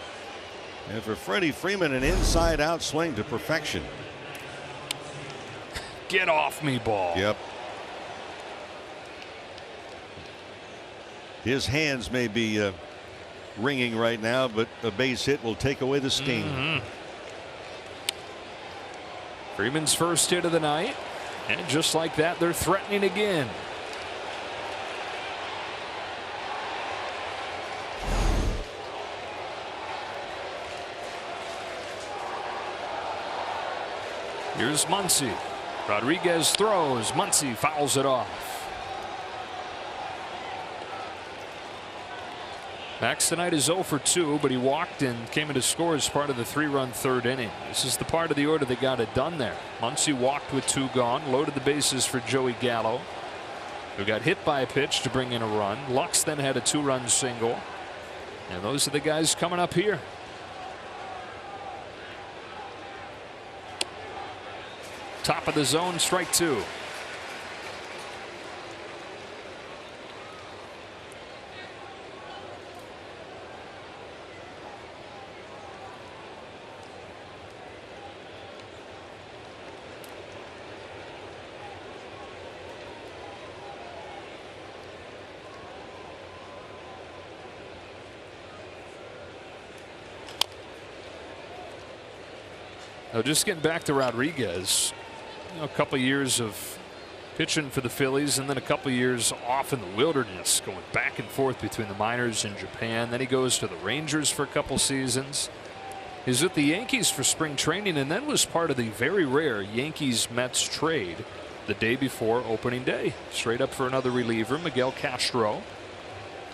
And for Freddie Freeman, an inside-out swing to perfection. Get off me, ball. Yep. His hands may be ringing right now, but a base hit will take away the sting. Freeman's first hit of the night, and just like that, they're threatening again. Here's Muncy. Rodriguez throws. Muncy fouls it off. Max tonight is 0 for 2, but he walked and came in to score as part of the 3-run 3rd inning. This is the part of the order that got it done there. Muncy walked with 2 gone, loaded the bases for Joey Gallo. who got hit by a pitch to bring in a run. Lux then had a 2-run single. And those are the guys coming up here. Top of the zone, strike 2. Now, just getting back to Rodriguez, a couple years of pitching for the Phillies and then a couple years off in the wilderness, going back and forth between the minors and Japan. Then he goes to the Rangers for a couple seasons. He's with the Yankees for spring training and then was part of the very rare Yankees-Mets trade the day before opening day. Straight up for another reliever, Miguel Castro.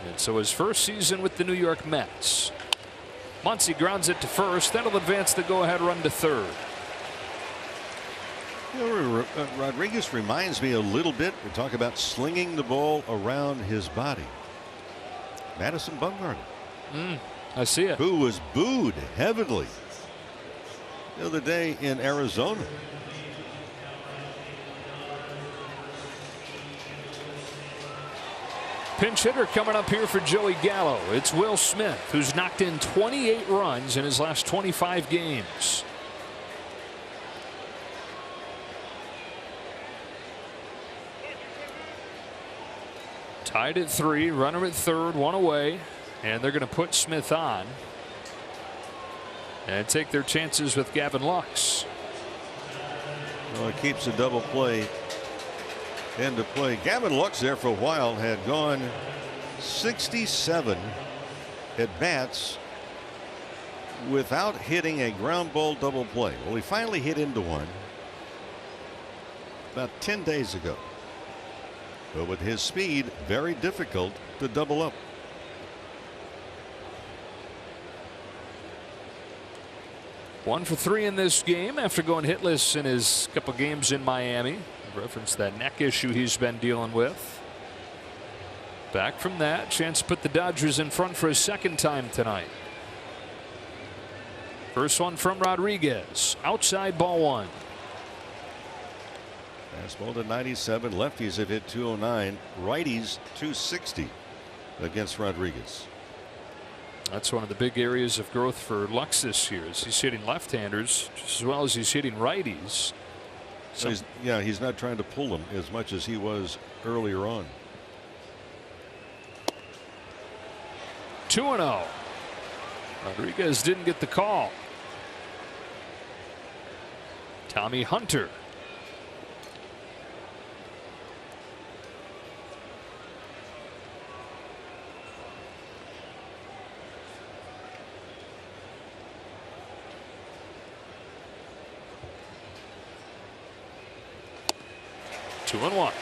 And so his first season with the New York Mets. Muncy grounds it to first. That'll advance the go-ahead run to third. You know, Rodriguez reminds me a little bit. We talk about slinging the ball around his body. Madison Bumgarner. I see it. Who was booed heavily the other day in Arizona. Pinch hitter coming up here for Joey Gallo. It's Will Smith, who's knocked in 28 runs in his last 25 games. Tied at 3, runner at third, 1 away, and they're going to put Smith on and take their chances with Gavin Lux. Well, it keeps a double play into play. Gavin Lux there for a while had gone 67 at bats without hitting a ground ball double play. Well, he finally hit into one about 10 days ago. But with his speed, very difficult to double up. One for 3 in this game after going hitless in his couple games in Miami. Reference that neck issue he's been dealing with. Back from that, chance to put the Dodgers in front for a second time tonight. First one from Rodriguez, outside, ball 1. Fastball to 97. Lefties have hit 209. Righties 260 against Rodriguez. That's one of the big areas of growth for Lux this year. Is he's hitting left-handers just as well as he's hitting righties. So he's not trying to pull them as much as he was earlier on. 2-0. Rodriguez didn't get the call. Tommy Hunter. Two and 1.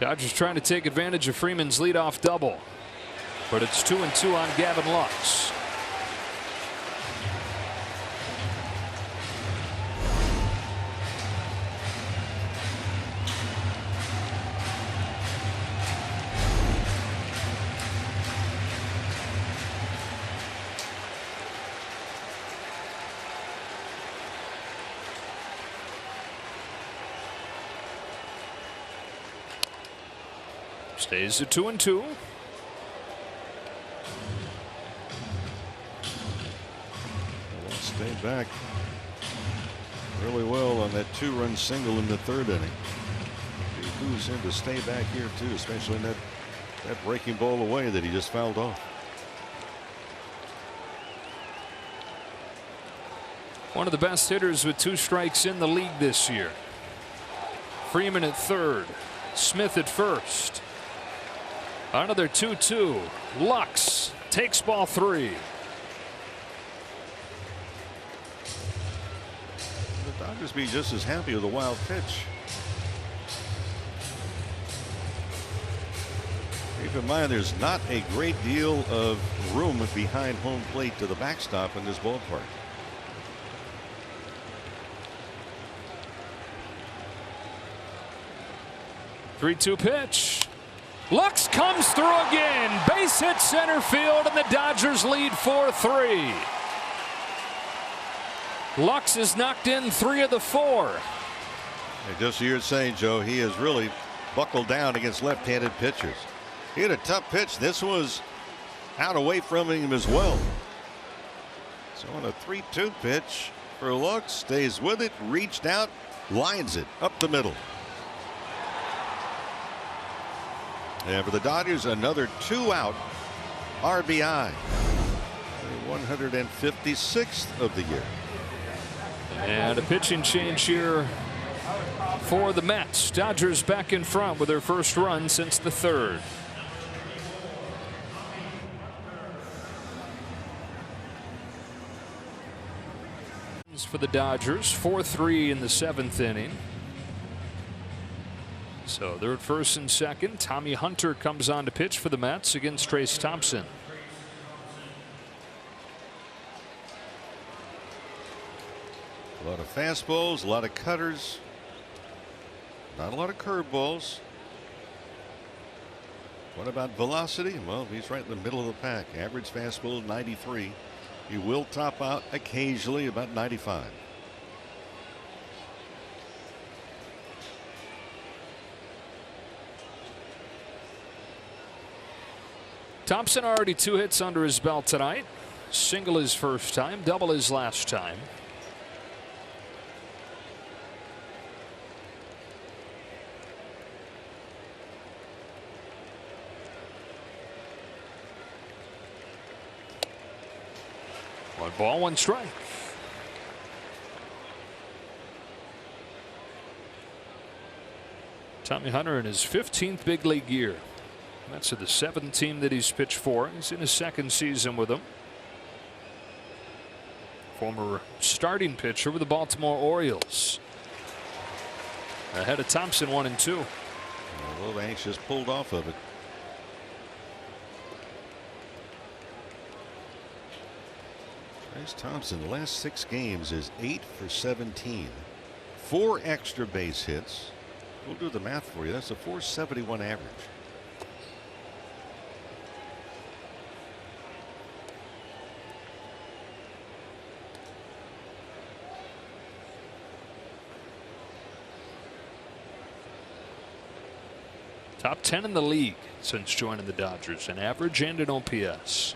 Dodgers trying to take advantage of Freeman's leadoff double, but it's 2-2 on Gavin Lux. Stays at 2-2. Stay back really well on that 2-run single in the 3rd inning. He moves in to stay back here too, especially in that breaking ball away that he just fouled off. One of the best hitters with 2 strikes in the league this year. Freeman at 3rd, Smith at 1st. Another 2-2. Lux takes ball 3. The Dodgers be just as happy with a wild pitch. Keep in mind, there's not a great deal of room behind home plate to the backstop in this ballpark. Three-two pitch. Lux comes through again. Base hit center field, and the Dodgers lead 4-3. Lux has knocked in 3 of the 4. And just you're saying, Joe, he has really buckled down against left-handed pitchers. He had a tough pitch. This was out away from him as well. So on a 3-2 pitch for Lux, stays with it, reached out, lines it up the middle. And for the Dodgers, another 2-out RBI. The 156th of the year. And a pitching change here for the Mets. Dodgers back in front with their first run since the 3rd. For the Dodgers, 4-3 in the 7th inning. So they're at first and second. Tommy Hunter comes on to pitch for the Mets against Trayce Thompson. A lot of fastballs, a lot of cutters, not a lot of curveballs. What about velocity? Well, he's right in the middle of the pack. Average fastball 93. He will top out occasionally about 95. Thompson already 2 hits under his belt tonight. Single his first time, double his last time. One ball, one strike. Tommy Hunter in his 15th big league year. That's the 7th team that he's pitched for. He's in his 2nd season with them. Former starting pitcher with the Baltimore Orioles. Ahead of Thompson, 1-2. A little anxious, pulled off of it. Trayce Thompson, the last 6 games is 8 for 17. 4 extra base hits. We'll do the math for you. That's a 471 average. Top 10 in the league since joining the Dodgers in average and in OPS.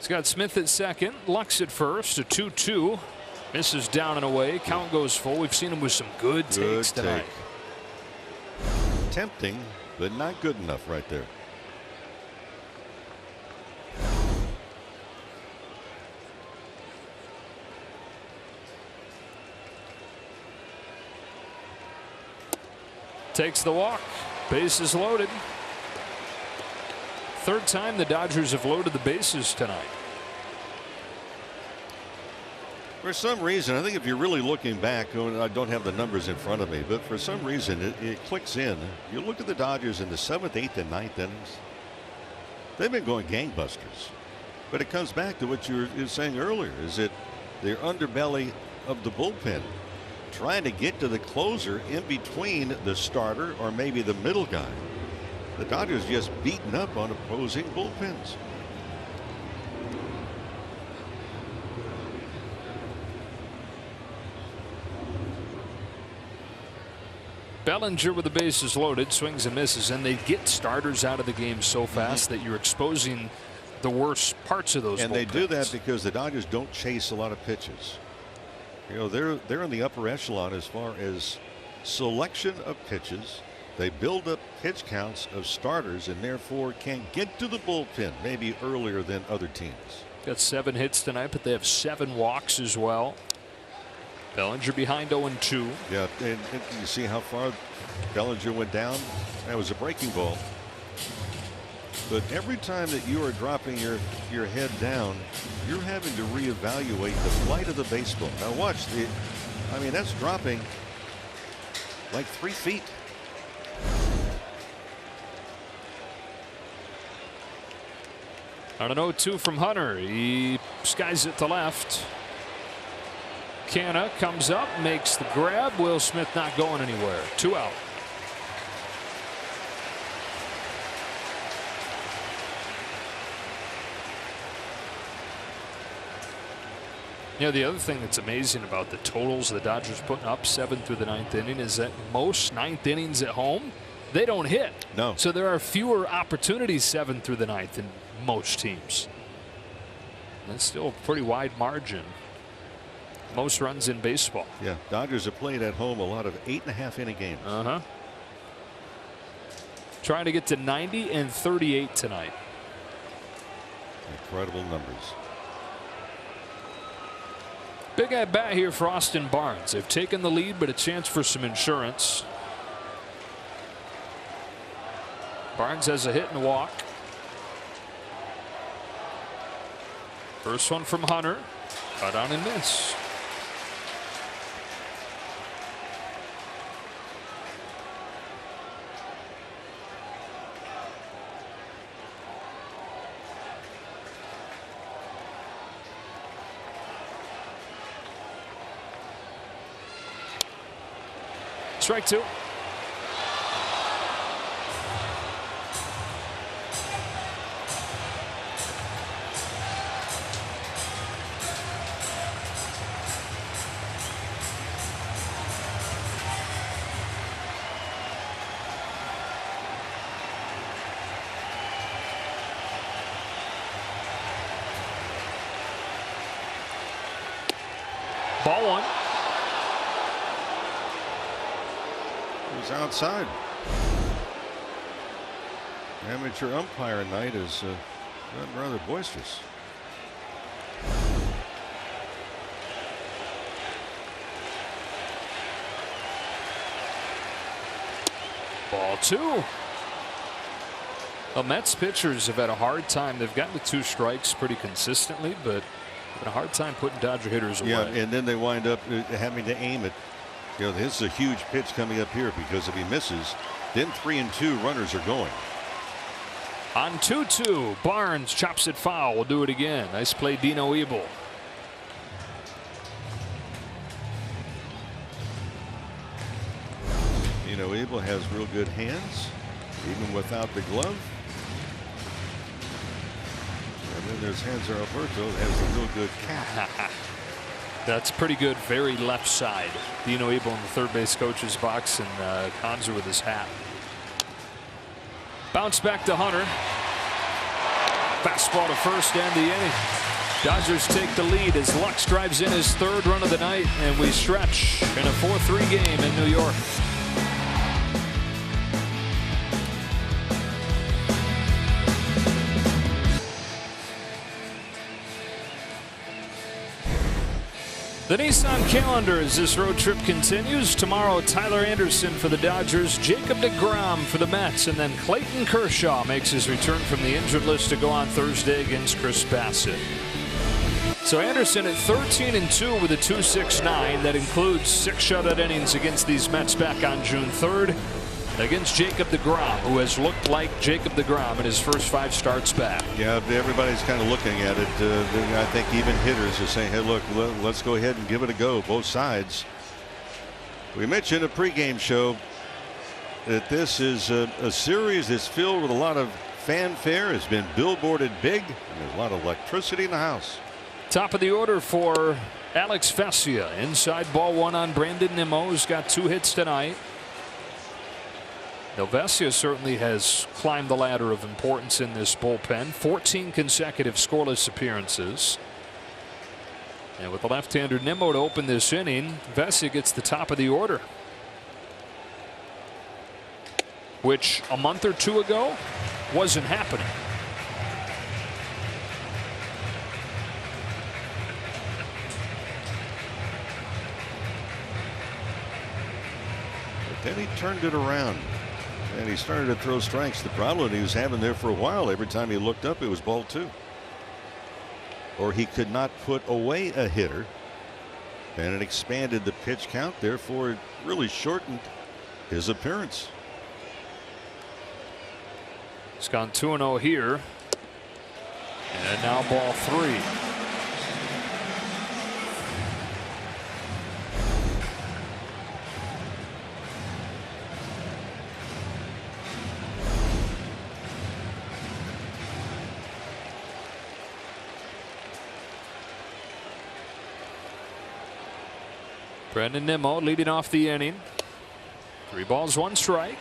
Scott Smith at second, Lux at first, a 2-2. Misses down and away. Count goes full. We've seen him with some good takes tonight. Tempting, but not good enough right there. Takes the walk. Bases loaded. 3rd time the Dodgers have loaded the bases tonight. For some reason, I think if you're really looking back, I don't have the numbers in front of me, but for some reason it clicks in. You look at the Dodgers in the 7th, 8th, and 9th innings. They've been going gangbusters. But it comes back to what you were saying earlier, is that their underbelly of the bullpen, trying to get to the closer in between the starter or maybe the middle guy. The Dodgers just beaten up on opposing bullpens. Bellinger with the bases loaded, swings and misses, and they get starters out of the game so fast that you're exposing the worst parts of those. And bullpens. they do that because the Dodgers don't chase a lot of pitches. You know, they're in the upper echelon as far as selection of pitches. They build up pitch counts of starters and therefore can get to the bullpen maybe earlier than other teams. Got 7 hits tonight, but they have 7 walks as well. Bellinger behind 0-2. Yeah, and you see how far Bellinger went down. That was a breaking ball. But every time that you are dropping your head down, you're having to reevaluate the flight of the baseball. Now watch I mean, that's dropping like 3 feet. On an 0-2 from Hunter, he skies it to left. Canna comes up, makes the grab. Will Smith not going anywhere. 2 out. You know, the other thing that's amazing about the totals the Dodgers putting up 7 through the 9th inning is that most 9th innings at home, they don't hit. No. So there are fewer opportunities 7 through the 9th in most teams. That's still a pretty wide margin. Most runs in baseball. Yeah, Dodgers have played at home a lot of 8.5 inning games. Trying to get to 90 and 38 tonight. Incredible numbers. Big at bat here for Austin Barnes. They've taken the lead, but a chance for some insurance. Barnes has a hit and a walk. First one from Hunter. Cut on and miss. Strike 2. Ball 1. Outside. Amateur umpire night is gotten rather boisterous. Ball 2. The Mets pitchers have had a hard time. They've gotten to 2 strikes pretty consistently, but had a hard time putting Dodger hitters away. Yeah, and then they wind up having to aim it. You know, this is a huge pitch coming up here because if he misses, then 3-2 runners are going. On 2-2, Barnes chops it foul. We'll do it again. Nice play, Dino Ebel. Dino Ebel has real good hands, even without the glove. And then there's Hanser Alberto, has a real good cap. That's pretty good. Very left side. Dino Ebel in the third base coach's box, and Hanser with his hat. Bounce back to Hunter. Fastball to first and the inning. Dodgers take the lead as Lux drives in his 3rd run of the night, and we stretch in a 4-3 game in New York. The Nissan calendar as this road trip continues. Tomorrow, Tyler Anderson for the Dodgers, Jacob deGrom for the Mets, and then Clayton Kershaw makes his return from the injured list to go on Thursday against Chris Bassett. So Anderson at 13-2 with a 2.69. That includes 6 shutout innings against these Mets back on June 3rd. Against Jacob deGrom, who has looked like Jacob deGrom in his first 5 starts back. Yeah, everybody's kind of looking at it. I think even hitters are saying, hey, look, let's go ahead and give it a go, both sides. We mentioned a pregame show that this is a series that's filled with a lot of fanfare. It's been billboarded big, and there's a lot of electricity in the house. Top of the order for Alex Vesia. Inside ball 1 on Brandon Nimmo, who's got 2 hits tonight. Now, Vesia certainly has climbed the ladder of importance in this bullpen. 14 consecutive scoreless appearances. And with the left-hander Nimmo to open this inning, Vesia gets the top of the order, which a month or 2 ago wasn't happening. But then he turned it around. And he started to throw strikes. The problem he was having there for a while, every time he looked up, it was ball 2. Or he could not put away a hitter. And it expanded the pitch count. Therefore, it really shortened his appearance. He's gone 2-0 here. And now ball 3. Brandon Nimmo leading off the inning. 3 balls, 1 strike.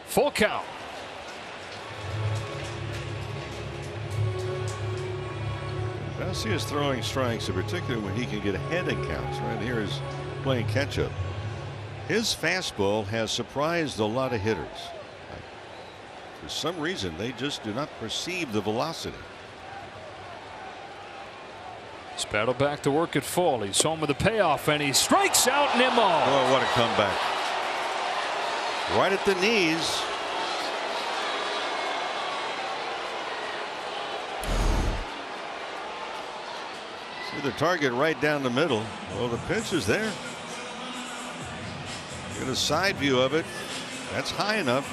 Full count. Vesia is throwing strikes, in particular when he can get ahead in counts. Right here is playing catch up. His fastball has surprised a lot of hitters. For some reason, they just do not perceive the velocity. He's battled back to work at full. He's home with a payoff, and he strikes out Nimmo. Oh, what a comeback. Right at the knees. See the target right down the middle. Well, the pitch is there. Get a side view of it. That's high enough.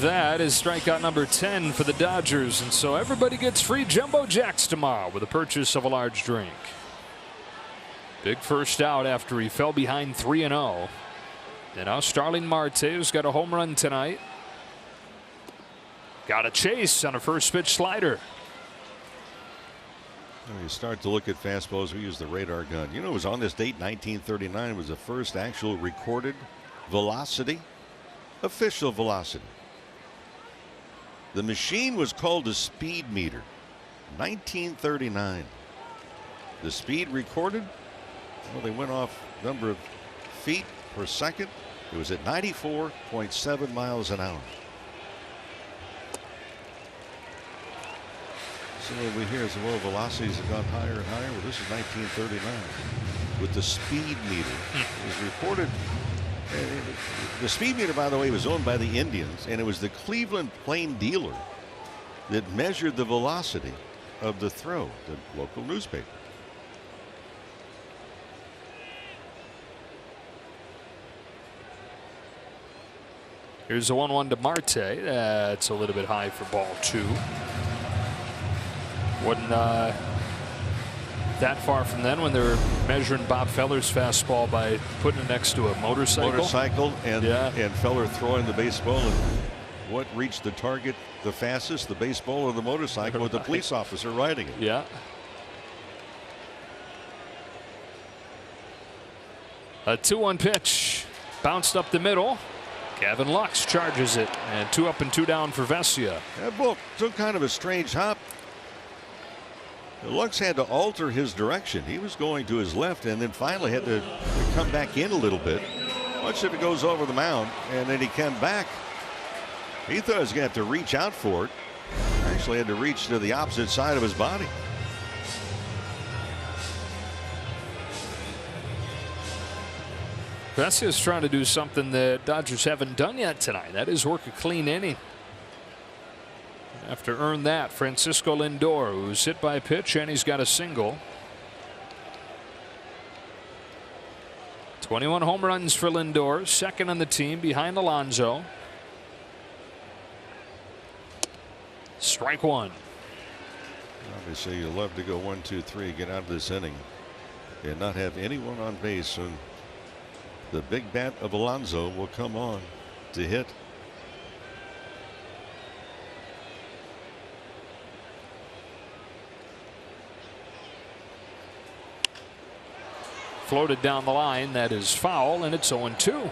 That is strikeout number 10 for the Dodgers, and so everybody gets free Jumbo Jacks tomorrow with the purchase of a large drink. Big first out after he fell behind 3-0. And now Starling Marte, who's got a home run tonight, got a chase on a first pitch slider. When you start to look at fastballs, we use the radar gun. You know, it was on this date, 1939, was the first actual recorded velocity, official velocity. The machine was called a speed meter. 1939. The speed recorded, well, they went off number of feet per second. It was at 94.7 miles an hour. So what we hear is the world velocities have gone higher and higher. Well, this is 1939 with the speed meter. It was reported. The speed meter, by the way, was owned by the Indians, and it was the Cleveland Plain Dealer that measured the velocity of the throw, the local newspaper. Here's a 1-1 to Marte. That's a little bit high for ball 2. Wasn't that far from then when they were measuring Bob Feller's fastball by putting it next to a motorcycle. And Feller throwing the baseball, and what reached the target the fastest, the baseball or the motorcycle, with the police officer riding it. Yeah. A 2-1 pitch bounced up the middle. Gavin Lux charges it, and 2 up and 2 down for Vesia. That ball took kind of a strange hop. Lux had to alter his direction. He was going to his left and then finally had to come back in a little bit. Watch if it goes over the mound, and then he came back. He thought he was going to have to reach out for it. Actually had to reach to the opposite side of his body. Vesia's trying to do something the Dodgers haven't done yet tonight. That is work a clean inning. Have to earn that. Francisco Lindor, who's hit by a pitch, and he's got a single. 21 home runs for Lindor, second on the team behind Alonso. Strike 1. Obviously, you love to go 1, 2, 3, get out of this inning and not have anyone on base. And the big bat of Alonso will come on to hit. Floated down the line. That is foul, and it's 0-2.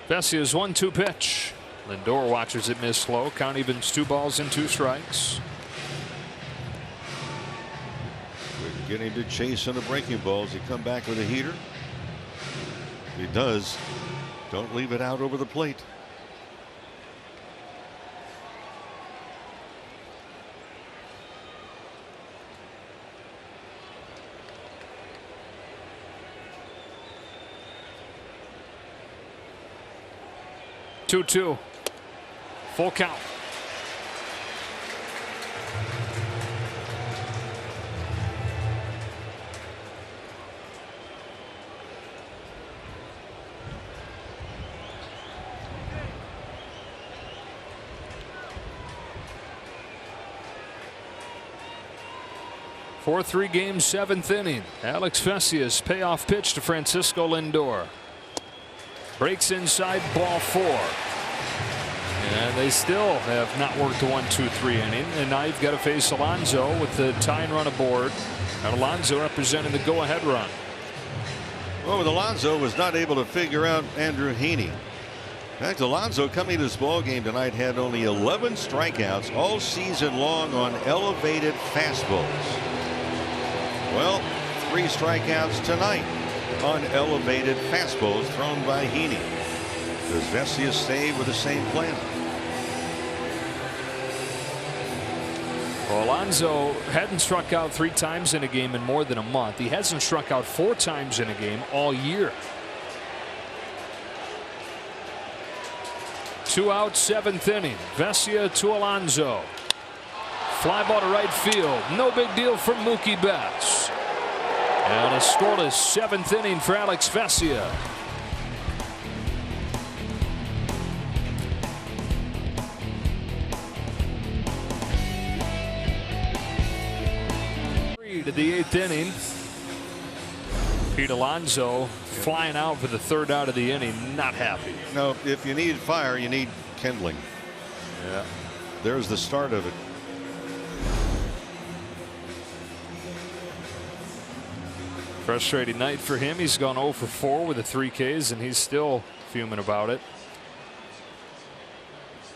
Vessia's 1-2 pitch. Lindor watches it miss low. Count evens 2 balls and 2 strikes. We're getting to chase on the breaking balls. He come back with a heater. If he does, don't leave it out over the plate. Two. Full count. Four 3 game 7th inning. Alex Vessia's payoff pitch to Francisco Lindor. Breaks inside, ball 4. And they still have not worked the 1-2-3 inning. And now you've got to face Alonso with the tying run aboard. And Alonso representing the go-ahead run. Well, Alonso was not able to figure out Andrew Heaney. In fact, Alonso coming to this ball game tonight had only 11 strikeouts all season long on elevated fastballs. Well, 3 strikeouts tonight on elevated fastballs thrown by Heaney. Does Vesia stay with the same plan? Well, Alonso hadn't struck out 3 times in a game in more than a month. He hasn't struck out 4 times in a game all year. 2 out, 7th inning. Vesia to Alonso. Fly ball to right field. No big deal from Mookie Betts. And a scoreless 7th inning for Alex Vesia. To the 8th inning. Pete Alonso flying out for the 3rd out of the inning. Not happy. No, if you need fire, you need kindling. Yeah. There's the start of it. Frustrating night for him. He's gone 0 for 4 with the 3 Ks, and he's still fuming about it.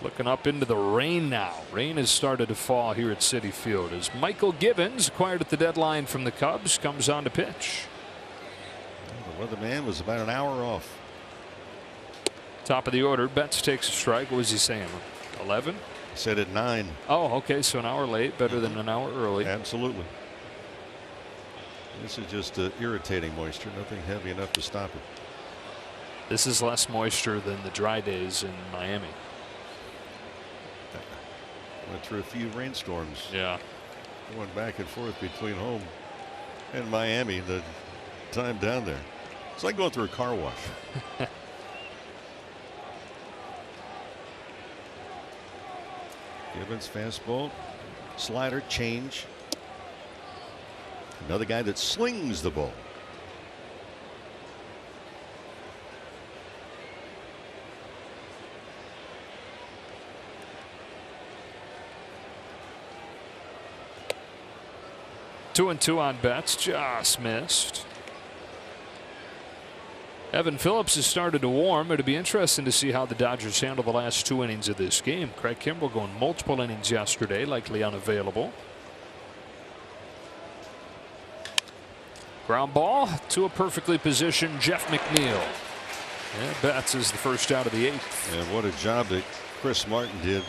Looking up into the rain now. Rain has started to fall here at Citi Field as Michael Gibbons, acquired at the deadline from the Cubs, comes on to pitch. The weatherman was about an hour off. Top of the order. Betts takes a strike. What was he saying? 11? Said at 9. Oh, okay. So an hour late. Better than an hour early. Absolutely. This is just irritating moisture. Nothing heavy enough to stop it. This is less moisture than the dry days in Miami. Went through a few rainstorms. Yeah. Going back and forth between home and Miami the time down there. It's like going through a car wash. Gibbons fastball, slider, change. Another guy that slings the ball. Two and 2 on Betts, just missed. Evan Phillips has started to warm. It'll be interesting to see how the Dodgers handle the last 2 innings of this game. Craig Kimbrell going multiple innings yesterday, likely unavailable. Ground ball to a perfectly positioned Jeff McNeil. And Betts is the 1st out of the 8th. And what a job that Chris Martin did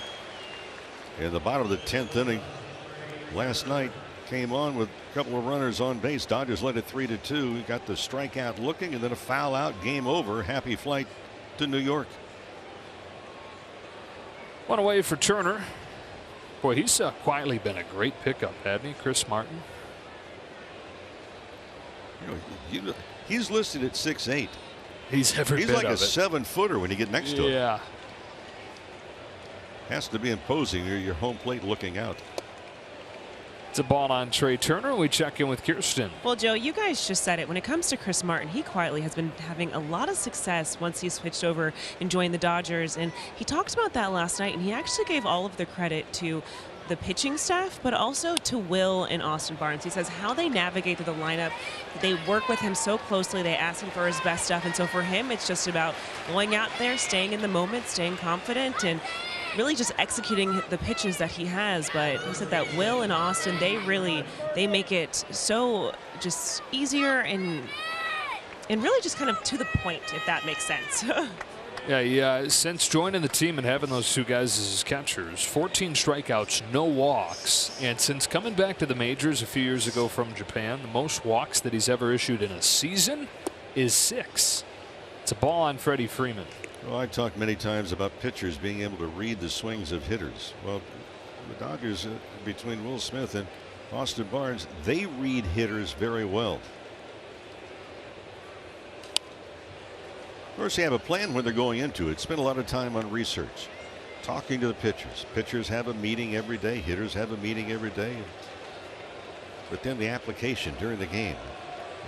in the bottom of the 10th inning last night. Came on with a couple of runners on base. Dodgers led it 3-2. He got the strikeout looking and then a foul out. Game over. Happy flight to New York. One away for Turner. Boy, he's quietly been a great pickup, hasn't he, Chris Martin? He's listed at 6'8". He's every He's bit like of a it. 7-footer when you get next to him. Yeah. Has to be imposing. You're your home plate looking out. It's a ball on Trey Turner. We check in with Kirsten. Well, Joe, you guys just said it. When it comes to Chris Martin, he quietly has been having a lot of success once he switched over and joined the Dodgers. And he talked about that last night, and he actually gave all of the credit to the pitching staff, but also to Will and Austin Barnes. He says how they navigate through the lineup, they work with him so closely, they ask him for his best stuff, and so for him it's just about going out there, staying in the moment, staying confident, and really just executing the pitches that he has. But he said that Will and Austin, they make it so just easier and really just kind of to the point, if that makes sense. Yeah, since joining the team and having those two guys as his catchers, 14 strikeouts, no walks. And since coming back to the majors a few years ago from Japan, the most walks that he's ever issued in a season is 6. It's a ball on Freddie Freeman. Well, I talked many times about pitchers being able to read the swings of hitters. Well, the Dodgers, between Will Smith and Austin Barnes, they read hitters very well. Of course, they have a plan when they're going into it. Spend a lot of time on research, talking to the pitchers. Pitchers have a meeting every day. Hitters have a meeting every day. But then the application during the game.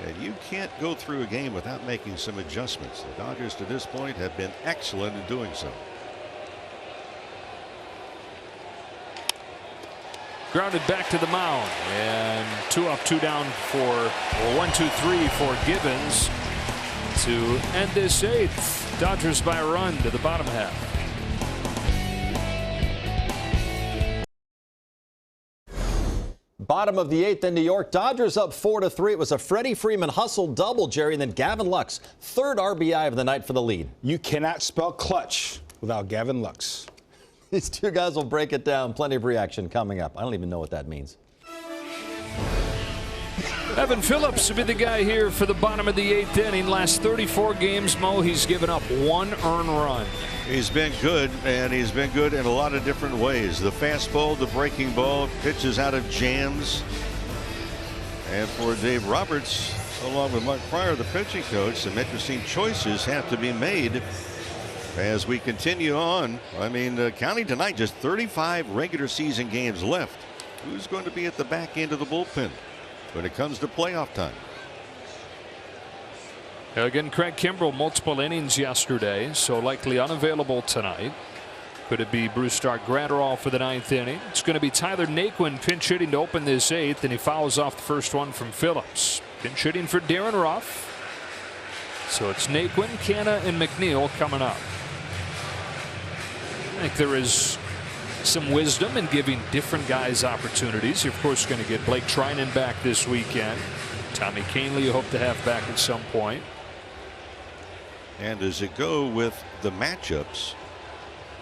And you can't go through a game without making some adjustments. The Dodgers to this point have been excellent in doing so. Grounded back to the mound, and 2 up, 2 down for, or 1, 2, 3 for Gibbons to end this 8th. Dodgers by a run to the bottom half. Bottom of the 8th in New York. Dodgers up 4-3. It was a Freddie Freeman hustle double, Jerry, and then Gavin Lux, 3rd RBI of the night for the lead. You cannot spell clutch without Gavin Lux. These two guys will break it down. Plenty of reaction coming up. I don't even know what that means. Evan Phillips will be the guy here for the bottom of the 8th inning. Last 34 games, Mo, he's given up 1 earned run. He's been good, and he's been good in a lot of different ways. The fastball, the breaking ball, pitches out of jams. And for Dave Roberts, along with Mark Pryor, the pitching coach, some interesting choices have to be made as we continue on. I mean, counting tonight, just 35 regular season games left. Who's going to be at the back end of the bullpen when it comes to playoff time? Again, Craig Kimbrell, multiple innings yesterday, so likely unavailable tonight. Could it be Bruce Stark-Gratterall for the 9th inning? It's going to be Tyler Naquin pinch hitting to open this 8th, and he fouls off the first one from Phillips. Pinch hitting for Darren Ruff. So it's Naquin, Canha, and McNeil coming up. I think there is some wisdom in giving different guys opportunities. You're of course going to get Blake Treinen back this weekend. Tommy Kahnle you hope to have back at some point. And does it go with the matchups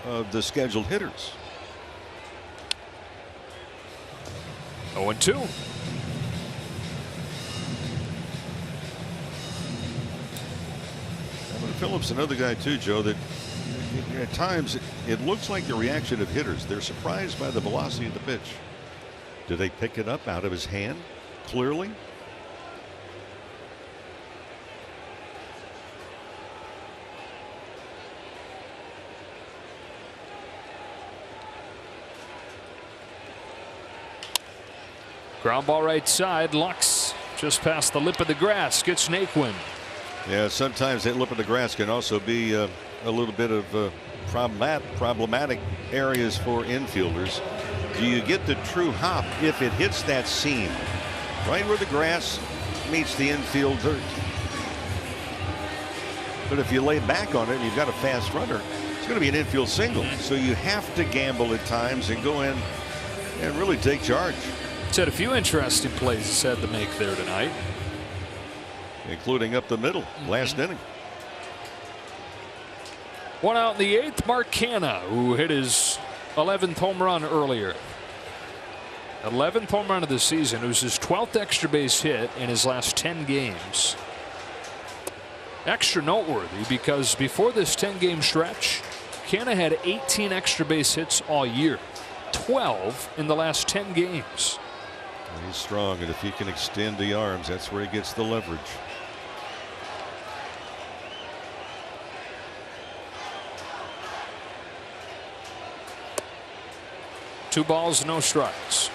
of the scheduled hitters? 0-2. Phillips, another guy too, Joe, that at times it looks like the reaction of hitters. They're surprised by the velocity of the pitch. Do they pick it up out of his hand clearly? Ground ball right side. Lux just past the lip of the grass gets Naquin. Yeah, sometimes that lip of the grass can also be a little bit of problematic areas for infielders. Do you get the true hop if it hits that seam right where the grass meets the infield dirt? But if you lay back on it and you've got a fast runner, it's going to be an infield single. So you have to gamble at times and go in and really take charge. He's had a few interesting plays he's had to make there tonight, including up the middle last inning. 1 out in the 8th. Mark Canha, who hit his 11th home run earlier. 11th home run of the season. It was his 12th extra base hit in his last 10 games. Extra noteworthy because before this 10-game stretch, Canha had 18 extra base hits all year, 12 in the last 10 games. He's strong, and if he can extend the arms, that's where he gets the leverage. Two balls, no strikes.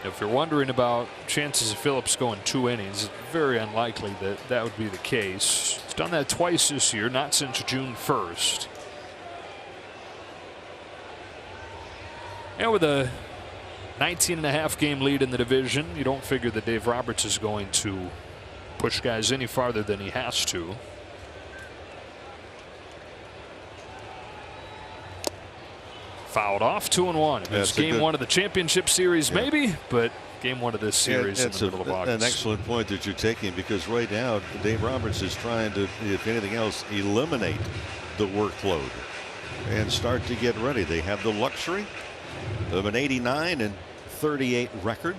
If you're wondering about chances of Phillips going 2 innings, it's very unlikely that that would be the case. He's done that twice this year, not since June 1st. And with a 19.5 game lead in the division, you don't figure that Dave Roberts is going to push guys any farther than he has to. Fouled off, 2-1. It's game one of the championship series, maybe, but game one of this series in the middle of August. An excellent point that you're taking, because right now Dave Roberts is trying to, if anything else, eliminate the workload and start to get ready. They have the luxury of an 89-38 record.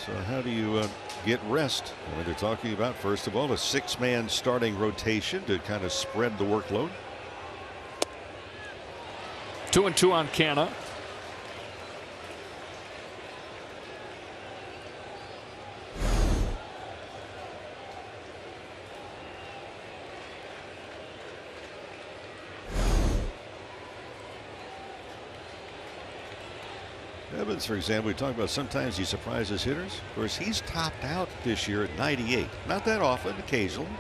So how do you get rest? Well, they're talking about, first of all, a 6-man starting rotation to kind of spread the workload. 2-2 on Canha. Evans, for example, we talk about sometimes he surprises hitters. Of course, he's topped out this year at 98. Not that often, occasionally.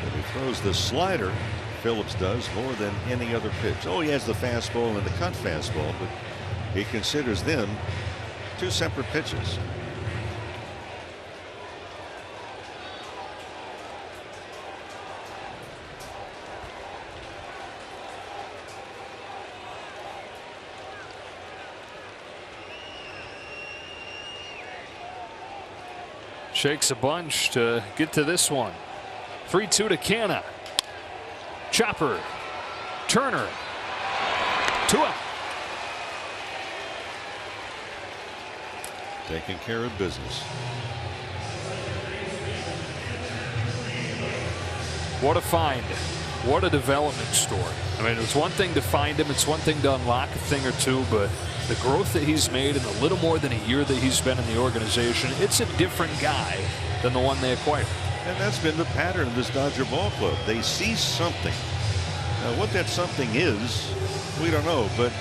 And he throws the slider, Phillips does, more than any other pitch. Oh, he has the fastball and the cut fastball, but he considers them two separate pitches. Shakes a bunch to get to this one. 3-2 to Canha. Chopper. Turner. 2-out. Taking care of business. What a find. What a development story. I mean, it's one thing to find him. It's one thing to unlock a thing or two, but the growth that he's made in a little more than a year that he's been in the organization, it's a different guy than the one they acquired. And that's been the pattern of this Dodger ball club. They see something. Now, what that something is, we don't know, but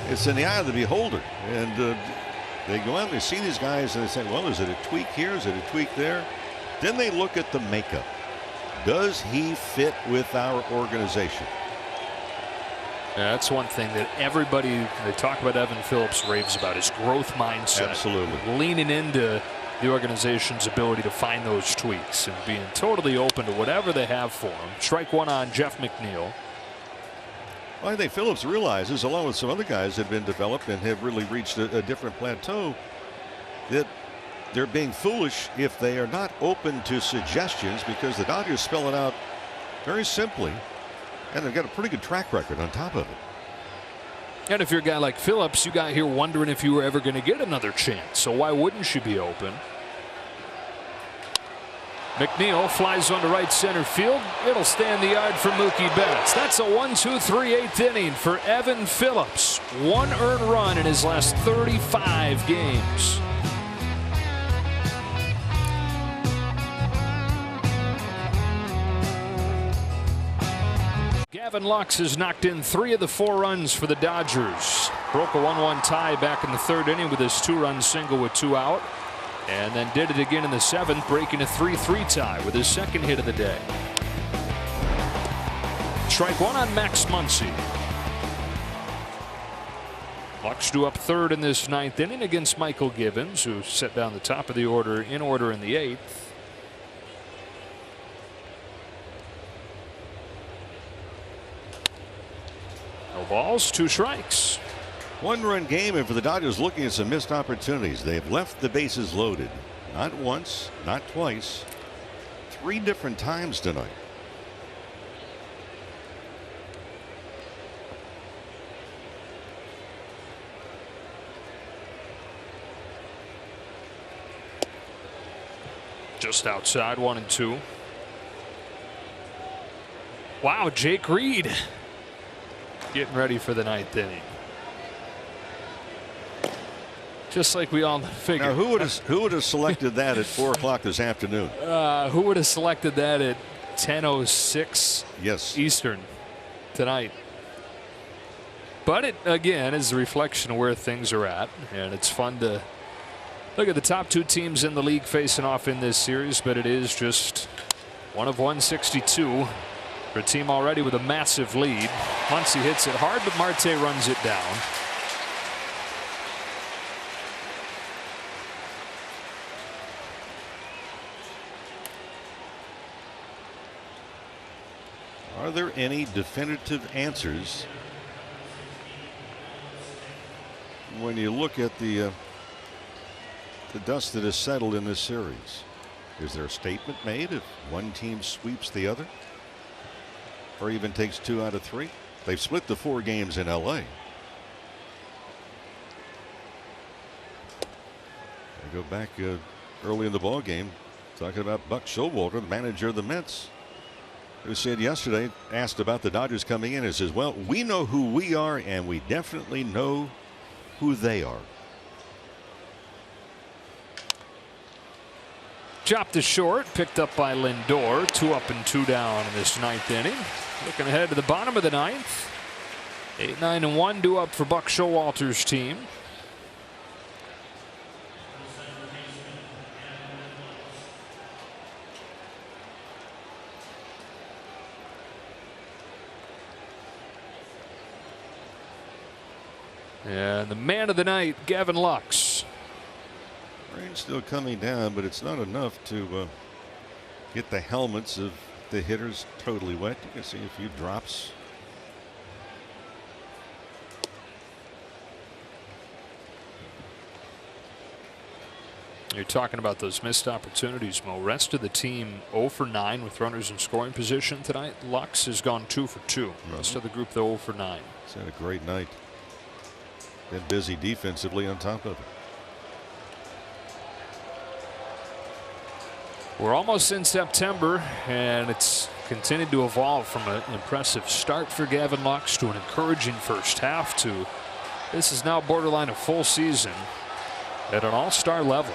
it's in the eye of the beholder. And they go out and they see these guys and they say, well, is it a tweak here? Is it a tweak there? Then they look at the makeup. Does he fit with our organization? Yeah, that's one thing that everybody, they talk about Evan Phillips, raves about, his growth mindset. Absolutely. Leaning into the organization's ability to find those tweaks and being totally open to whatever they have for him. Strike one on Jeff McNeil. Well, I think Phillips realizes, along with some other guys that have been developed and have really reached a different plateau, that they're being foolish if they are not open to suggestions, because the Dodgers spell it out very simply, and they've got a pretty good track record on top of it. And if you're a guy like Phillips, you got here wondering if you were ever going to get another chance. So why wouldn't you be open? McNeil flies on to right center field. It'll stay in the yard for Mookie Betts. That's a 1-2-3 8th inning for Evan Phillips. 1 earned run in his last 35 games. Gavin Lux has knocked in 3 of the 4 runs for the Dodgers. Broke a 1-1 tie back in the 3rd inning with his 2-run single with 2 out. And then did it again in the 7th, breaking a 3-3 tie with his 2nd hit of the day. Strike one on Max Muncy. Lux due up 3rd in this 9th inning against Michael Gibbons, who set down the top of the order in the 8th. No balls, 2 strikes. 1-run game, and for the Dodgers looking at some missed opportunities. They've left the bases loaded. Not once, not twice, 3 different times tonight. Just outside, 1-2. Wow, Jake Reed getting ready for the 9th inning. Just like we all figured. Now, who would have selected that at 4 o'clock this afternoon? Who would have selected that at 10:06 Eastern tonight? But it, again, is a reflection of where things are at. And it's fun to look at the top 2 teams in the league facing off in this series. But it is just 1 of 162 for a team already with a massive lead. Muncy hits it hard, but Marte runs it down. Are there any definitive answers when you look at the dust that has settled in this series? Is there a statement made if one team sweeps the other or even takes 2 out of 3? They've split the 4 games in LA. I go back early in the ball game talking about Buck Showalter, the manager of the Mets, who said yesterday, asked about the Dodgers coming in, and says, well, we know who we are and we definitely know who they are. Chopped to short, picked up by Lindor. 2 up and 2 down in this 9th inning. Looking ahead to the bottom of the 9th. 8-9-1 due up for Buck Showalter's team. And the man of the night, Gavin Lux. Rain still coming down, but it's not enough to get the helmets of the hitters totally wet. You can see a few drops. You're talking about those missed opportunities, Mo. Rest of the team 0 for 9 with runners in scoring position tonight. Lux has gone 2 for 2. Rest of the group, though, 0 for 9. He's had a great night. Been busy defensively on top of it. We're almost in September, and it's continued to evolve from an impressive start for Gavin Lux to an encouraging first half to this is now borderline a full season at an all-star level.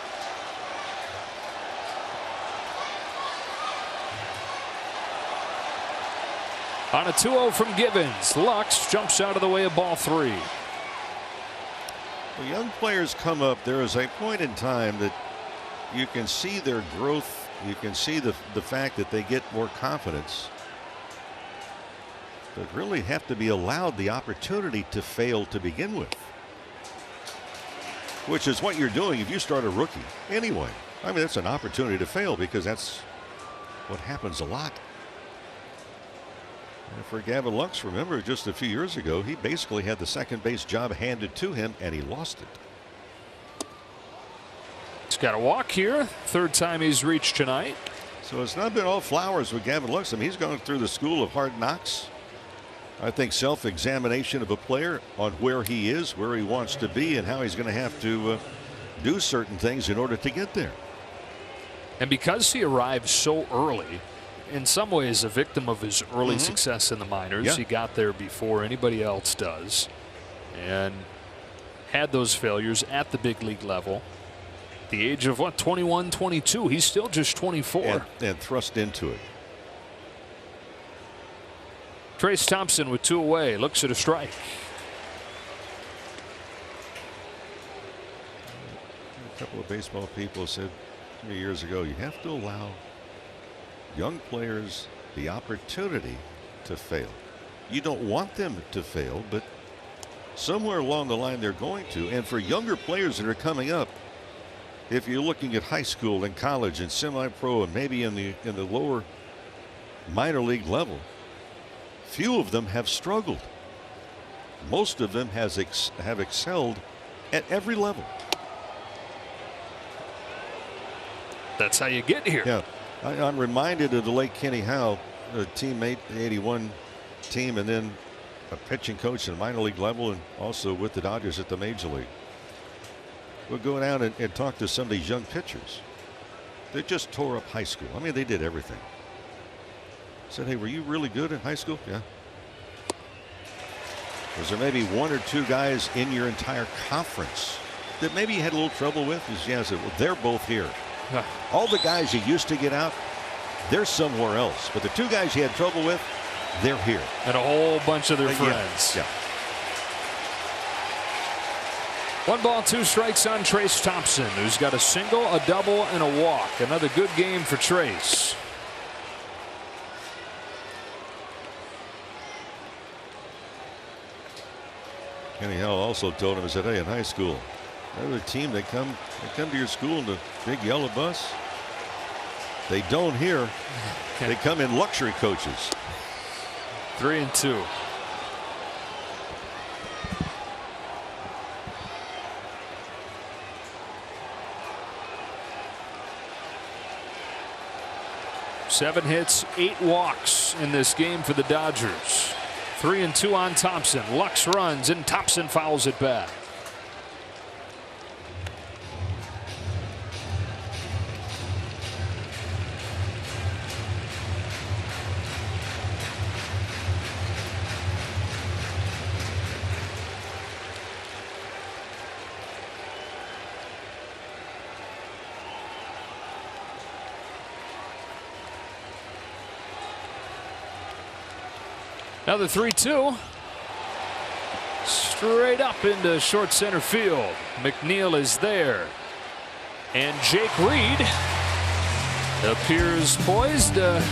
On a 2-0 from Givens, Lux jumps out of the way of ball 3. When young players come up, there is a point in time that you can see their growth. You can see the fact that they get more confidence, but really have to be allowed the opportunity to fail to begin with, which is what you're doing if you start a rookie anyway. I mean, that's an opportunity to fail because that's what happens a lot. And for Gavin Lux, remember just a few years ago, he basically had the second base job handed to him and he lost it. He's got a walk here. 3rd time he's reached tonight. So it's not been all flowers with Gavin Lux. I mean, he's gone through the school of hard knocks. I think self-examination of a player on where he is, where he wants to be, and how he's going to have to do certain things in order to get there. And because he arrived so early, in some ways a victim of his early success in the minors. Yeah. He got there before anybody else does and had those failures at the big league level. At the age of what, 21, 22, he's still just 24. And thrust into it. Trace Thompson with 2 away, looks at a strike. A couple of baseball people said 3 years ago, you have to allow young players the opportunity to fail. You don't want them to fail, but somewhere along the line they're going to. And for younger players that are coming up, if you're looking at high school and college and semi-pro and maybe in the lower minor league level, few of them have struggled. Most of them have excelled at every level. That's how you get here. Yeah, I'm reminded of the late Kenny Howe, a teammate, the '81 team, and then a pitching coach at the minor league level, and also with the Dodgers at the major league. We'll go down and talk to some of these young pitchers. They just tore up high school. I mean, they did everything. Said, hey, were you really good in high school? Yeah. Was there maybe 1 or 2 guys in your entire conference that maybe you had a little trouble with? Yeah, I said, well, they're both here. All the guys you used to get out, they're somewhere else. But the 2 guys you had trouble with, they're here. And a whole bunch of their friends. Yeah. 1 ball, 2 strikes on Trace Thompson, who's got a single, a double, and a walk. Another good game for Trace. Kenny Howell also told him, he said, hey, in high school, another team, they come to your school in the big yellow bus. They don't here. They come in luxury coaches. 3-2. Seven hits, 8 walks in this game for the Dodgers. 3-2 on Thompson. Lux runs and Thompson fouls it back. Another 3-2. Straight up into short center field. McNeil is there. And Jake Reed appears poised to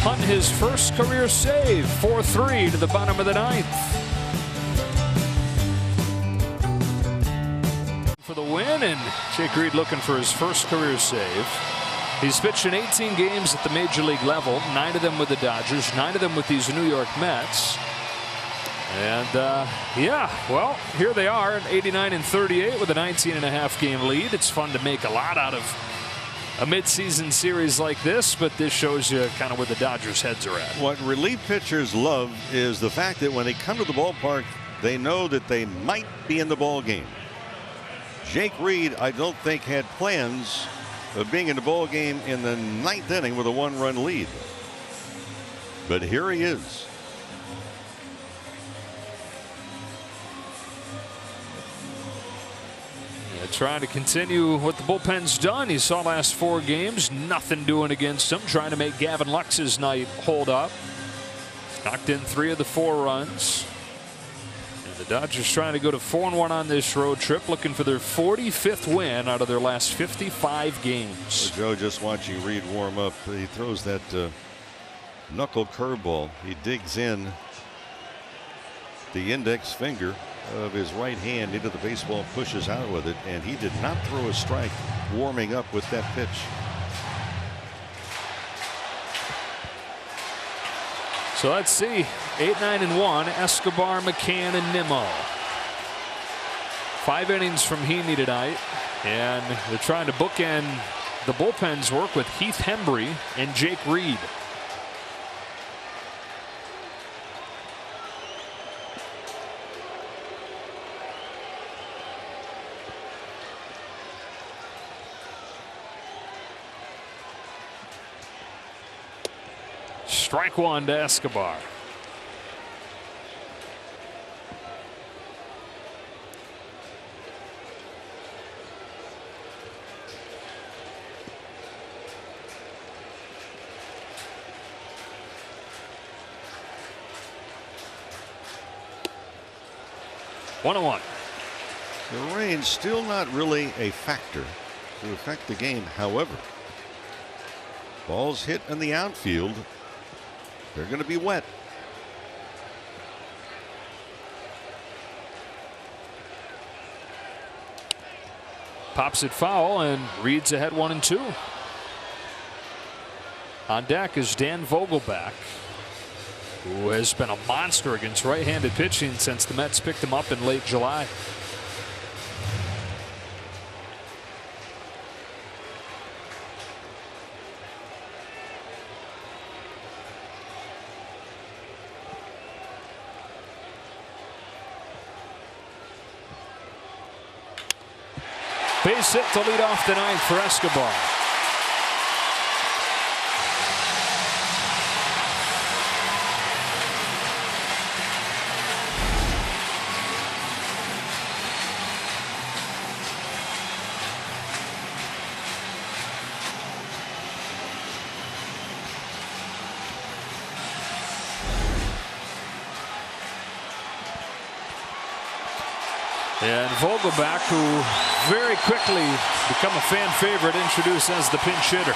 punt his first career save. 4-3 to the bottom of the 9th. For the win, and Jake Reed looking for his first career save. He's pitched in 18 games at the major league level, 9 of them with the Dodgers, 9 of them with these New York Mets. And yeah, well, here they are at 89-38 with a 19.5 game lead. It's fun to make a lot out of a midseason series like this, but this shows you kind of where the Dodgers' heads are at. What relief pitchers love is the fact that when they come to the ballpark, they know that they might be in the ball game. Jake Reed, I don't think, had plans of being in the ball game in the 9th inning with a 1-run lead. But here he is. Yeah, trying to continue what the bullpen's done. You saw last 4 games, nothing doing against him. Trying to make Gavin Lux's night hold up. Knocked in 3 of the 4 runs. The Dodgers trying to go to 4-1 on this road trip, looking for their 45th win out of their last 55 games. Well, Joe, just watching Reed warm up, he throws that knuckle curveball. He digs in the index finger of his right hand into the baseball, pushes out with it, and he did not throw a strike warming up with that pitch. So let's see, 8-9-1, Escobar, McCann, and Nimmo. 5 innings from Heaney tonight, and they're trying to bookend the bullpen's work with Heath Hembree and Jake Reed. Strike 1 to Escobar. One on 1. The rain still not really a factor to affect the game. However, balls hit in the outfield, they're going to be wet. Pops it foul, and Reed's ahead 1-2. On deck is Dan Vogelbach, who has been a monster against right-handed pitching since the Mets picked him up in late July. Base hit to lead off the 9th for Escobar. And Vogelbach, who very quickly become a fan favorite, introduced as the pinch hitter.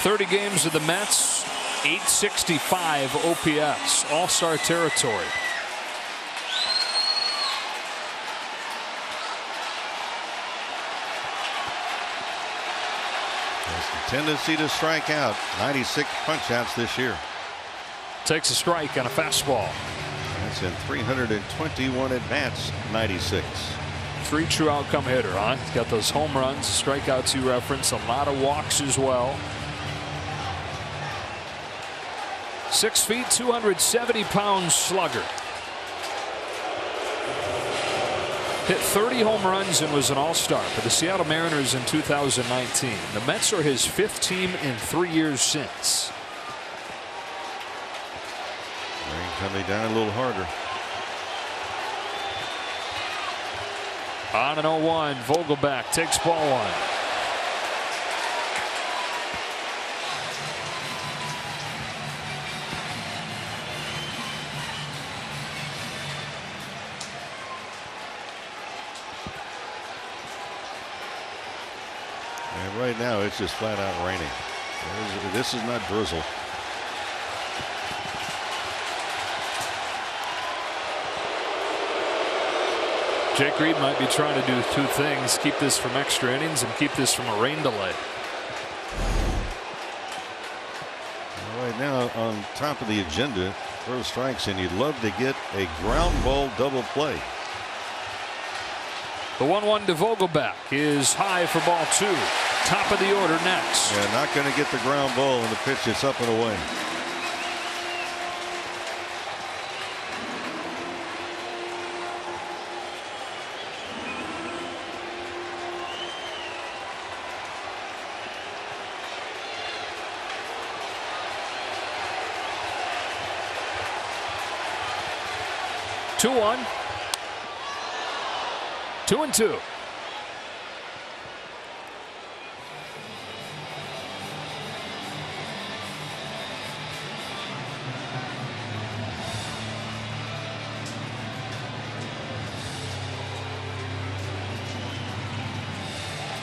30 games of the Mets, 865 OPS, all-star territory. Tendency to strike out. 96 punch-outs this year. Takes a strike on a fastball. That's in 321 at-bats, 96. 3 true outcome hitter, huh? He's got those home runs, strikeouts you reference, a lot of walks as well. 6 feet, 270-pound slugger. Hit 30 home runs and was an all-star for the Seattle Mariners in 2019. The Mets are his 5th team in 3 years since. Rain coming down a little harder. On an 0-1, Vogelbach takes ball 1. And right now it's just flat out raining. This is not drizzle. Jake Reed might be trying to do 2 things: keep this from extra innings and keep this from a rain delay. Right now on top of the agenda, throw strikes, and you'd love to get a ground ball double play. The 1-1 to Vogelbach is high for ball 2. Top of the order next. Yeah, not going to get the ground ball, and the pitch is up and away. Two 1. 2-2.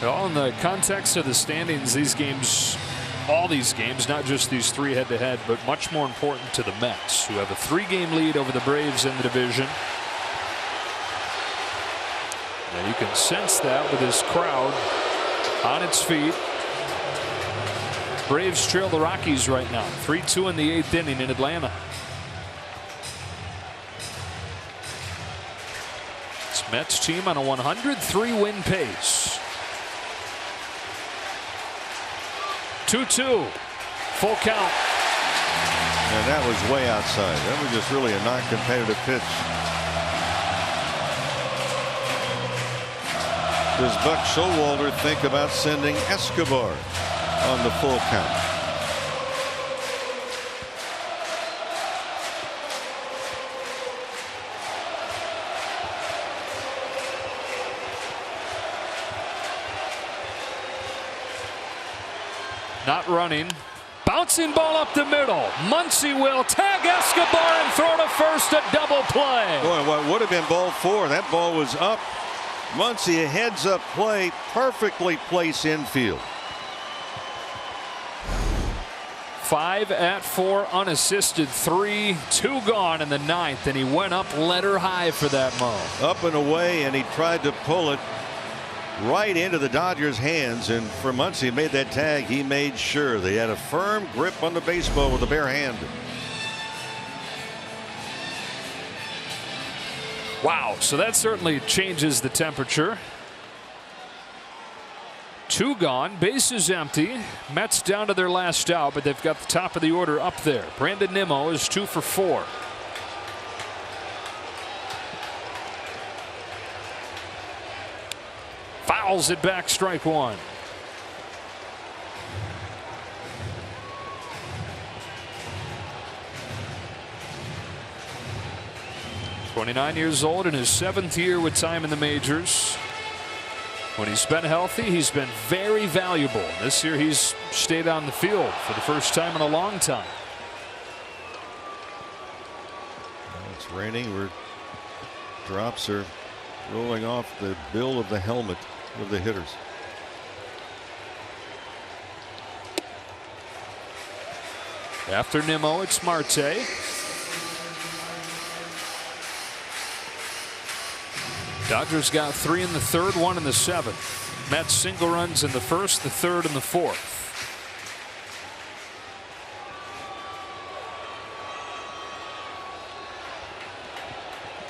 Well, in the context of the standings, these games, all these games, not just these 3 head-to-head, but much more important to the Mets, who have a 3-game lead over the Braves in the division. And you can sense that with this crowd on its feet. Braves trail the Rockies right now, 3-2 in the 8th inning in Atlanta. This Mets team on a 103-win pace. 2-2, full count. And that was way outside. That was just really a non-competitive pitch. Does Buck Showalter think about sending Escobar on the full count? Not running. Bouncing ball up the middle. Muncy will tag Escobar and throw to first, a double play. Boy, what would have been ball 4? That ball was up. Muncy, a heads-up play, perfectly placed infield. 5 at 4 unassisted, 3, 2 gone in the 9th, and he went up letter high for that mo. Up and away, and he tried to pull it right into the Dodgers' hands, and for Muncy made that tag, he made sure they had a firm grip on the baseball with a bare hand. Wow, so that certainly changes the temperature. 2 gone, bases empty. Mets down to their last out, but they've got the top of the order up there. Brandon Nimmo is 2 for 4. Fouls it back, strike 1. "29 years old in his 7th year with time in the majors. When he's been healthy, he's been very valuable. This year he's stayed on the field for the first time in a long time." It's raining. Drops are rolling off the bill of the helmet of the hitters. After Nimmo, it's Marte. Dodgers got 3 in the third, 1 in the seventh. Mets single runs in the first, the third, and the fourth.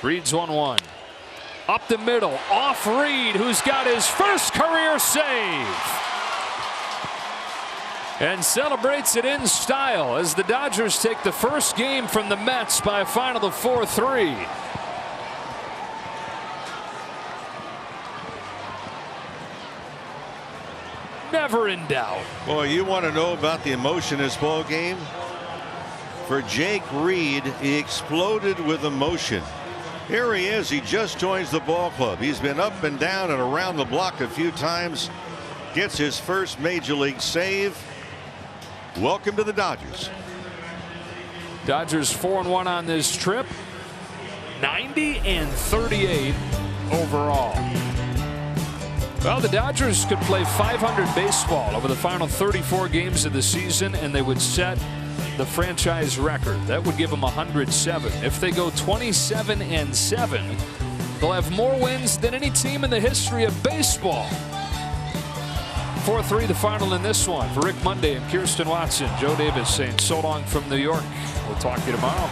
Reed's 1-1. Up the middle, off Reed, who's got his first career save. And celebrates it in style as the Dodgers take the first game from the Mets by a final of 4-3. Never in doubt. Boy, you want to know about the emotion in this ball game? For Jake Reed, he exploded with emotion. Here he is. He just joins the ball club. He's been up and down and around the block a few times. Gets his first major league save. Welcome to the Dodgers. Dodgers 4-1 on this trip. 90-38 overall. Well, the Dodgers could play .500 baseball over the final 34 games of the season, and they would set the franchise record. That would give them 107. If they go 27-7, they'll have more wins than any team in the history of baseball. 4-3 the final in this one. For Rick Monday and Kirsten Watson, Joe Davis saying so long from New York. We'll talk to you tomorrow.